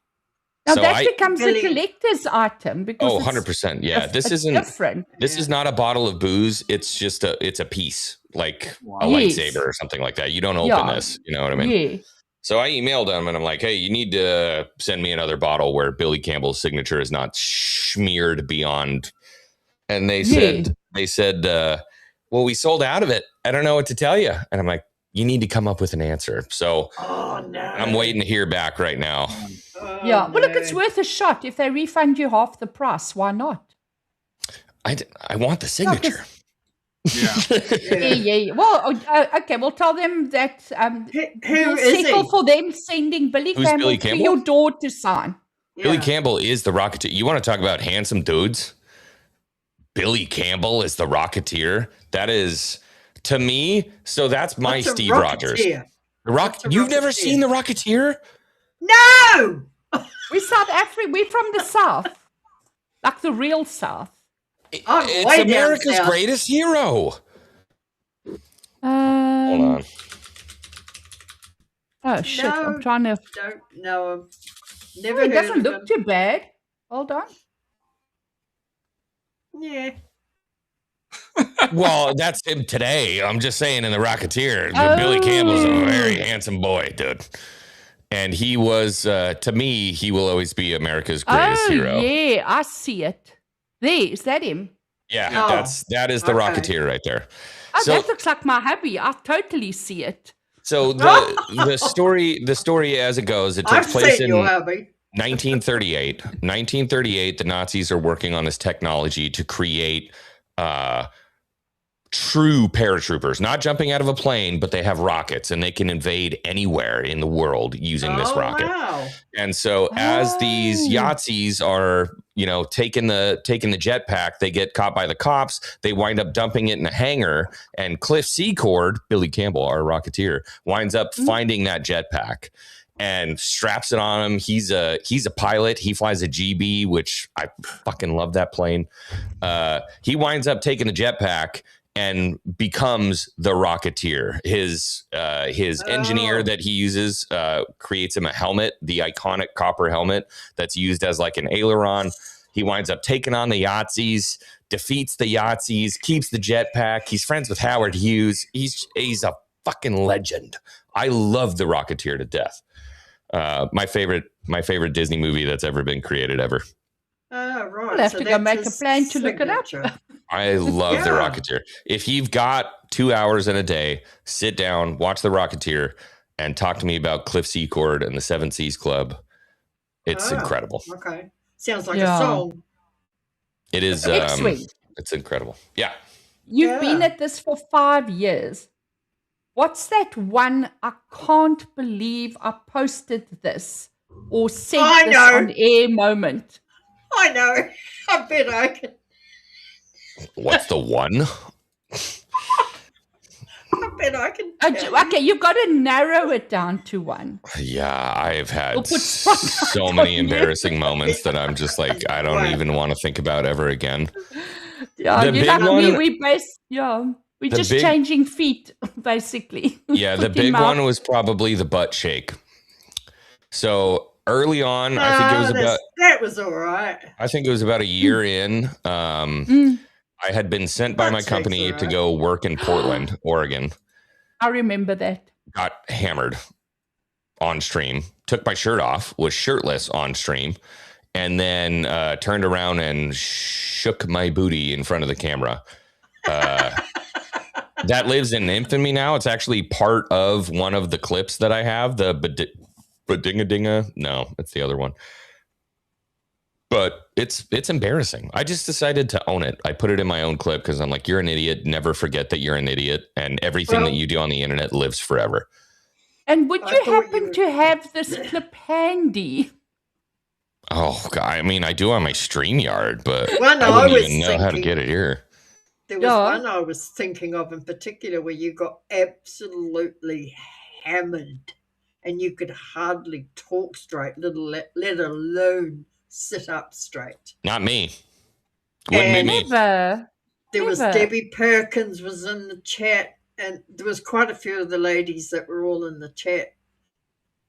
Now that becomes a collector's item because 100%. Yeah, this isn't different. This is not a bottle of booze. It's just a piece, like a lightsaber or something like that. You don't open this. You know what I mean? Yeah. So I emailed them and I'm like, hey, you need to send me another bottle where Billy Campbell's signature is not smeared beyond. And they said, well, we sold out of it. I don't know what to tell you. And I'm like, you need to come up with an answer. So I'm waiting to hear back right now. Well, look, it's worth a shot. If they refund you half the price, why not? I want the signature. Yeah. Well, okay. We'll tell them that who is settle he? for them sending Billy Campbell to your door to sign. Billy Campbell is the Rocketeer. You want to talk about handsome dudes? Billy Campbell is the Rocketeer. That is, to me, so that's my Steve Rogers. You've never seen the Rocketeer? No! We're South Africa. We're from the South. Like the real South. It's America's greatest hero. Hold on. Oh, shit. I'm trying to... Don't know him. Never it heard doesn't of look him. too bad. Hold on. Yeah. Well, that's him today. I'm just saying in the Rocketeer. Billy Campbell's a very handsome boy, dude. And he was, to me, he will always be America's greatest hero. Yeah, I see it. There, is that him? Yeah, that is the Rocketeer right there. Oh, that looks like my hubby. I totally see it. So the story as it goes, it takes place in 1938. 1938, the Nazis are working on this technology to create true paratroopers, not jumping out of a plane, but they have rockets and they can invade anywhere in the world using this rocket. Wow. And so as these Yahtzees are, taking the jetpack, they get caught by the cops. They wind up dumping it in a hangar, and Cliff Secord, Billy Campbell, our Rocketeer, winds up finding that jetpack and straps it on him. He's a pilot. He flies a GB, which I fucking love that plane. He winds up taking the jetpack and becomes the Rocketeer. His engineer that he uses creates him a helmet, the iconic copper helmet that's used as like an aileron. He winds up taking on the Yahtzees, defeats the Yahtzees, keeps the jetpack. He's friends with Howard Hughes. He's a fucking legend. I love the Rocketeer to death. My favorite Disney movie that's ever been created ever. Oh, right. I'll have to go make a plan to look it up. I love the Rocketeer. If you've got 2 hours in a day, sit down, watch the Rocketeer, and talk to me about Cliff Secord and the Seven Seas Club. It's incredible. Okay. Sounds like a song. It is. It's incredible. Yeah. You've been at this for 5 years. What's that one? I can't believe I posted this or said this on air moment. I know. I bet I can. What's the one? I bet I can. Okay, you've got to narrow it down to one. Yeah, I've had so many embarrassing moments that I'm just like, I don't even want to think about ever again. Yeah, we're just changing feet, basically. Yeah, the big one was probably the butt shake. So early on, I think it was that was all right. I think it was about a year in. I had been sent by my company to go work in Portland, Oregon. I remember that. Got hammered on stream, took my shirt off, was shirtless on stream, and then turned around and shook my booty in front of the camera. That lives in infamy now. It's actually part of one of the clips that I have. The Badinga-dinga. No, it's the other one. But it's embarrassing. I just decided to own it. I put it in my own clip because I'm like, you're an idiot. Never forget that you're an idiot. And everything that you do on the internet lives forever. And would you happen to have this clip handy? Oh, God. I mean, I do on my StreamYard, but One I I wouldn't was even know how to get it here. There was one I was thinking of in particular where you got absolutely hammered and you could hardly talk straight, let alone sit up straight. Not me. Wouldn't be me. Never. There was Debbie Perkins was in the chat, and there was quite a few of the ladies that were all in the chat.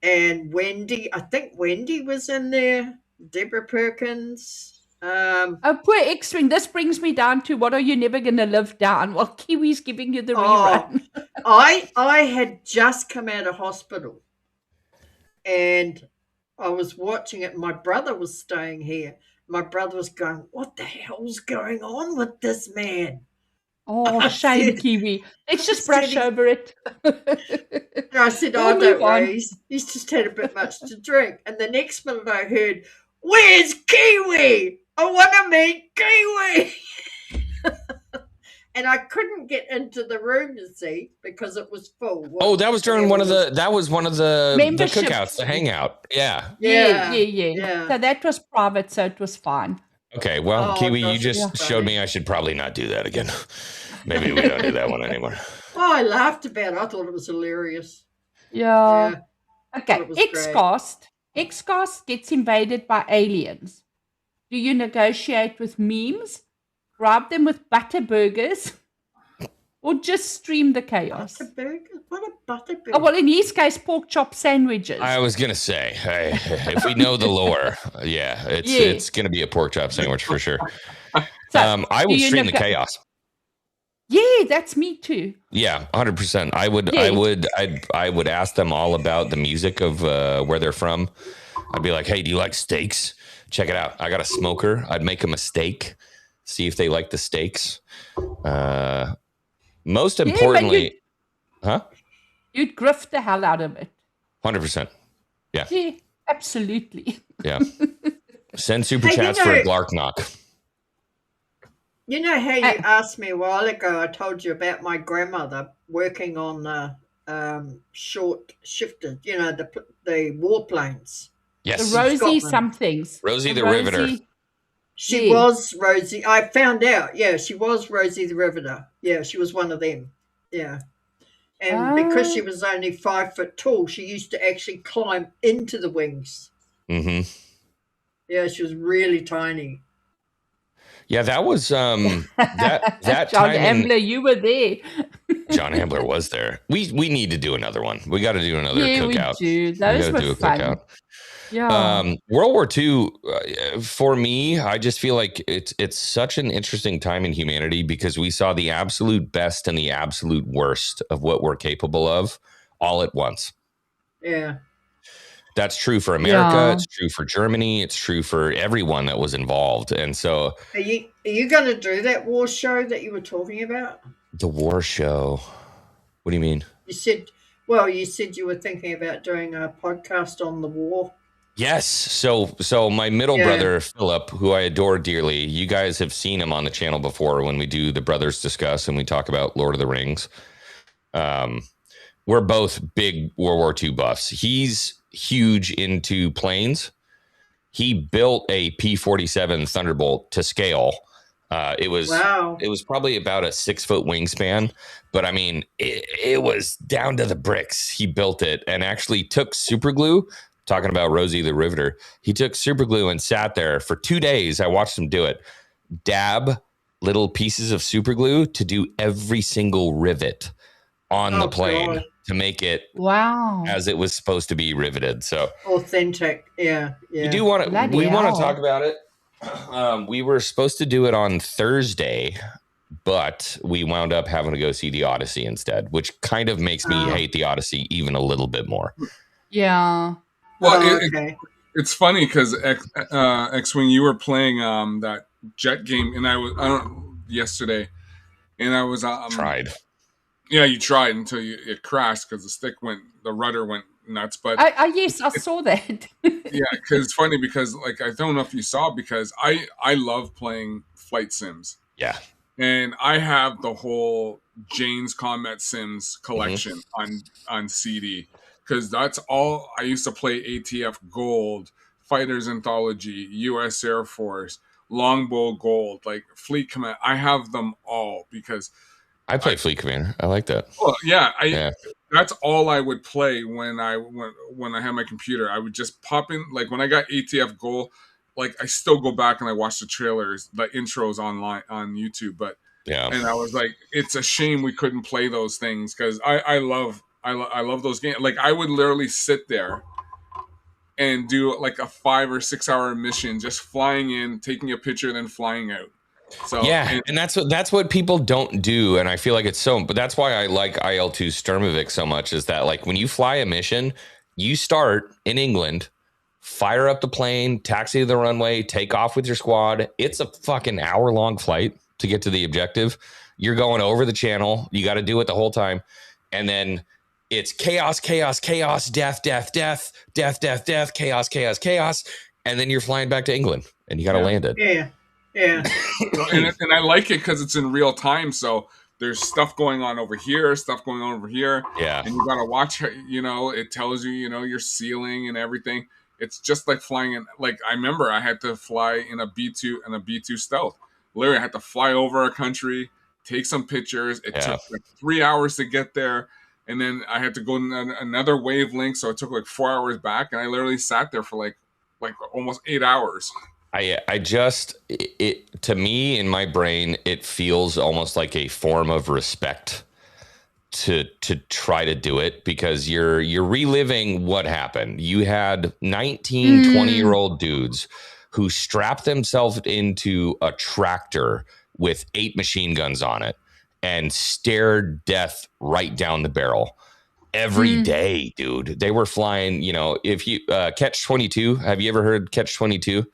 And Wendy, I think Wendy was in there. Deborah Perkins. Oh, poor Xwing. This brings me down to what are you never going to live down? Well, Kiwi's giving you the rerun. I had just come out of hospital, and I was watching it. My brother was staying here. My brother was going, "What the hell's going on with this man?" Oh, shame, Kiwi. Let's just brush over it. I said, "Oh, don't worry. He's just had a bit much to drink." And the next minute I heard, "Where's Kiwi? I want to meet Kiwi." And I couldn't get into the room, you see, because it was full. Oh, that was during one of the cookouts, the hangout. Yeah. So that was private, so it was fine. Okay, well, Kiwi, you just showed me I should probably not do that again. Maybe we don't do that one anymore. Oh, I laughed about it. I thought it was hilarious. Yeah. Okay, Xcast gets invaded by aliens. Do you negotiate with memes? Bribe them with butter burgers? Or just stream the chaos? Butter burger? What a butter burger? Oh, well, in his case, pork chop sandwiches. I was going to say, if we know the lore, it's going to be a pork chop sandwich for sure. So, I would stream the chaos. Yeah, that's me too. Yeah, 100%. I would ask them all about the music of where they're from. I'd be like, hey, do you like steaks? Check it out. I got a smoker. I'd make them a steak. See if they like the steaks. Most importantly, you'd grift the hell out of it. 100%. Yeah. Yeah, absolutely. Yeah. Send super chats for a Glark knock. You know how you asked me a while ago, I told you about my grandmother working on short shifted, the warplanes. Yes. The Rosie somethings. Rosie the Riveter. She was Rosie. I found out. Yeah, she was Rosie the Riveter. Yeah, she was one of them. Yeah. And because she was only 5 foot tall, she used to actually climb into the wings. Mm-hmm. Yeah, she was really tiny. Yeah, that was that John Ambler, you were there. John Ambler was there. We need to do another one. We got to do another cookout. We do. Those were fun. Cookout. Yeah. World War II, for me, I just feel like it's such an interesting time in humanity because we saw the absolute best and the absolute worst of what we're capable of all at once. Yeah. That's true for America. It's true for Germany. It's true for everyone that was involved. And so, are you going to do that war show that you were talking about? The war show. What do you mean? You said you were thinking about doing a podcast on the war. Yes. So my middle brother, Philip, who I adore dearly, you guys have seen him on the channel before when we do the Brothers Discuss and we talk about Lord of the Rings. We're both big World War II buffs. He's huge into planes. He built a P-47 Thunderbolt to scale. It was probably about a 6 foot wingspan, but I mean, it was down to the bricks. He built it and actually took super glue. Talking about Rosie the Riveter, he took super glue and sat there for 2 days. I watched him do it. Dab little pieces of super glue to do every single rivet on the plane to make it as it was supposed to be riveted. So authentic. Yeah. We do want to. We want to talk about it. We were supposed to do it on Thursday, but we wound up having to go see the Odyssey instead, which kind of makes me hate the Odyssey even a little bit more. Yeah. Well, it's funny because Xwing, you were playing that jet game, and I yesterday, and I was tried. Yeah, you tried until it crashed because the rudder went nuts. But yes, I saw that. Yeah, because it's funny because like I don't know if you saw, because I love playing flight sims. Yeah. And I have the whole Jane's Combat Sims collection on CD, because that's all I used to play. ATF Gold, Fighters Anthology, U.S. Air Force, Longbow Gold, like Fleet Command. I have them all because I play Fleet Commander. I like that. Well, yeah, that's all I would play when I had my computer. I would just pop in, like when I got ATF Gold, like I still go back and I watch the trailers, the intros online on YouTube. But and I was like, it's a shame we couldn't play those things, because I love those games. Like I would literally sit there and do like a 5 or 6 hour mission, just flying in, taking a picture, then flying out. So yeah, and that's what people don't do, and I feel like it's so. But that's why I like IL2 Sturmovik so much. Is that like when you fly a mission, you start in England, fire up the plane, taxi to the runway, take off with your squad. It's a fucking hour-long flight to get to the objective. You're going over the channel. You got to do it the whole time, and then it's chaos, chaos, chaos, death, death, death, death, death, death, chaos, chaos, chaos, and then you're flying back to England, and you got to land it. Yeah. Yeah. and I like it because it's in real time. So there's stuff going on over here, stuff going on over here. Yeah. And you got to watch, it tells you, your ceiling and everything. It's just like flying in. Like I remember I had to fly in a B2 and a B2 stealth. Literally, I had to fly over a country, take some pictures. It took like 3 hours to get there. And then I had to go in another wavelength. So it took like 4 hours back. And I literally sat there for like almost 8 hours. To me, in my brain, it feels almost like a form of respect to try to do it, because you're reliving what happened. You had 19, 20-year-old dudes who strapped themselves into a tractor with 8 machine guns on it and stared death right down the barrel every day, dude. They were flying, if you Catch 22, have you ever heard Catch 22?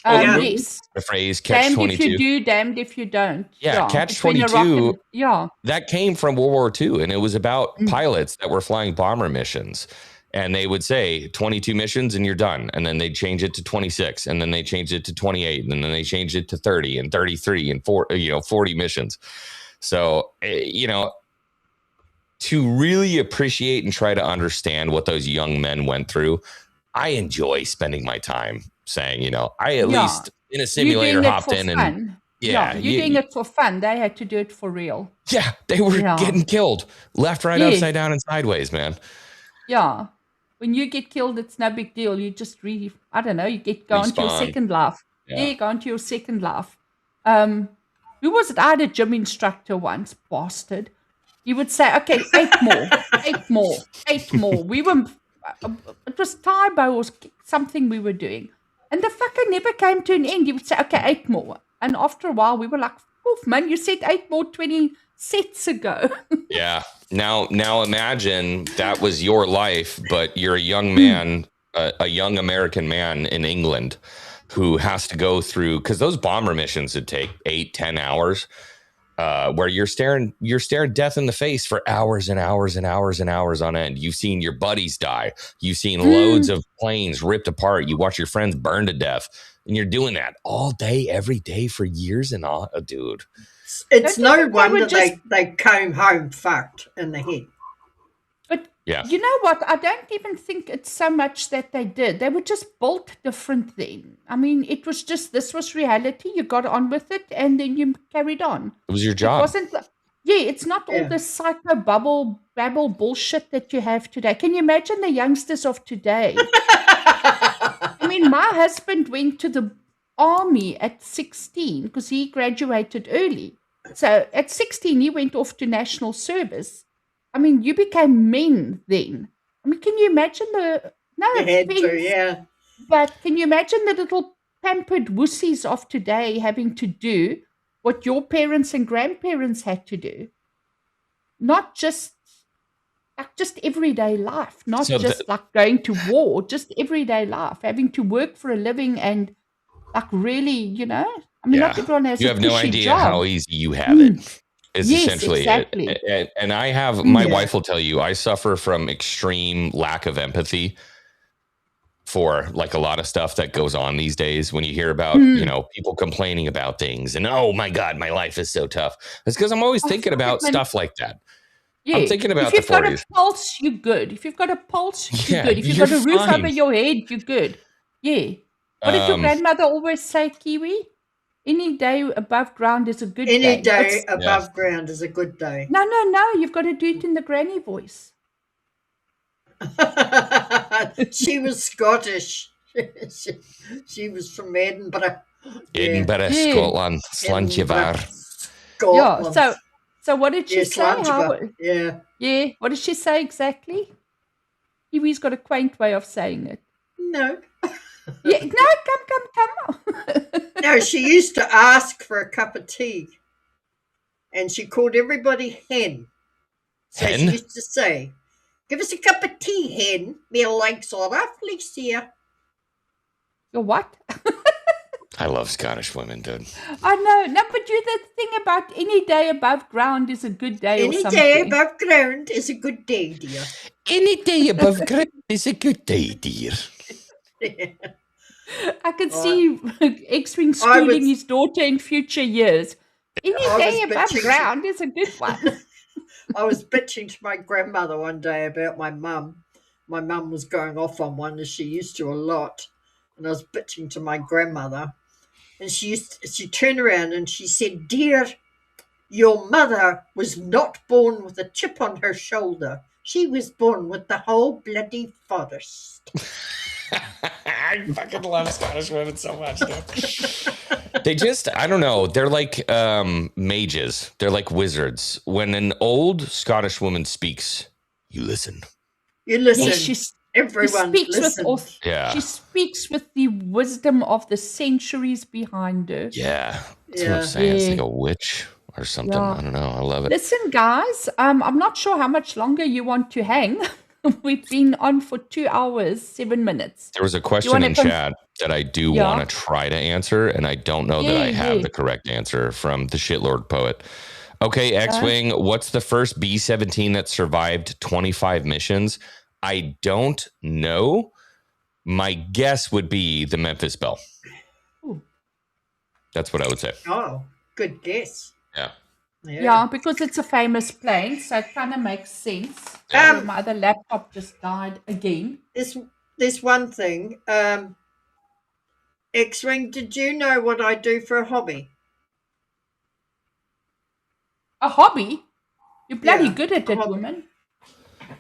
Yes. The phrase Catch 22. Damned if you do, damned if you don't. Yeah, Catch 22. That came from World War II, and it was about pilots that were flying bomber missions. And they would say 22 missions and you're done. And then they'd change it to 26, and then they changed it to 28, and then they changed it to 30 and 33 and 40 missions. So, to really appreciate and try to understand what those young men went through, I enjoy spending my time saying, I at least in a simulator hopped in and you're doing it for fun. They had to do it for real. Yeah, they were getting killed left, right, upside down, and sideways, man. Yeah. When you get killed, it's no big deal. You just you go into your second life. Yeah, go into your second life. Who was it? I had a gym instructor once, bastard. He would say, okay, 8 more, 8 more, 8 more. It was Taibo or something we were doing. And the fucker never came to an end. He would say, okay, 8 more. And after a while, we were like, oof, man, you said 8 more 20 sets ago. Yeah. Now imagine that was your life, but you're a young man, a young American man in England who has to go through, because those bomber missions would take 8-10 hours, where you're staring death in the face for hours and hours and hours and hours on end. You've seen your buddies die. You've seen loads of planes ripped apart. You watch your friends burn to death, and you're doing that all day, every day for years and all, dude. It's no wonder they came home fucked in the head. But you know what? I don't even think it's so much that they did. They were just built different then. I mean, it was just, this was reality. You got on with it, and then you carried on. It was your job. It wasn't. It's not all this psycho babble bullshit that you have today. Can you imagine the youngsters of today? I mean, my husband went to the army at 16 because he graduated early. So at 16, he went off to national service. I mean, you became men then. I mean, can you imagine but can you imagine the little pampered wussies of today having to do what your parents and grandparents had to do. Not just everyday life, not just like going to war, just everyday life, having to work for a living and like really, you know, I mean, not everyone has you a have no cushy idea job. how easy you have it. Is Yes, essentially exactly. it. And I have, my wife will tell you, I suffer from extreme lack of empathy for like a lot of stuff that goes on these days. When you hear about, you know, people complaining about things and, oh my God, my life is so tough. It's because I'm always thinking about stuff like that. Yeah. I'm thinking about if you've the 40s. got a pulse, you're good. If you've got a pulse, you're Yeah, good. If you've you're got a roof fine. over your head, you're good. Yeah. What did your grandmother always say, Kiwi? Any day above ground is a good day. Any day above ground is a good day. No. You've got to do it in the granny voice. She was Scottish. she was from Edinburgh. Edinburgh, Scotland. Slantjevar. Yeah. So what did she say? Yeah. What did she say exactly? Kiwi's got a quaint way of saying it. No. Yeah. No, come on. No, she used to ask for a cup of tea. And she called everybody hen. So Hen? she used to say, give us a cup of tea, hen. My legs are awfully sore. Your what? I love Scottish women, dude. I know. No, but you the thing about any day above ground is a good day or something. Any day above ground is a good day, dear. Any day above ground is a good day, dear. I can see Xwing schooling his daughter in future years. Any day above ground is a good one. I was bitching to my grandmother one day about my mum. My mum was going off on one, as she used to a lot. And I was bitching to my grandmother. And she turned around and she said, dear, your mother was not born with a chip on her shoulder. She was born with the whole bloody forest. I fucking love Scottish women so much, dude. They just, I don't know. They're like mages. They're like wizards. When an old Scottish woman speaks, you listen. You listen. Yes, Everyone listens. She speaks with the wisdom of the centuries behind her. Yeah. That's what I'm saying. It's like a witch or something. Yeah. I don't know. I love it. Listen, guys, I'm not sure how much longer you want to hang. We've been on for 2 hours, 7 minutes. There was a question in chat that I do want to try to answer, and I don't know that I have the correct answer from the Shitlord Poet. Okay, Xwing, what's the first B-17 that survived 25 missions? I don't know. My guess would be the Memphis Belle. Ooh. That's what I would say. Oh, good guess. Yeah, because it's a famous plane, so it kind of makes sense. My other laptop just died again. There's one thing. Xwing, did you know what I do for a hobby? A hobby? You're bloody good at it, woman.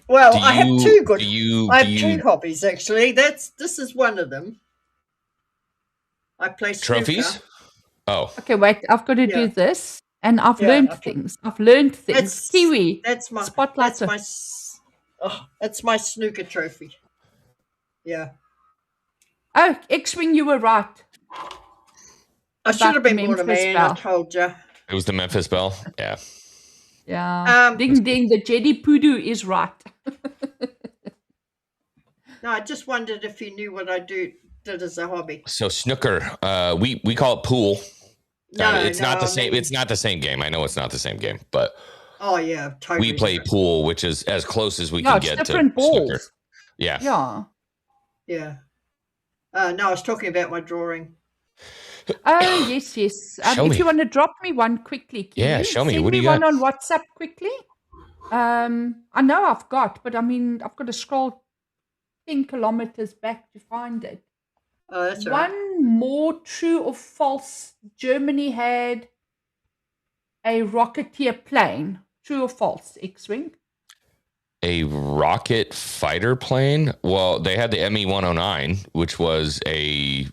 Well, I have two hobbies actually. This is one of them. I play trophies. snooker. Oh. Okay, wait. I've got to do this, and I've learned things. Kiwi. That's my spotlight. That's my snooker trophy. Yeah. Oh, Xwing, you were right. I should have been born a man. I told you. It was the Memphis Belle. Yeah. Yeah. Ding ding. The Jedi Poodoo is right. No, I just wondered if you knew what I did as a hobby. So snooker, we call it pool. It's not the same. I mean, it's not the same game. I know it's not the same game, but oh yeah, totally. We play pool, which is as close as we can get to different balls. snooker. Yeah. No, I was talking about my drawing. Oh yes. If you want to drop me one quickly, Kiwi, show me. Send what do you got? One on WhatsApp quickly. I know I've got, but I mean I've got to scroll 10 kilometers back to find it. Oh, that's right. One more true or false. Germany had a Rocketeer plane. True or false, Xwing? A rocket fighter plane? Well, they had the ME-109, which was a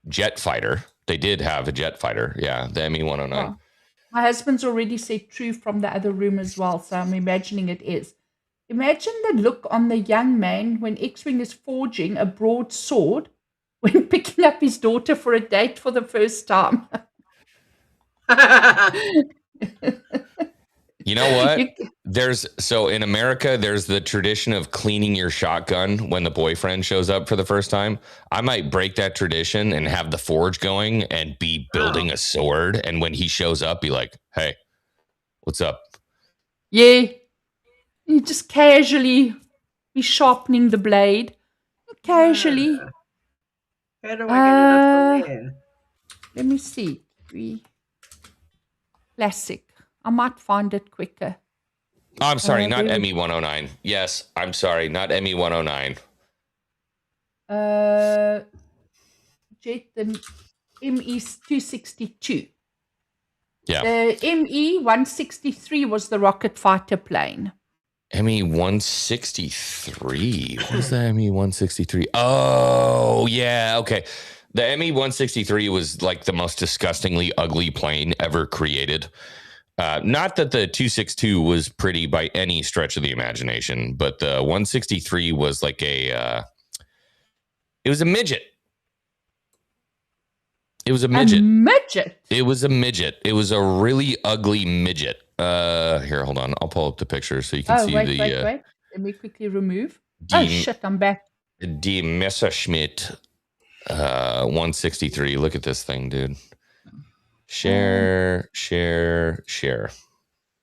jet fighter. They did have a jet fighter. Yeah, the ME-109. Oh. My husband's already said true from the other room as well, so I'm imagining it is. Imagine the look on the young man when Xwing is forging a broadsword when picking up his daughter for a date for the first time. You know what? So in America, there's the tradition of cleaning your shotgun when the boyfriend shows up for the first time. I might break that tradition and have the forge going and be building a sword. And when he shows up, be like, hey, what's up? Yeah. You just casually be sharpening the blade. Casually. How do I get it up from there? Let me see. Classic. I might find it quicker. Oh, I'm sorry, not ME109. Yes, I'm sorry, not ME109. Jet, the ME262. Yeah. The ME163 was the rocket fighter plane. ME163. What is the ME163? Oh, yeah. Okay. The ME163 was like the most disgustingly ugly plane ever created. Not that the 262 was pretty by any stretch of the imagination, but the 163 was like it was a midget. It was a midget. A midget? It was a midget. It was a really ugly midget. Here, hold on. I'll pull up the picture so you can see wait. Let me quickly remove. Shit, I'm back. Die Messerschmitt 163. Look at this thing, dude. Share.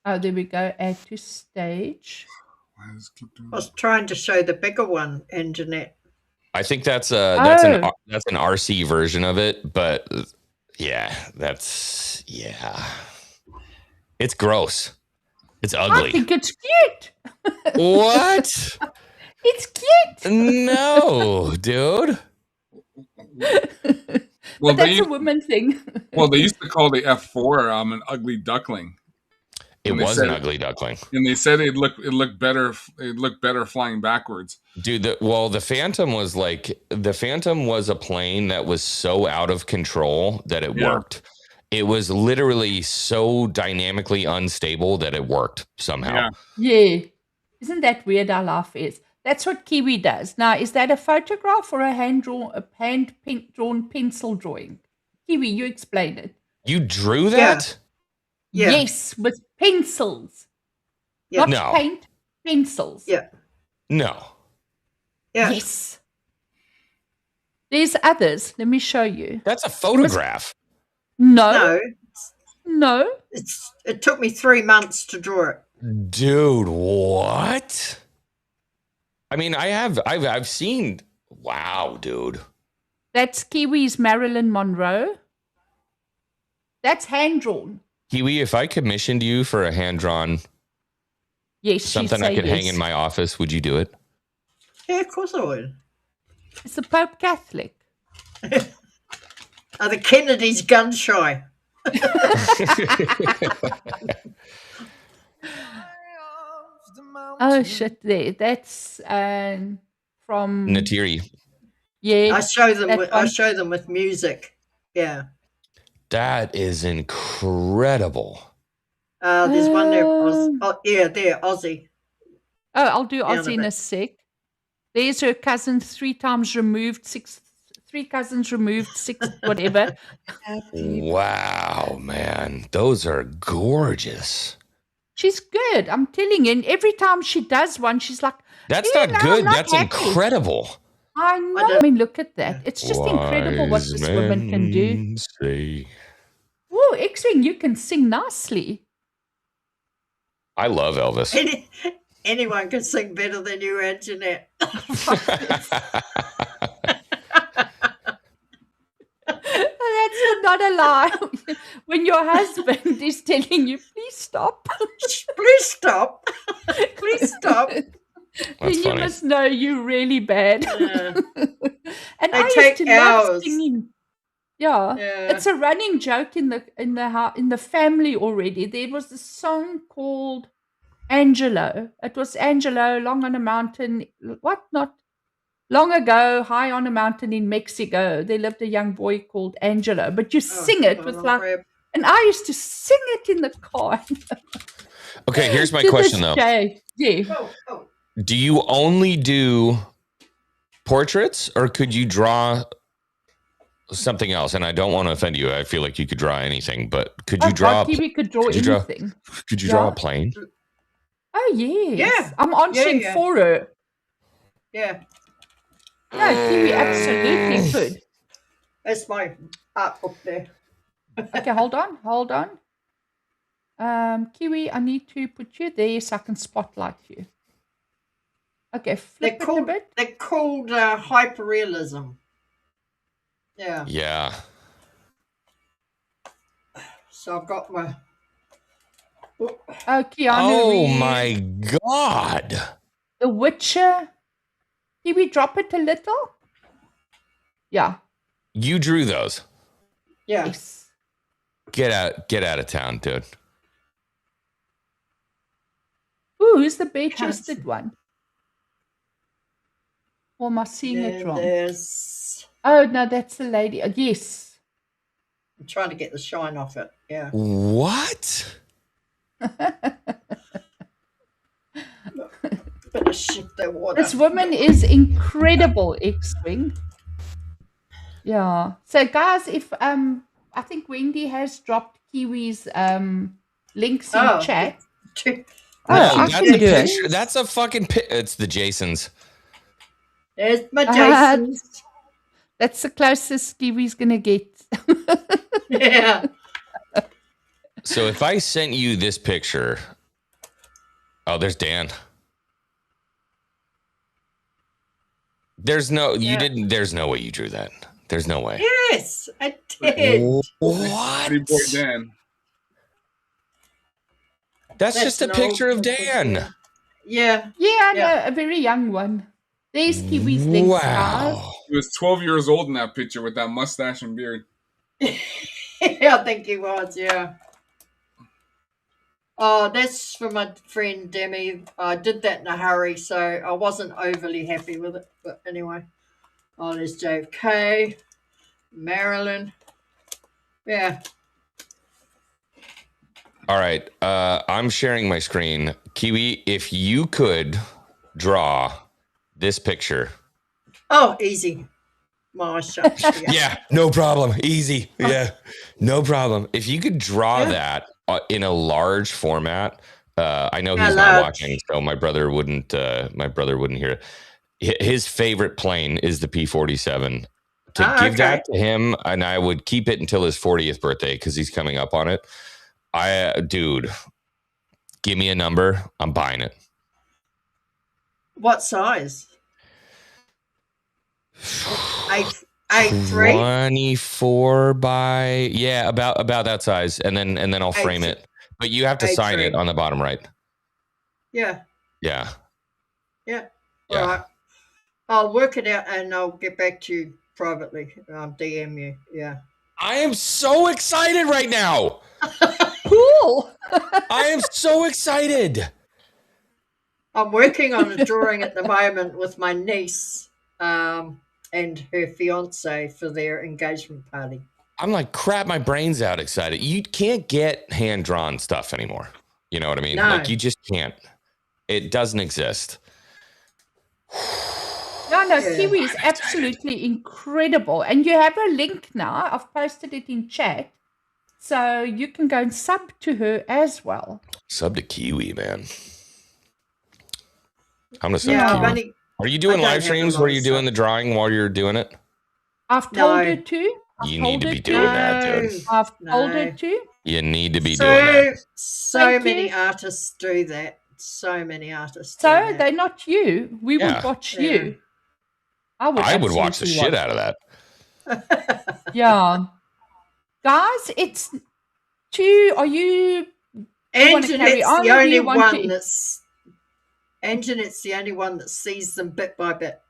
Oh, there we go. Add to stage. I was trying to show the bigger one, Anjanette. I think that's an RC version of it, but yeah, it's gross. It's ugly. I think it's cute. What? It's cute. No, dude. Well, that's a woman thing. Well, they used to call the F4 an ugly duckling. It was an ugly duckling, and they said it looked better flying backwards. Dude, the Phantom was a plane that was so out of control that it worked. It was literally so dynamically unstable that it worked somehow. Yeah. Isn't that weird how life is? That's what Kiwi does. Now, is that a photograph or a hand-drawn pencil drawing? Kiwi, you explain it. You drew that? Yeah. Yes, with pencils. Yeah. Not paint, pencils. Yeah. No. Yeah. Yes. There's others. Let me show you. That's a photograph. No. It took me 3 months to draw it. Dude, what? I mean, I've seen. Wow, dude. That's Kiwi's Marilyn Monroe. That's hand drawn. Kiwi, if I commissioned you for a hand drawn, something I could hang in my office, would you do it? Yeah, of course I would. Is the Pope Catholic? Are the Kennedys gun shy? Oh shit! That's from Natiri. Yeah, I show them with music. Yeah, that is incredible. There's one there. There, Aussie. Oh, I'll do Aussie in a sec. There's her cousin 3 times removed, 3 cousins removed, 6 whatever. Wow, man, those are gorgeous. She's good. I'm telling you. And every time she does one, she's like, "That's not good. That's incredible." I know. I mean, look at that. It's just incredible what this woman can do. Oh, Xwing, you can sing nicely. I love Elvis. Anyone can sing better than you, Anjanette. That's not a lie. When your husband is telling you, please stop. Please stop. Please stop. Then you must know you're really bad. And I take used to love hours. singing. Yeah, it's a running joke in the family already. There was a song called Angelo. It was Angelo, long on a mountain. Long ago, high on a mountain in Mexico, there lived a young boy called Angelo. But you sing it with and I used to sing it in the car. Okay, here's my question though. Yeah. Do you only do portraits, or could you draw something else, and I don't want to offend you. I feel like you could draw anything, but could you draw? Kiwi could draw anything. Could you draw a plane? Oh yes. Yeah. I'm answering for her. Yeah. No, Kiwi absolutely could. That's my art book there. Okay, hold on. Kiwi, I need to put you there so I can spotlight you. Okay, flip it a bit. They're called hyperrealism. Yeah. Yeah. So I've got my... Keanu Reeves. My God. The Witcher. Did we drop it a little? Yeah. You drew those. Yeah. Yes. Get out of town, dude. Ooh, who's the bare-chested one? Or am I seeing it wrong? Oh, no, that's the lady. Yes. I'm trying to get the shine off it. Yeah. What? This woman is incredible, Xwing. Yeah. So, guys, if I think Wendy has dropped Kiwi's links in chat. I can do it. That's a fucking it's the Jasons. There's my Jasons. That's the closest Kiwi's gonna get. Yeah. So if I sent you this picture, there's Dan. There's no way you drew that. There's no way. Yes, I did. What? Pretty boy Dan. That's just a picture of Dan. Yeah. Yeah, no, a very young one. There's Kiwi's links. Wow. He was 12 years old in that picture with that mustache and beard. Yeah, I think he was, yeah. Oh, that's for my friend Demi. I did that in a hurry, so I wasn't overly happy with it. But anyway. Oh, there's JFK, Marilyn. Yeah. All right. I'm sharing my screen. Kiwi, if you could draw this picture. Oh, easy. My shot. Yeah, no problem. Easy. Yeah, no problem. If you could draw that in a large format, I know he's not watching, so my brother wouldn't hear it. His favorite plane is the P-47. To give that to him, and I would keep it until his 40th birthday because he's coming up on it. Dude, give me a number. I'm buying it. What size? A3? 24 by about that size, and then I'll frame it. But you have to sign it on the bottom right. Yeah. Yeah. Yeah. All right. I'll work it out and I'll get back to you privately. DM you. Yeah. I am so excited right now. Cool. I am so excited. I'm working on a drawing at the moment with my niece and her fiance for their engagement party. I'm like, crap my brains out excited. You can't get hand-drawn stuff anymore. You know what I mean? No. Like, you just can't. It doesn't exist. No, Kiwi is absolutely incredible. And you have a link now. I've posted it in chat. So you can go and sub to her as well. Sub to Kiwi, man. I'm going to sub to Kiwi. Are you doing live streams where you're doing the drawing while you're doing it? I've told her to. You need to be doing that, dude. I've told her to. You need to be doing that. So many artists do that. So many artists do So that. they're not you. We would watch you. I would watch the shit out of that. Yeah. Guys, it's two. Are you... Anjanette's the only one that's... Anjanette's the only one that sees them bit by bit.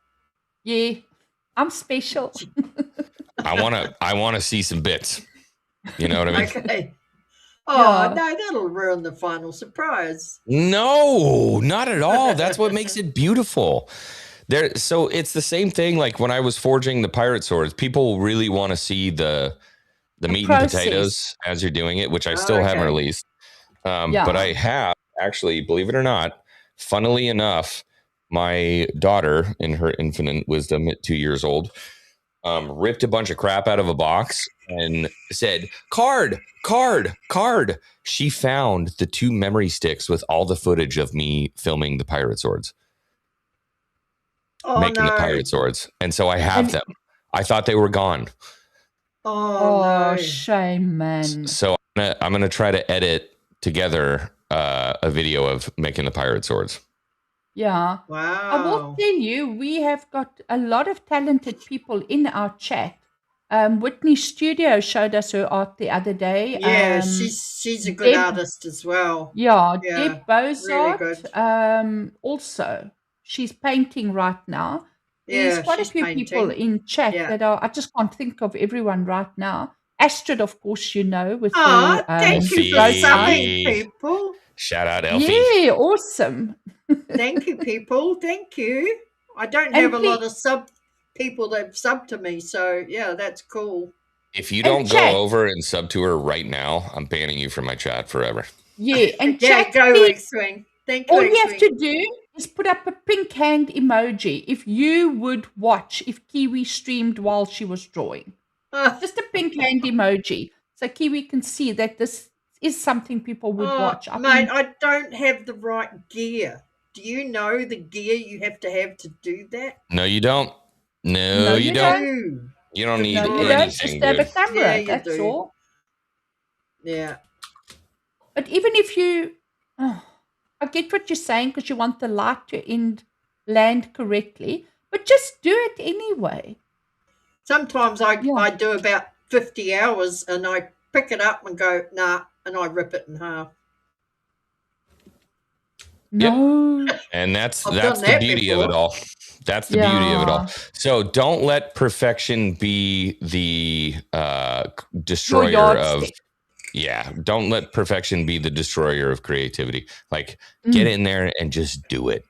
Yeah. I'm special. I want to see some bits. You know what I mean? Okay. Oh, no, that'll ruin the final surprise. No, not at all. That's what makes it beautiful. So it's the same thing like when I was forging the pirate swords. People really want to see the meat and potatoes as you're doing it, which I still haven't released. But I have actually, believe it or not, funnily enough, my daughter, in her infinite wisdom at 2 years old, ripped a bunch of crap out of a box and said, card. She found the 2 memory sticks with all the footage of me filming the pirate swords. Making the pirate swords. And so I have them. I thought they were gone. Oh, no. Shame, man. So I'm gonna try to edit together a video of making the pirate swords. Yeah. Wow. I will tell you, we have got a lot of talented people in our chat. Whitney Studio showed us her art the other day. Yeah, she's a good artist as well. Yeah, Yeah, Deb Bozart. really Also, she's painting right now. Yeah, There's quite a she's few painting. people in chat Yeah. that are, I just can't think of everyone right now. Astrid, of course, you know, with Ah, her thank you for Elfie. subbing, people. Shout out, Elfie. Yeah, awesome. Thank you, people. Thank you. I don't And have a lot of people that sub to me, so yeah, that's cool. If you And don't chat. go over and sub to her right now, I'm banning you from my chat forever. Yeah, and Yeah, chat, go please. Xwing. Thank you, All you have Xwing. to do is put up a pink hand emoji if you would watch if Kiwi streamed while she was drawing. Just a pink hand emoji. So Kiwi can see that this is something people would watch. Mate, I don't have the right gear. Do you know the gear you have to do that? No, you don't. No, you don't. do. You don't need No, you don't. Just anything, have a dude. camera. Yeah, you That's do. all. Yeah. But even if you, I get what you're saying because you want the light to land correctly, but just do it anyway. Sometimes I do about 50 hours and I pick it up and go, nah, and I rip it in half. No. And that's I've the done that beauty of it before. all. That's the beauty of it all. Yeah. So don't let perfection be the destroyer of. yardstick. Yeah, don't let perfection be the destroyer of creativity. Like, get in there and just do it.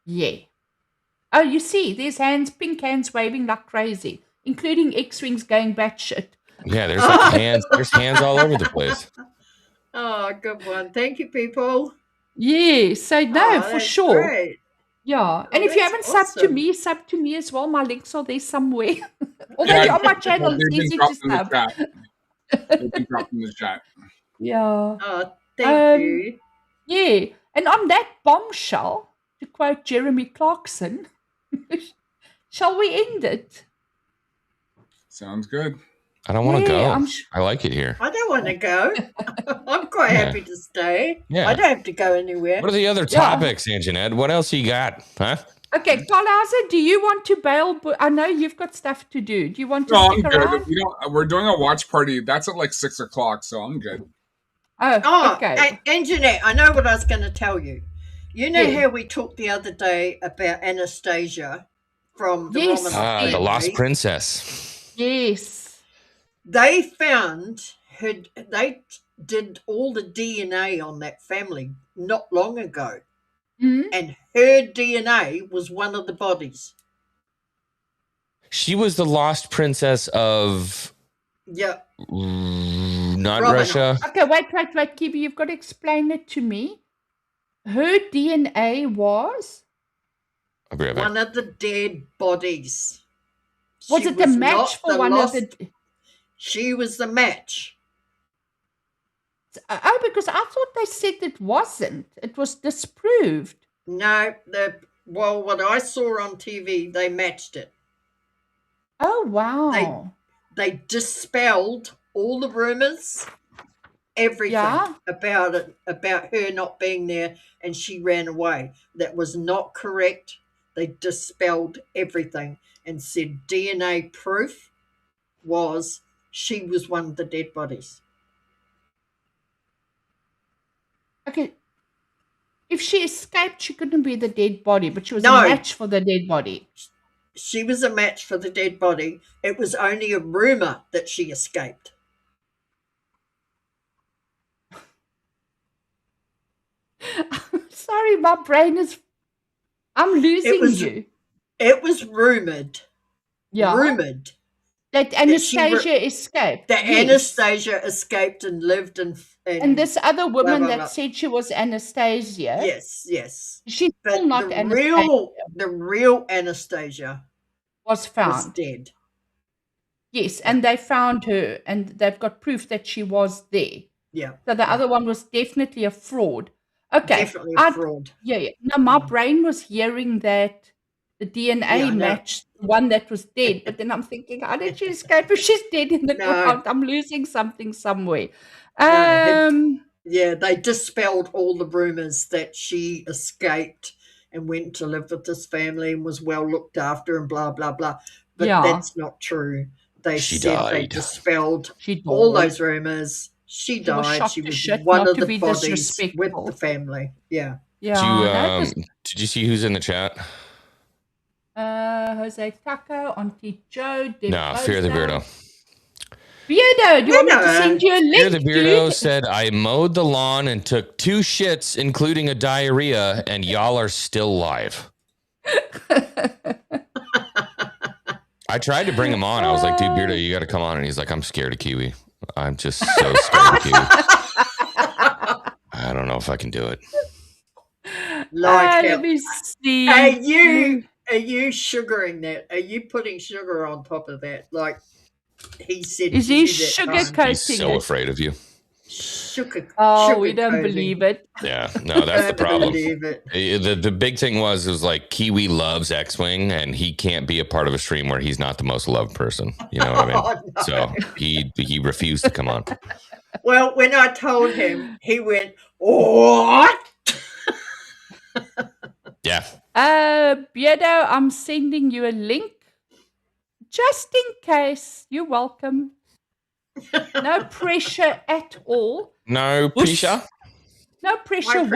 Yeah. Oh, you see, there's pink hands waving like crazy, including X-Wings going batshit. Yeah, there's like hands. There's hands all over the place. Oh, good one. Thank you, people. Yeah, so no, Oh, for that's sure. great. Yeah, and if you haven't that's subbed to me as well. My links are there somewhere. Although Yeah, you're on my channel, it's they've been easy to dropped in the sub. chat. They've been dropped in the chat. Yeah. Oh, thank you. Yeah, and on that bombshell, to quote Jeremy Clarkson, shall we end it? Sounds good. I don't want to Yeah, go. I'm I like it here. I don't want to go. I'm quite Yeah. happy to stay. Yeah. I don't have to go anywhere. What are the other Yeah. topics, Anjanette? What else you got? Huh? Okay, Colhauser, do you want to bail? But I know you've got stuff to do. Do you want to No, I'm stick good. around? We're doing a watch party. That's at like 6 o'clock, so I'm good. Oh, okay. And Jeanette, I know what I was going to tell you. You know Yeah. how we talked the other day about Anastasia from the Yes. Romanov The Lost family? Princess. Yes. They found her. They did all the DNA on that family not long ago, and her DNA was one of the bodies. She was the lost princess of Yeah. not Romanov. Russia. Okay, wait, Kibi, you've got to explain it to me. Her DNA was? I'll be right back. One of the dead bodies. Was She it the was match not for the one lost- of the? She was the match. Oh, because I thought they said it wasn't. It was disproved. No, what I saw on TV, they matched it. Oh, wow. They dispelled all the rumors, everything about it, about her not being there, and she ran away. That was not correct. They dispelled everything and said DNA proof was she was one of the dead bodies. Okay. If she escaped, she couldn't be the dead body, but she was No. a match for the dead body. She was a match for the dead body. It was only a rumor that she escaped. Sorry, my brain is... I'm losing you. It was rumored. Yeah. Rumored. That Anastasia escaped. That Yes. Anastasia escaped and lived in... And this other woman blah, that blah. said she was Anastasia. Yes. She's But still not the Anastasia. real Anastasia was found. dead. Yes, and they found her, and they've got proof that she was there. Yeah. So the other one was definitely a fraud. Okay. Definitely a fraud. Yeah. No, my brain was hearing that the DNA matched the one that was dead, but then I'm thinking, how did she escape if she's dead in the ground? I'm losing something somewhere. Yeah, they dispelled all the rumors that she escaped and went to live with this family and was well looked after and blah, blah, blah. But that's not true. They they dispelled all those rumors. She died. She was one of the bodies with the family. Yeah. Yeah. Did you see who's in the chat? Jose Taco, Auntie Joe, No, Fear the Beardo. Beardo, do you want me to send you a link? Fear the Beardo said, I mowed the lawn and took 2 shits, including a diarrhea, and y'all are still live. I tried to bring him on. I was like, dude, Beardo, you got to come on. And he's like, I'm scared of Kiwi. I'm just so scared of Kiwi. I don't know if I can do it. Like, let me see. Are you sugaring that? Are you putting sugar on top of that? Like he said. Is he sugar coating? He's so afraid of you. We don't believe it. Yeah, no, that's the problem. The big thing was like Kiwi loves Xwing, and he can't be a part of a stream where he's not the most loved person. You know what I mean? No. So he refused to come on. Well, when I told him, he went, "What?" Yeah. Beardo, I'm sending you a link just in case. You're welcome. No pressure at all. No pressure? No pressure.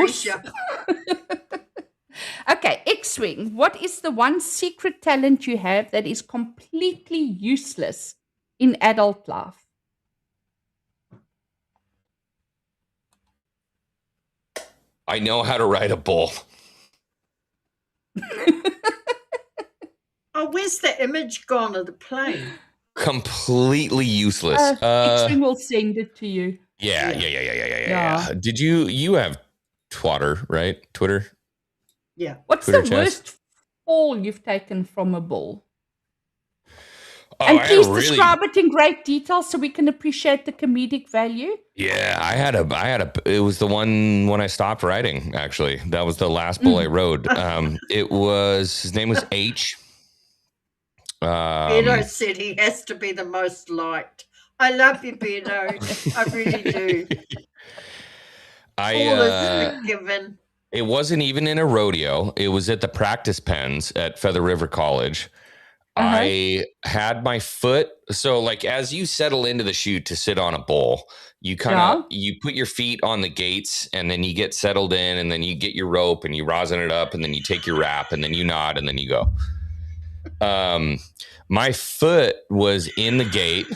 Okay, Xwing, what is the one secret talent you have that is completely useless in adult life? I know how to ride a bull. Oh, where's the image gone of the plane? Completely useless. Xwing will send it to you. Yeah. Did you have Twitter, right? Twitter? Yeah. What's the worst fall you've taken from a bull? And please describe it in great detail so we can appreciate the comedic value. Yeah, I had a. It was the one when I stopped riding. Actually, that was the last bull I rode. His name was H. Beardo said he has to be the most liked. I love you, Beardo. I really do. All is forgiven. It wasn't even in a rodeo. It was at the practice pens at Feather River College. I had my foot. So like, as you settle into the chute to sit on a bull, you you put your feet on the gates and then you get settled in and then you get your rope and you rosin it up and then you take your wrap and then you nod and then you go. My foot was in the gate.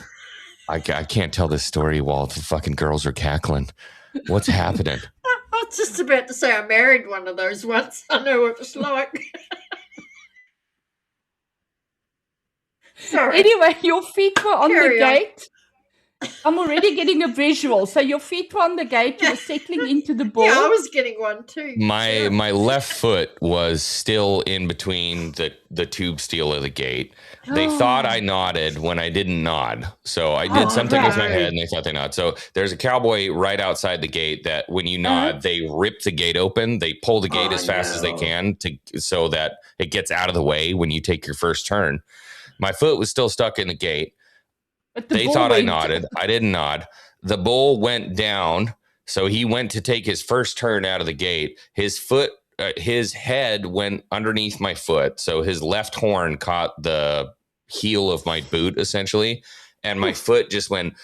I can't tell this story while the fucking girls are cackling. What's happening? I was just about to say I married one of those once. I know what it's like. Sorry. Anyway, your feet were on the gate. I'm already getting a visual. So your feet were on the gate. You were settling into the bull. Yeah, I was getting one too. My left foot was still in between the tube steel of the gate. They thought I nodded when I didn't nod. So I did something with my head and they thought they nod. So there's a cowboy right outside the gate that when you nod, they rip the gate open. They pull the gate as fast as they can so that it gets out of the way when you take your first turn. My foot was still stuck in the gate. They thought I nodded. I didn't nod. The bull went down. So he went to take his first turn out of the gate. His head went underneath my foot. So his left horn caught the heel of my boot, essentially. And my foot just went,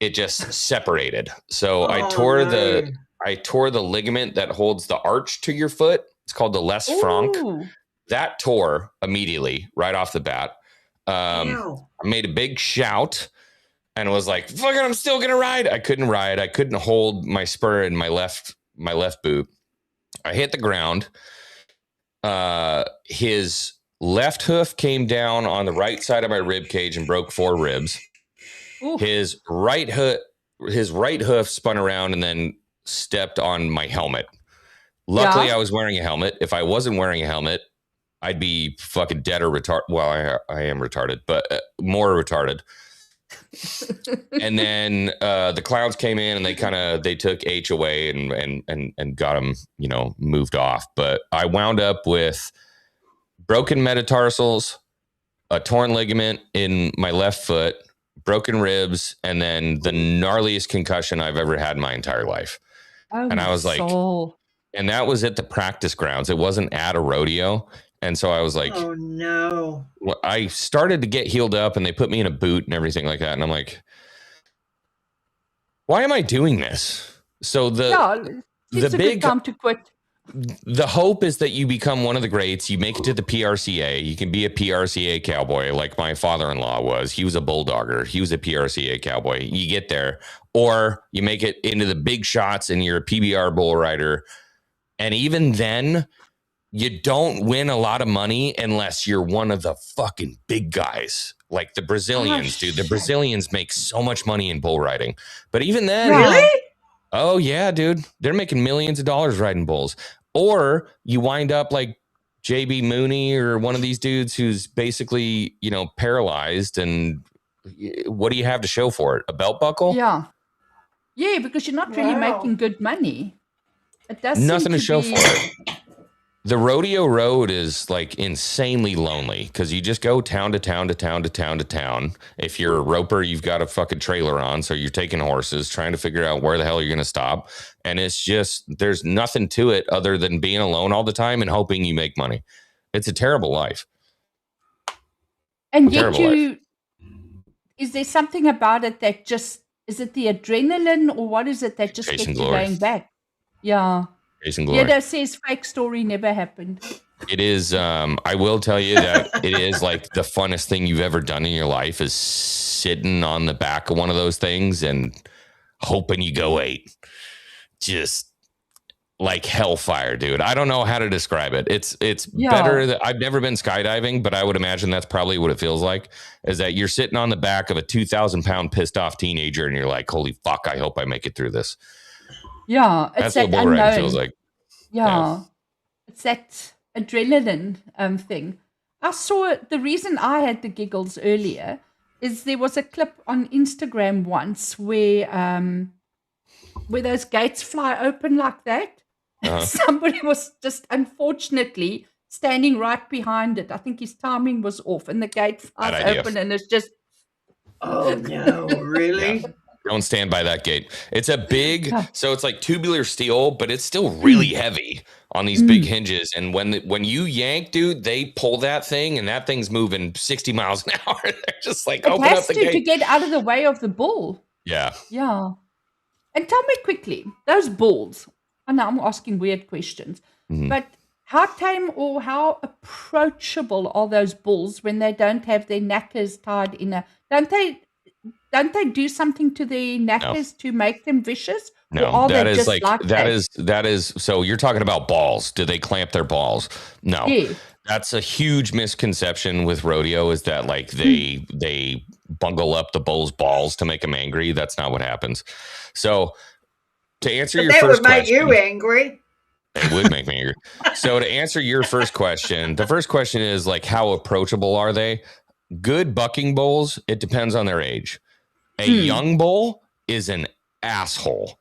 it just separated. So I tore the ligament that holds the arch to your foot. It's called the Les Franck. That tore immediately right off the bat. I made a big shout and was like, fuck it, I'm still going to ride. I couldn't ride. I couldn't hold my spur in my left boot. I hit the ground. His left hoof came down on the right side of my rib cage and broke 4 ribs. Ooh. His right hoof spun around and then stepped on my helmet. Luckily, I was wearing a helmet. If I wasn't wearing a helmet, I'd be fucking dead or retarded. Well, I am retarded, but more retarded. And then the clowns came in and they took H away and got him, moved off. But I wound up with broken metatarsals, a torn ligament in my left foot, broken ribs, and then the gnarliest concussion I've ever had in my entire life. Oh, and I was like, and that was at the practice grounds. It wasn't at a rodeo. And so I was like, oh no. Well, I started to get healed up and they put me in a boot and everything like that. And I'm like, why am I doing this? So the big time to quit. The hope is that you become one of the greats. You make it to the PRCA. You can be a PRCA cowboy like my father-in-law was. He was a bulldogger. He was a PRCA cowboy. You get there, or you make it into the big shots and you're a PBR bull rider. And even then, you don't win a lot of money unless you're one of the fucking big guys. Like the Brazilians, dude. The Brazilians make so much money in bull riding. But even then... Really? Oh, yeah, dude. They're making millions of dollars riding bulls. Or you wind up like JB Mooney or one of these dudes who's basically, paralyzed. And what do you have to show for it? A belt buckle? Yeah. Yeah, because you're not really making good money. It does nothing to show for it. The rodeo road is like insanely lonely because you just go town to town to town to town to town. If you're a roper, you've got a fucking trailer on. So you're taking horses, trying to figure out where the hell you're going to stop. And it's just, there's nothing to it other than being alone all the time and hoping you make money. It's a terrible life. And yet is there something about it that just, is it the adrenaline or what is it that just gets you going back? Yeah. Yedo says fake story never happened. It is. I will tell you that it is like the funnest thing you've ever done in your life is sitting on the back of one of those things and hoping you go 8. Just like hellfire, dude. I don't know how to describe it. It's better. I've never been skydiving, but I would imagine that's probably what it feels like. Is that you're sitting on the back of a 2,000-pound pissed off teenager and you're like, holy fuck, I hope I make it through this. Yeah, that's what bull riding feels like. Yeah, it's that adrenaline thing. I saw the reason I had the giggles earlier is there was a clip on Instagram once where those gates fly open like that. Somebody was just unfortunately standing right behind it. I think his timing was off, and the gate flies open, and it's just. Oh no! Really? Yeah. Don't stand by that gate. It's a big, so it's like tubular steel, but it's still really heavy on these big hinges. And when you yank, dude, they pull that thing, and that thing's moving 60 miles an hour. They're just like, open up the gate to get out of the way of the bull. Yeah. Yeah. And tell me quickly, those bulls. I know I'm asking weird questions, but how tame or how approachable are those bulls when they don't have their knackers tied in a? Don't they do something to their knackers to make them vicious? No, that is. So you're talking about balls. Do they clamp their balls? No, that's a huge misconception with rodeo. Is that like they bungle up the bull's balls to make them angry? That's not what happens. So to answer your first question, that would make you angry. It would make me angry. So to answer your first question, the first question is like, how approachable are they? Good bucking bulls, it depends on their age. A young bull is an asshole.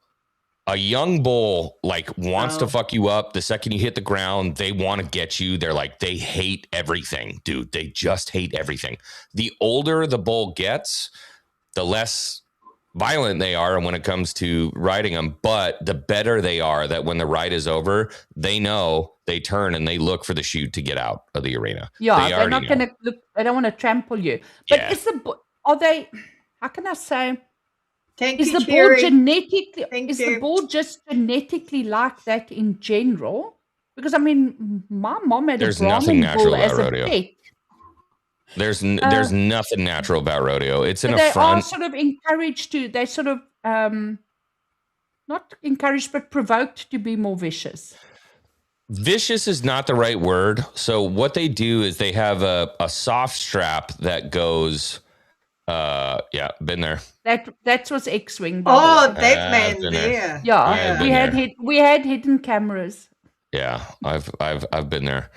A young bull like wants to fuck you up. The second you hit the ground, they want to get you. They're like, they hate everything, dude. They just hate everything. The older the bull gets, the less violent they are when it comes to riding them, but the better they are that when the ride is over, they know, they turn and they look for the chute to get out of the arena. Yeah, they're not going to look, they don't want to trample you. But are they, how can I say, is the bull just genetically like that in general? Because I mean, my mom had a Brahmin bull as a pet. There's nothing natural about rodeo. It's an affront. They are sort of encouraged to, they sort of, not encouraged, but provoked to be more vicious. Vicious is not the right word. So what they do is they have a soft strap that goes, been there. That was Xwing. Oh, that man there. Yeah, we had hidden cameras. Yeah, I've been there.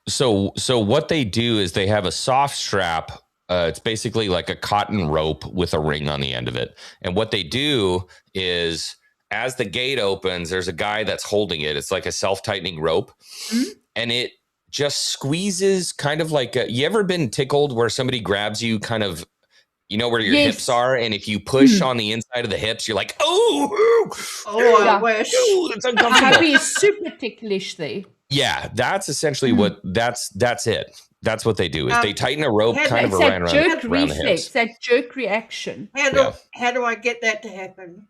So what they do is they have a soft strap. It's basically like a cotton rope with a ring on the end of it. And what they do is, as the gate opens, there's a guy that's holding it. It's like a self-tightening rope. Mm-hmm. And it just squeezes, kind of like you ever been tickled where somebody grabs you kind of, you know, where your hips are, and if you push on the inside of the hips, you're like, I wish. It's uncomfortable. Happy is super ticklish there. Yeah, that's essentially what that's it. That's what they do is they tighten a rope kind of around the hips. That jerk reaction. How do I get that to happen?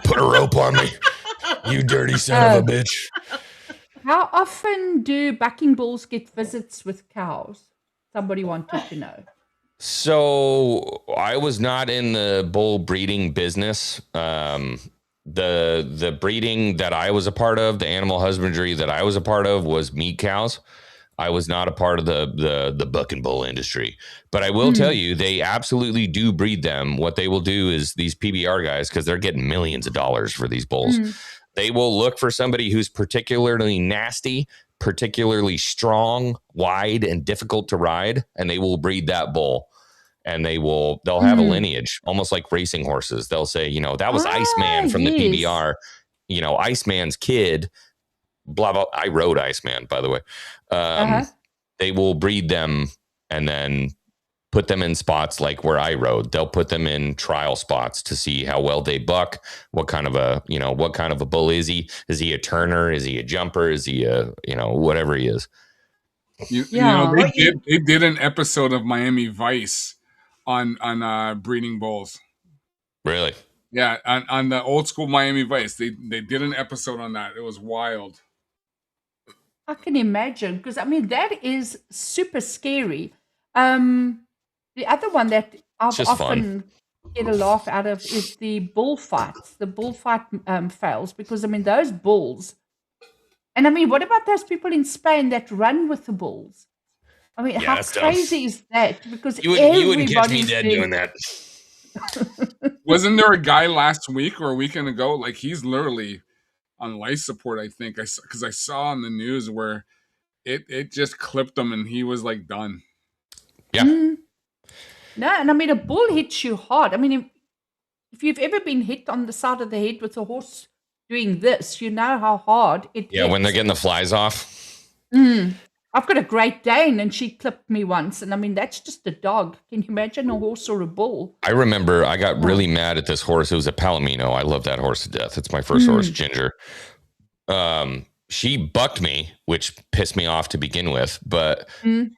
Put a rope on me, you dirty son of a bitch. How often do bucking bulls get visits with cows? Somebody wanted to know. So I was not in the bull breeding business. The breeding that I was a part of, the animal husbandry that I was a part of, was meat cows. I was not a part of the buck and bull industry. But I will tell you, they absolutely do breed them. What they will do is these PBR guys, because they're getting millions of dollars for these bulls, they will look for somebody who's particularly nasty, particularly strong, wide, and difficult to ride, and they will breed that bull. And they'll have a lineage, almost like racing horses. They'll say, you know, that was Iceman from the PBR, you know, Iceman's kid, blah, blah. I rode Iceman, by the way. They will breed them and then put them in spots like where I rode. They'll put them in trial spots to see how well they buck. What kind of a bull is he? Is he a turner? Is he a jumper? Is he a, whatever he is? You know, they did an episode of Miami Vice on breeding bulls. Really? Yeah, on the old school Miami Vice, they did an episode on that. It was wild. I can imagine, because I mean that is super scary. The other one that I've often get a laugh out of is the bullfights, the bullfight fails, because I mean those bulls, and I mean what about those people in Spain that run with the bulls? I mean, how crazy is that? Because you wouldn't catch me dead doing that. Wasn't there a guy last week or a weekend ago? Like he's literally on life support, I think. Because I saw on the news where it just clipped him and he was like done. Yeah. No, and I mean a bull hits you hard. I mean, if you've ever been hit on the side of the head with a horse doing this, you know how hard it hits. When they're getting the flies off. I've got a Great Dane, and she clipped me once. And I mean, that's just a dog. Can you imagine a horse or a bull? I remember I got really mad at this horse. It was a Palomino. I love that horse to death. It's my first horse, Ginger. She bucked me, which pissed me off to begin with, but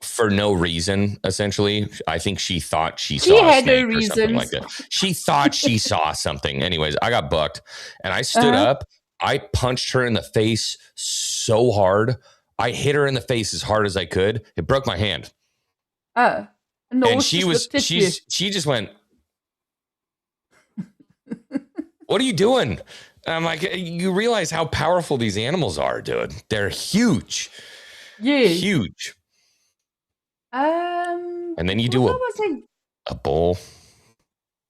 for no reason, essentially. I think she thought she saw a snake or something like that. She thought she saw something. Anyways, I got bucked, and I stood up. I punched her in the face so hard. I hit her in the face as hard as I could. It broke my hand. No, and she just went, "What are you doing?" And I'm like, you realize how powerful these animals are, dude. They're huge. Yeah. Huge. And then you do a bull.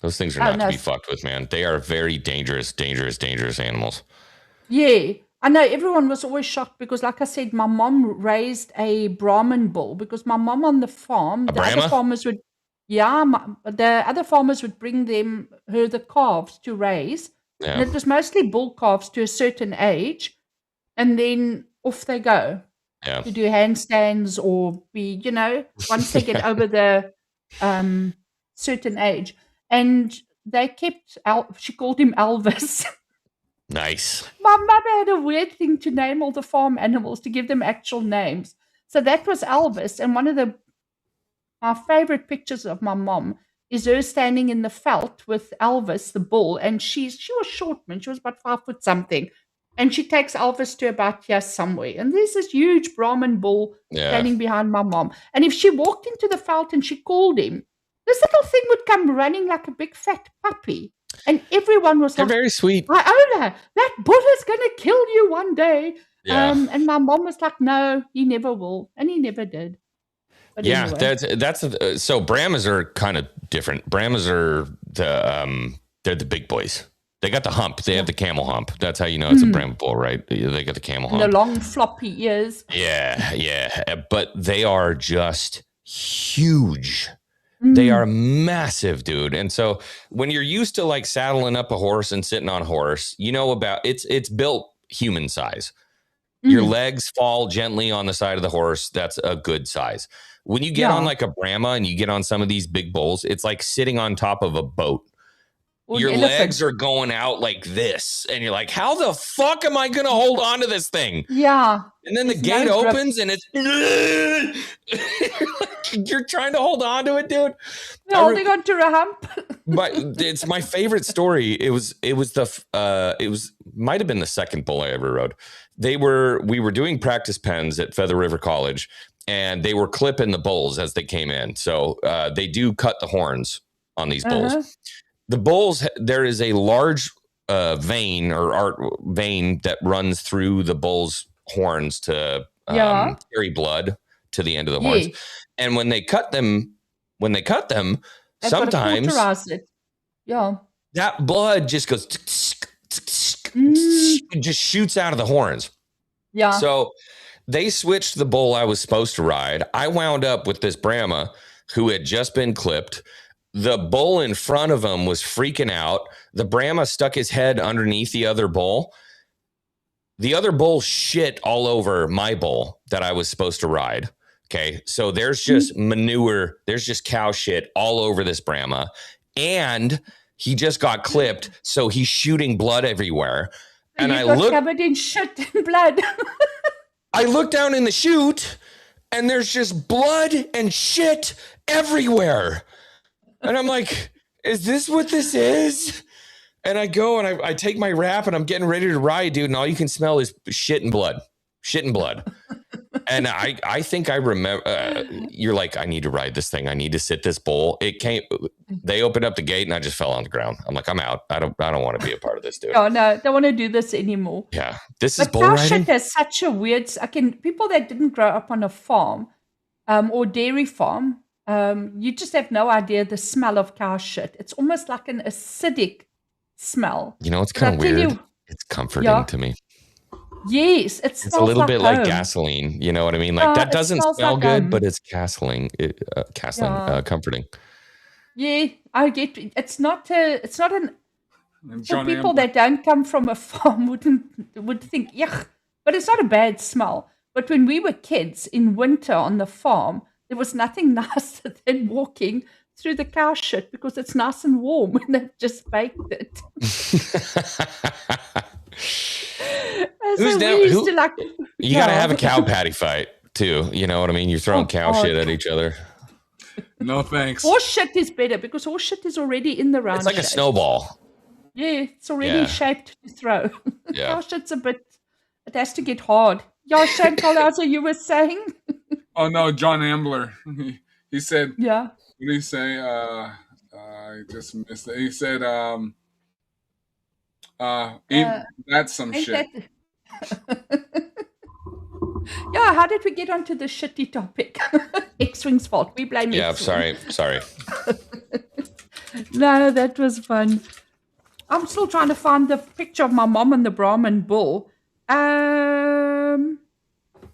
Those things are not to be fucked with, man. They are very dangerous, dangerous, dangerous animals. Yeah. I know everyone was always shocked because, like I said, my mom raised a Brahman bull because my mom on the farm, the other farmers would bring her the calves to raise. Yeah. And it was mostly bull calves to a certain age, and then off they go to do handstands or be, once they get over the certain age. And they kept, she called him Elvis. Nice. My mother had a weird thing to name all the farm animals, to give them actual names. So that was Elvis. And one of my favorite pictures of my mom is her standing in the veld with Elvis, the bull. And she was short, man. She was about 5 foot something. And she takes Elvis to about here somewhere. And there's this huge Brahman bull standing behind my mom. And if she walked into the veld and she called him, this little thing would come running like a big fat puppy. And everyone was like, very sweet. Iola, that bull is going to kill you one day. Yeah. And my mom was like, no, he never will. And he never did. But anyway. So Brahmas are kind of different. Brahmas are they're the big boys. They got the hump. They have the camel hump. That's how you know it's a Brahma bull, right? They got the camel hump. And the long floppy ears. Yeah. But they are just huge. They are massive, dude. And so when you're used to like saddling up a horse and sitting on a horse, you know about it's built human size. Your legs fall gently on the side of the horse. That's a good size. When you get on like a Brahma and you get on some of these big bulls, it's like sitting on top of a boat. Your legs are going out like this. And you're like, how the fuck am I going to hold on to this thing? Yeah. And then the gate opens and it's... You're trying to hold on to it, dude. You're holding on to a hump. But it's my favorite story. It might have been the second bull I ever rode. We were doing practice pens at Feather River College, and they were clipping the bulls as they came in. So they do cut the horns on these bulls. The bulls, there is a large vein that runs through the bull's horns to carry blood to the end of the horns. And when they cut them, sometimes that blood just goes, it just shoots out of the horns. Yeah. So they switched the bull I was supposed to ride. I wound up with this Brahma who had just been clipped. The bull in front of him was freaking out. The Brahma stuck his head underneath the other bull. The other bull shit all over my bull that I was supposed to ride. Okay, so there's just manure. There's just cow shit all over this Brahma. And he just got clipped, so he's shooting blood everywhere. And I look covered in shit and blood. I look down in the chute, and there's just blood and shit everywhere. And I'm like, is this what this is? And I go and I take my wrap and I'm getting ready to ride, dude. And all you can smell is shit and blood. And I think I remember, you're like, I need to ride this thing. I need to sit this bull. They opened up the gate and I just fell on the ground. I'm like, I'm out. I don't want to be a part of this, dude. Oh, no, don't want to do this anymore. Yeah. This is bull riding. Shit has such a weird, people that didn't grow up on a farm or dairy farm, you just have no idea the smell of cow shit. It's almost like an acidic smell. You know, it's kind of weird. It's comforting to me. Yes, it's a little bit like gasoline. You know what I mean? Like that doesn't smell like good, but it's comforting. Yeah, I get it. It's not for people that don't come from a farm would think, yuck, but it's not a bad smell. But when we were kids in winter on the farm, there was nothing nicer than walking through the cow shit because it's nice and warm and they've just baked it. You gotta have a cow patty fight too. You know what I mean? You're throwing cow shit at each other. No thanks. Horse shit is better because horse shit is already in the round. It's like a snowball. Yeah, it's already shaped to throw. Yeah. Cow shit's it has to get hard. Yeah, Shane Colhauser, you were saying? Oh no, John Ambler. He said, yeah. What did he say? I just missed it. He said, that's some shit. Yeah, how did we get onto the shitty topic? Xwing's fault. We blame Xwing. Sorry. No, that was fun. I'm still trying to find the picture of my mom and the Brahman bull.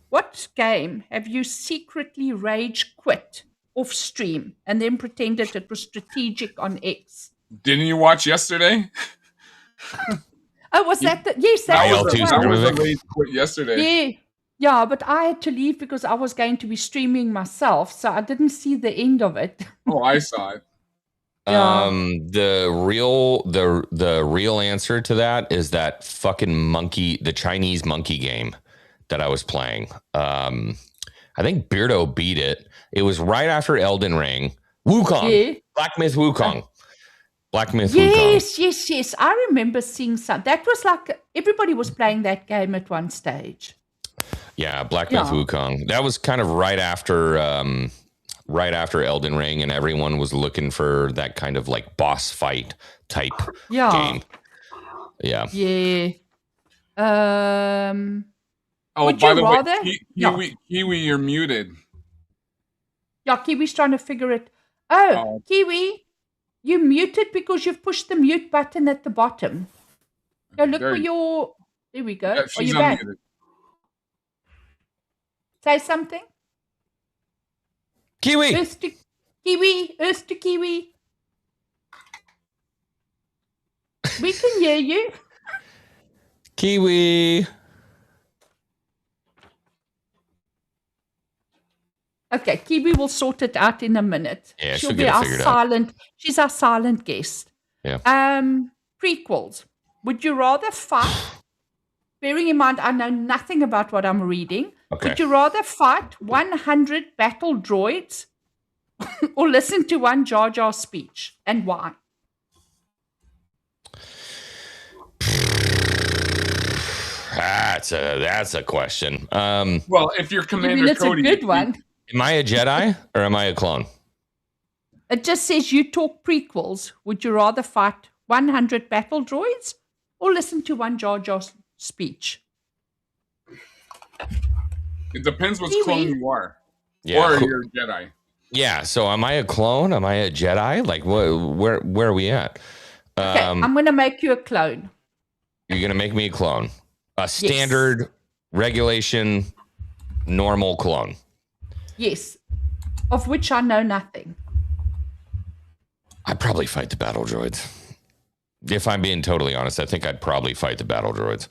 What game have you secretly rage quit off stream and then pretended it was strategic on X? Didn't you watch yesterday? Oh, was that yes, that was the rage quit yesterday. Yeah, but I had to leave because I was going to be streaming myself, so I didn't see the end of it. Oh, I saw it. Yeah. The real answer to that is that fucking the Chinese monkey game that I was playing. I think Beardo beat it. It was right after Elden Ring. Wukong. Yeah. Black Myth Wukong. Yes. I remember seeing some. That was like everybody was playing that game at one stage. Yeah, Black Myth Wukong. That was kind of right after Elden Ring, and everyone was looking for that kind of like boss fight type game. Yeah. Yeah. Oh, by the way, Kiwi, you're muted. Yeah, Kiwi's trying to figure it. Oh, Kiwi, You muted because you've pushed the mute button at the bottom. Go look for your... There we go. Yeah, Are you unmuted. back? Say something. Kiwi. Earth to Kiwi. Earth to Kiwi. We can hear you. Kiwi. Okay, Kiwi will sort it out in a minute. Yeah, she'll she'll be get it our figured out. silent. She's our silent guest. Yeah. Prequels. Would you rather fight? Bearing in mind, I know nothing about what I'm reading. Okay. Would you rather fight 100 battle droids or listen to one Jar Jar speech, and why? That's a question. Well, if you're Commander it's Cody, a good one. Am I a Jedi or am I a clone? It just says you talk prequels. Would you rather fight 100 battle droids or listen to one Jar Jar speech? It depends which Kiwi. clone you are. Yeah. Or you're a Jedi. Yeah. So am I a clone? Am I a Jedi? Like where are we at? Okay, I'm going to make you a clone. You're going to make me a clone. A standard regulation normal clone. Yes. Of which I know nothing. I'd probably fight the battle droids. If I'm being totally honest, I think I'd probably fight the battle droids.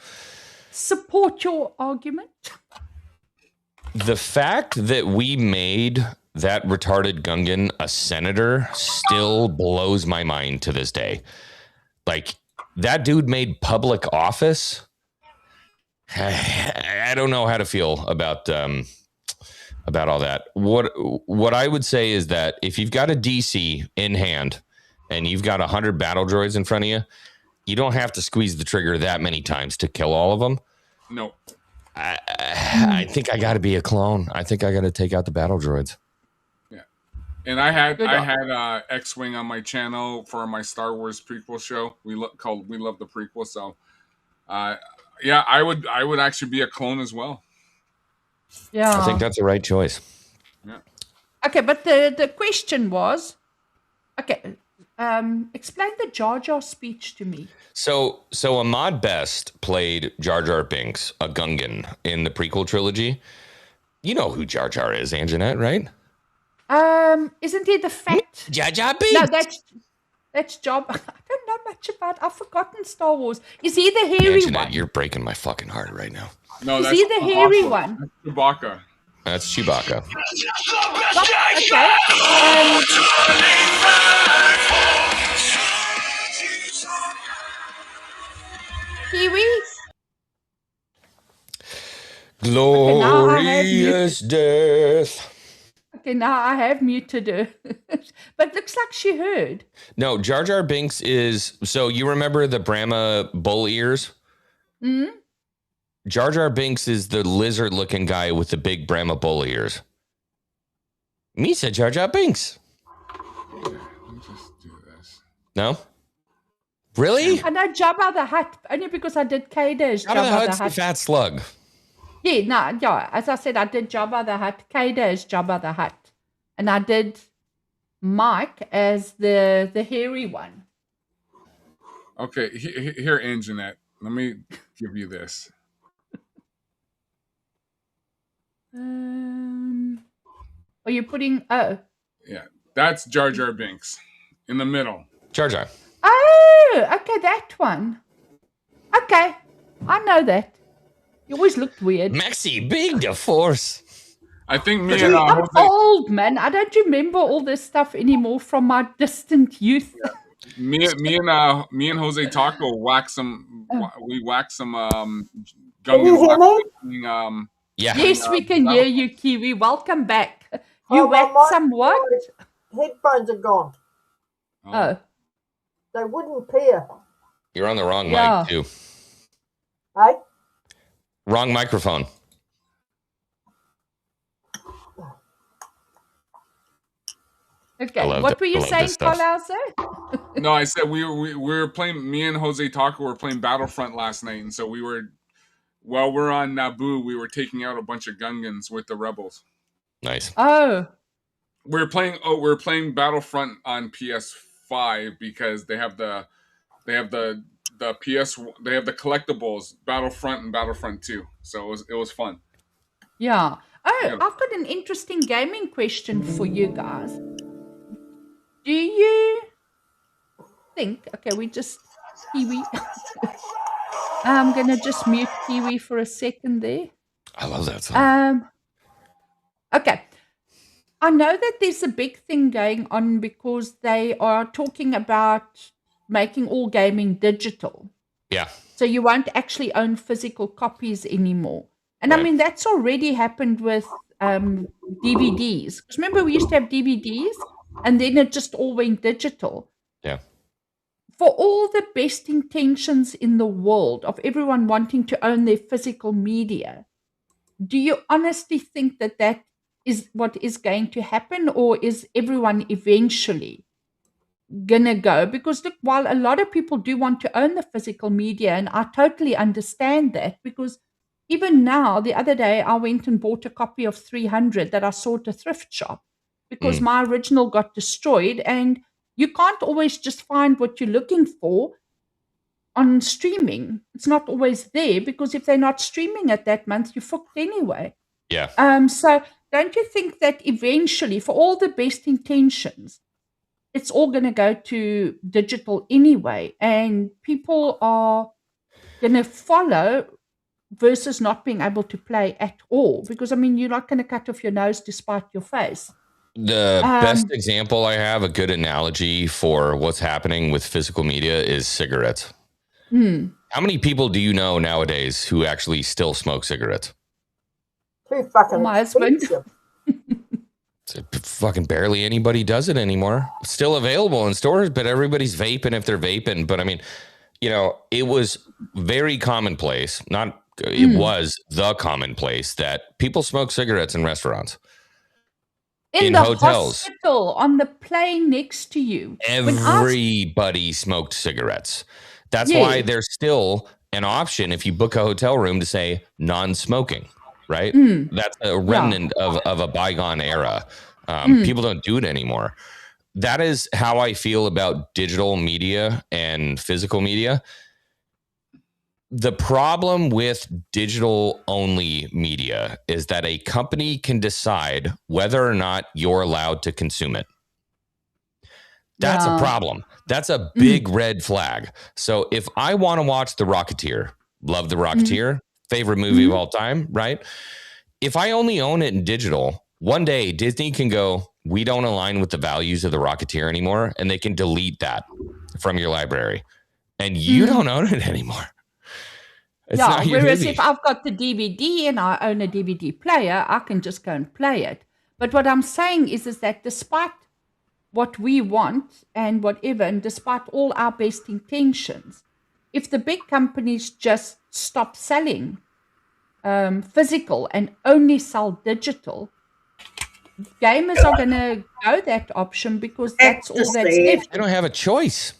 Support your argument. The fact that we made that retarded Gungan a senator still blows my mind to this day. Like, that dude made public office. I don't know how to feel about all that. What I would say is that if you've got a DC in hand and you've got 100 battle droids in front of you, you don't have to squeeze the trigger that many times to kill all of them. No. I think I got to be a clone. I think I got to take out the battle droids. Yeah. And I had Xwing on my channel for my Star Wars prequel show. We love the prequel. So, yeah, I would actually be a clone as well. Yeah. I think that's the right choice. Yeah. Okay, but the question was, okay, explain the Jar Jar speech to me. So Ahmad Best played Jar Jar Binks, a Gungan, in the prequel trilogy. You know who Jar Jar is, Anjanette, right? Isn't he the fat? Jar Jar Binks. No, that's Job. I don't know much about. I've forgotten Star Wars. Is he the hairy Anjanette, one? you're breaking my fucking heart right now. No, is he the hairy one? That's Chewbacca. That's Chewbacca. Kiwi? Glorious death. Okay, now I have muted her. But looks like she heard. No, Jar Jar Binks is... So you remember the Brahma bull ears? Hmm? Jar Jar Binks is the lizard-looking guy with the big Brahma bull ears. Misa Jar Jar Binks. Let me just do this. No? Really? I know Jabba the Hutt, only because I did Kaida as Jabba the Jabba Hutt's the the Hutt. fat slug. Yeah, as I said, I did Jabba the Hutt, Kaida as Jabba the Hutt. And I did Mike as the hairy one. Okay, here, Anjanette. Let me give you this. Are you putting... Oh. Yeah, that's Jar Jar Binks in the middle. Jar Jar. Oh, okay, that one. Okay, I know that. You always looked weird. Maxi, big the force. I think me I'm and old, man. I don't remember all this stuff anymore from my distant youth. me and Jose Taco whack some. We whack some. Gungan. Yeah. Yes, we can hear you, Kiwi. Welcome back. You whacked some what? Headphones are gone. Oh. They wouldn't pair. You're on the wrong mic, too. Hey? Wrong microphone. Okay, what were you saying, Colhauser? No, I said we were playing. Me and Jose Taco were playing Battlefront last night, and so while we're on Naboo, we were taking out a bunch of Gungans with the rebels. Nice. Oh. We're playing Battlefront on PS4 5 because they have the PS, they have the collectibles, Battlefront and Battlefront 2. So it was fun. Yeah. Oh, yeah. I've got an interesting gaming question for you guys. Do you think, okay, we just, Kiwi. I'm going to just mute Kiwi for a second there. I love that song. Okay. I know that there's a big thing going on because they are talking about making all gaming digital. Yeah. So you won't actually own physical copies anymore. And right. I mean, that's already happened with DVDs. Because remember, we used to have DVDs and then it just all went digital. Yeah. For all the best intentions in the world of everyone wanting to own their physical media, do you honestly think that that is what is going to happen, or is everyone eventually gonna go? Because look, while a lot of people do want to own the physical media, and I totally understand that, because even now, the other day, I went and bought a copy of 300 that I saw at a thrift shop because my original got destroyed, and you can't always just find what you're looking for on streaming. It's not always there, because if they're not streaming it that month, you're fucked anyway. Yeah. So don't you think that eventually, for all the best intentions, it's all going to go to digital anyway, and people are going to follow versus not being able to play at all? Because, I mean, you're not going to cut off your nose to spite your face. The best example I have, a good analogy for what's happening with physical media, is cigarettes. How many people do you know nowadays who actually still smoke cigarettes? Too fucking my husband. Fucking barely anybody does it anymore. It's still available in stores, but everybody's vaping if they're vaping. But I mean, you know, it was very commonplace. It was the commonplace that people smoke cigarettes in restaurants. In the hotels, hospital, on the plane next to you. Everybody smoked cigarettes. That's why there's still an option if you book a hotel room to say non-smoking, right? That's a remnant of a bygone era. People don't do it anymore. That is how I feel about digital media and physical media. The problem with digital-only media is that a company can decide whether or not you're allowed to consume it. That's a problem. That's a big red flag. So if I want to watch The Rocketeer, love The Rocketeer, favorite movie of all time, right? If I only own it in digital, one day Disney can go, we don't align with the values of The Rocketeer anymore, and they can delete that from your library. And you don't own it anymore. Whereas if I've got the DVD and I own a DVD player, I can just go and play it. But what I'm saying is that despite what we want and whatever, and despite all our best intentions, if the big companies just stop selling physical and only sell digital, gamers are going to go that option because that's all that's left. They don't have a choice.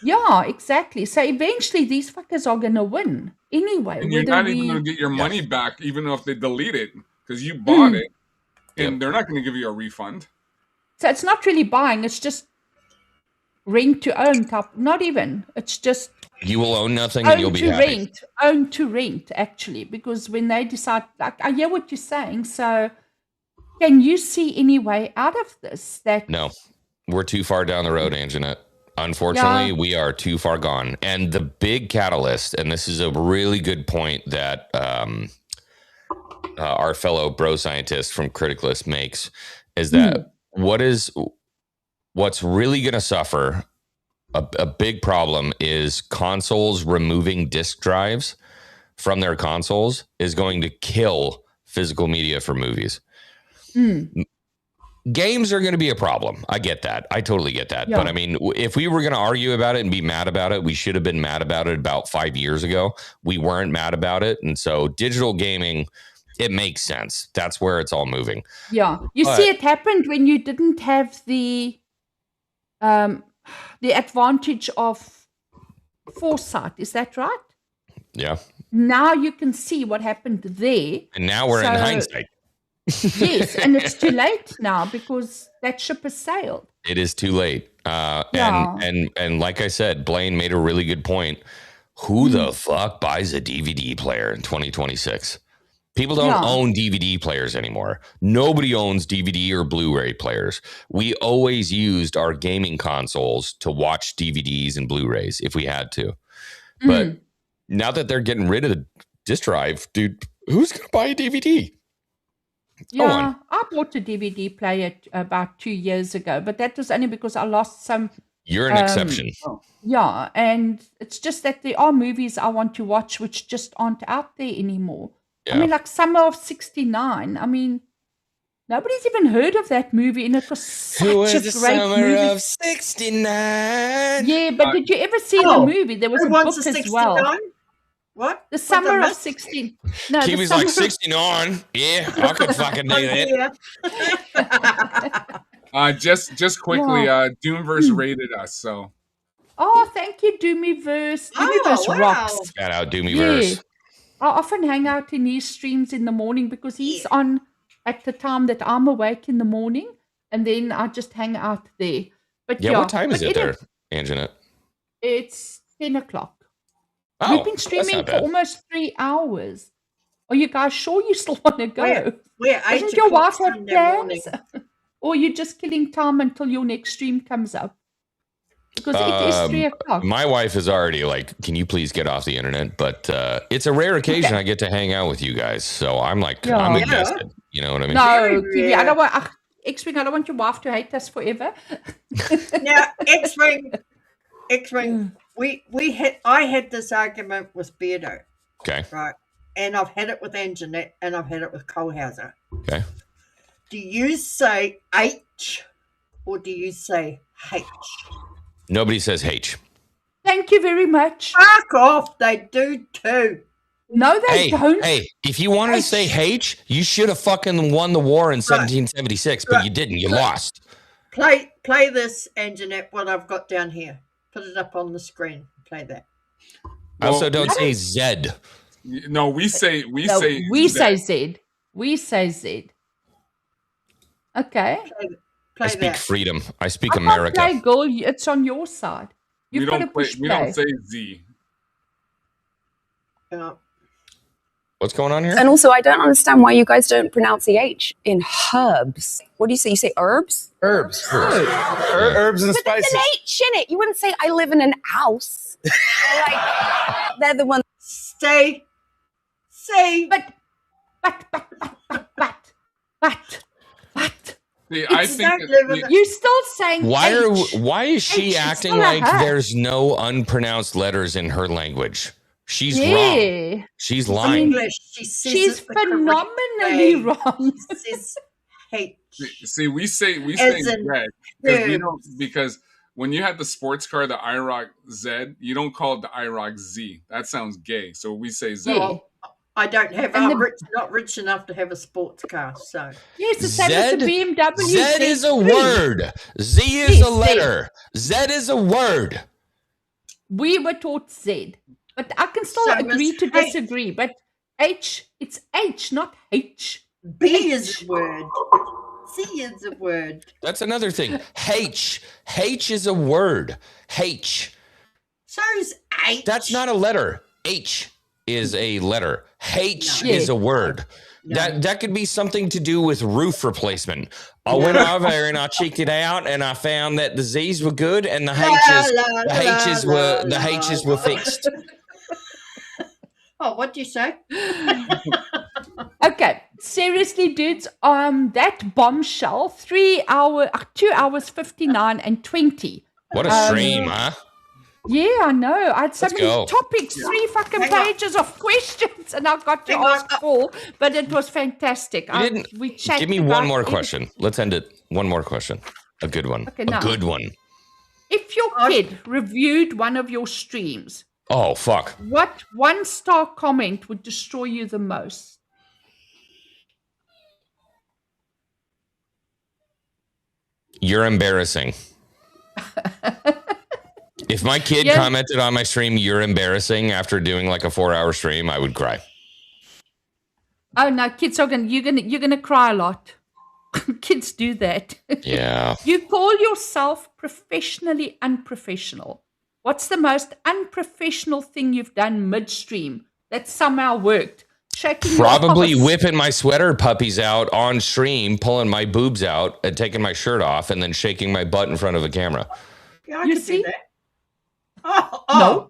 Yeah, exactly. So eventually these fuckers are going to win anyway. And you're not even going to get your money back, even if they delete it, because you bought it, and they're not going to give you a refund. So it's not really buying. It's just rent to own type. Not even. It's just... You will own nothing and you'll be happy. Own to rent, actually. Because when they decide... Like, I hear what you're saying. So can you see any way out of this? No. We're too far down the road, Anjanette. Unfortunately, we are too far gone. And the big catalyst, and this is a really good point that our fellow bro scientist from Criticalist makes, is that what's really going to suffer a big problem is consoles removing disk drives from their consoles is going to kill physical media for movies. Games are going to be a problem. I get that. I totally get that. But I mean, if we were going to argue about it and be mad about it, we should have been mad about it about 5 years ago. We weren't mad about it. And so digital gaming, it makes sense. That's where it's all moving. Yeah. You see, it happened when you didn't have the advantage of foresight. Is that right? Yeah. Now you can see what happened there. And now we're in hindsight. Yes, and it's too late now because that ship has sailed. It is too late. And like I said, Blaine made a really good point. Who the fuck buys a DVD player in 2026? People don't own DVD players anymore. Nobody owns DVD or Blu-ray players. We always used our gaming consoles to watch DVDs and Blu-rays if we had to. But now that they're getting rid of the disc drive, dude, who's going to buy a DVD? Yeah, I bought a DVD player about 2 years ago, but that was only because I lost some. You're an exception. Yeah, and it's just that there are movies I want to watch which just aren't out there anymore. Yeah. I mean, like Summer of '69. I mean, nobody's even heard of that movie, and it was such a great Summer movie. of '69. Yeah, but did you ever see the movie? There was a book as well. What? The Summer of 16. No, Kiwi's like 69. Yeah, I could fucking do that. Just quickly, Doomverse rated us, so. Oh, thank you, Doomiverse. Doomiverse rocks. Shout out Doomiverse. Yeah. I often hang out in his streams in the morning because he's on at the time that I'm awake in the morning, and then I just hang out there. But what time is it there, Anjanette? It's 10 o'clock. Oh, we've been streaming for almost 3 hours. Are you guys sure you still want to go? We're Doesn't your wife have plans? Or you're just killing time until your next stream comes up? Because it is 3 o'clock. My wife is already like, can you please get off the internet? But it's a rare occasion I get to hang out with you guys. So I'm like, I'm invested. You know what I mean? No, Kiwi, I don't want Xwing, I don't want your wife to hate us forever. Now, Xwing, I had this argument with Beardo. Okay. Right. And I've had it with Anjanette and I've had it with Colhauser. Okay. Do you say H or do you say H? Nobody says H. Thank you very much. Fuck off. They do too. No, they don't. Hey, if you wanted to say H, you should have fucking won the war in 1776, but you didn't. You lost. Play this, Anjanette, what I've got down here. Put it up on the screen. Play that. I also don't say Z. No, we say Z. We say Z. Okay. Play I speak that. freedom. I speak America. Play, girl. It's on your side. You've got to push play. We don't say Z. What's going on here? And also, I don't understand why you guys don't pronounce the H in herbs. What do you say? You say herbs? Herbs. Herbs and spices. There's an H in it. You wouldn't say, I live in an house. Like, they're the ones. Say. But. See, I think you're still saying why is she acting like there's no unpronounced letters in her language? She's wrong. She's lying. English. She's phenomenally wrong. See, we say Z because when you had the sports car, the IROC Z, you don't call it the IROC Z. That sounds gay. So we say Z. Well, I don't have. I'm not rich enough to have a sports car. So yes, the same as the BMW. Z is a word. Z is a letter. Z is a word. We were taught Z. But I can still agree to disagree. But H, it's H, not H. B is a word. C is a word. That's another thing. H is a word. H. So's H. That's not a letter. H is a letter. H is a word. No. That could be something to do with roof replacement. I went over and I checked it out, and I found that the Z's were good and the H's were fixed. Oh, what do you say? Okay, seriously, dudes. That bombshell, 2 hours 59 and 20. What a stream, huh? Yeah, I know. I had so many topics, 3 fucking pages of questions, and I got to ask Paul, but it was fantastic. We chatted. Give me one more question. Let's end it. One more question. A good one. Okay, a good one. If your kid reviewed one of your streams, oh, fuck. what 1-star comment would destroy you the most? You're embarrassing. If my kid commented on my stream, you're embarrassing, after doing like a 4-hour stream, I would cry. Oh no, kids are you're gonna cry a lot. Kids do that. Yeah. You call yourself professionally unprofessional. What's the most unprofessional thing you've done midstream that somehow worked? Shaking Probably your whipping my sweater puppies out on stream, pulling my boobs out and taking my shirt off and then shaking my butt in front of a camera. Yeah, I You could see? do that. No.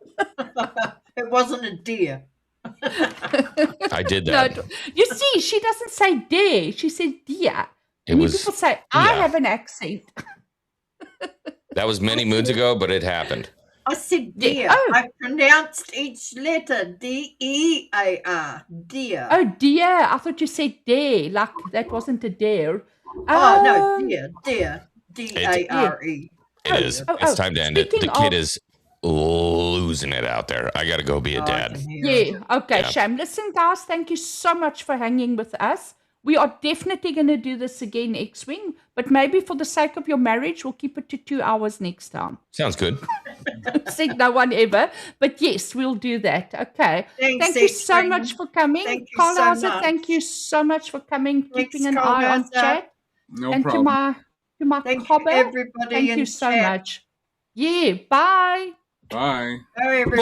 It wasn't a deer. I did that. No, you see, she doesn't say dare. She said dear. It was people say, I have an accent. That was many moons ago, but it happened. I said deer. Yeah. Oh. I pronounced each letter D-E-A-R. Deer. Oh, dear. I thought you said dare. Like that wasn't a dare. Oh, no, deer. D-A-R-E. It is. It's time to end it. The kid is losing it out there. I got to go be a dad. Yeah. Okay, Sham. Listen, guys, thank you so much for hanging with us. We are definitely going to do this again, Xwing, but maybe for the sake of your marriage, we'll keep it to 2 hours next time. Sounds good. Said no one ever, but yes, we'll do that. Okay. Thanks, thank you so Xwing. much for coming. Thank you so Colhauser, much. thank you so much for coming, Thanks, keeping an eye on Colhauser. chat. No and problem. to my Thank cobber, you, everybody thank in you so chat. much. Yeah, bye. Bye. Bye, everybody.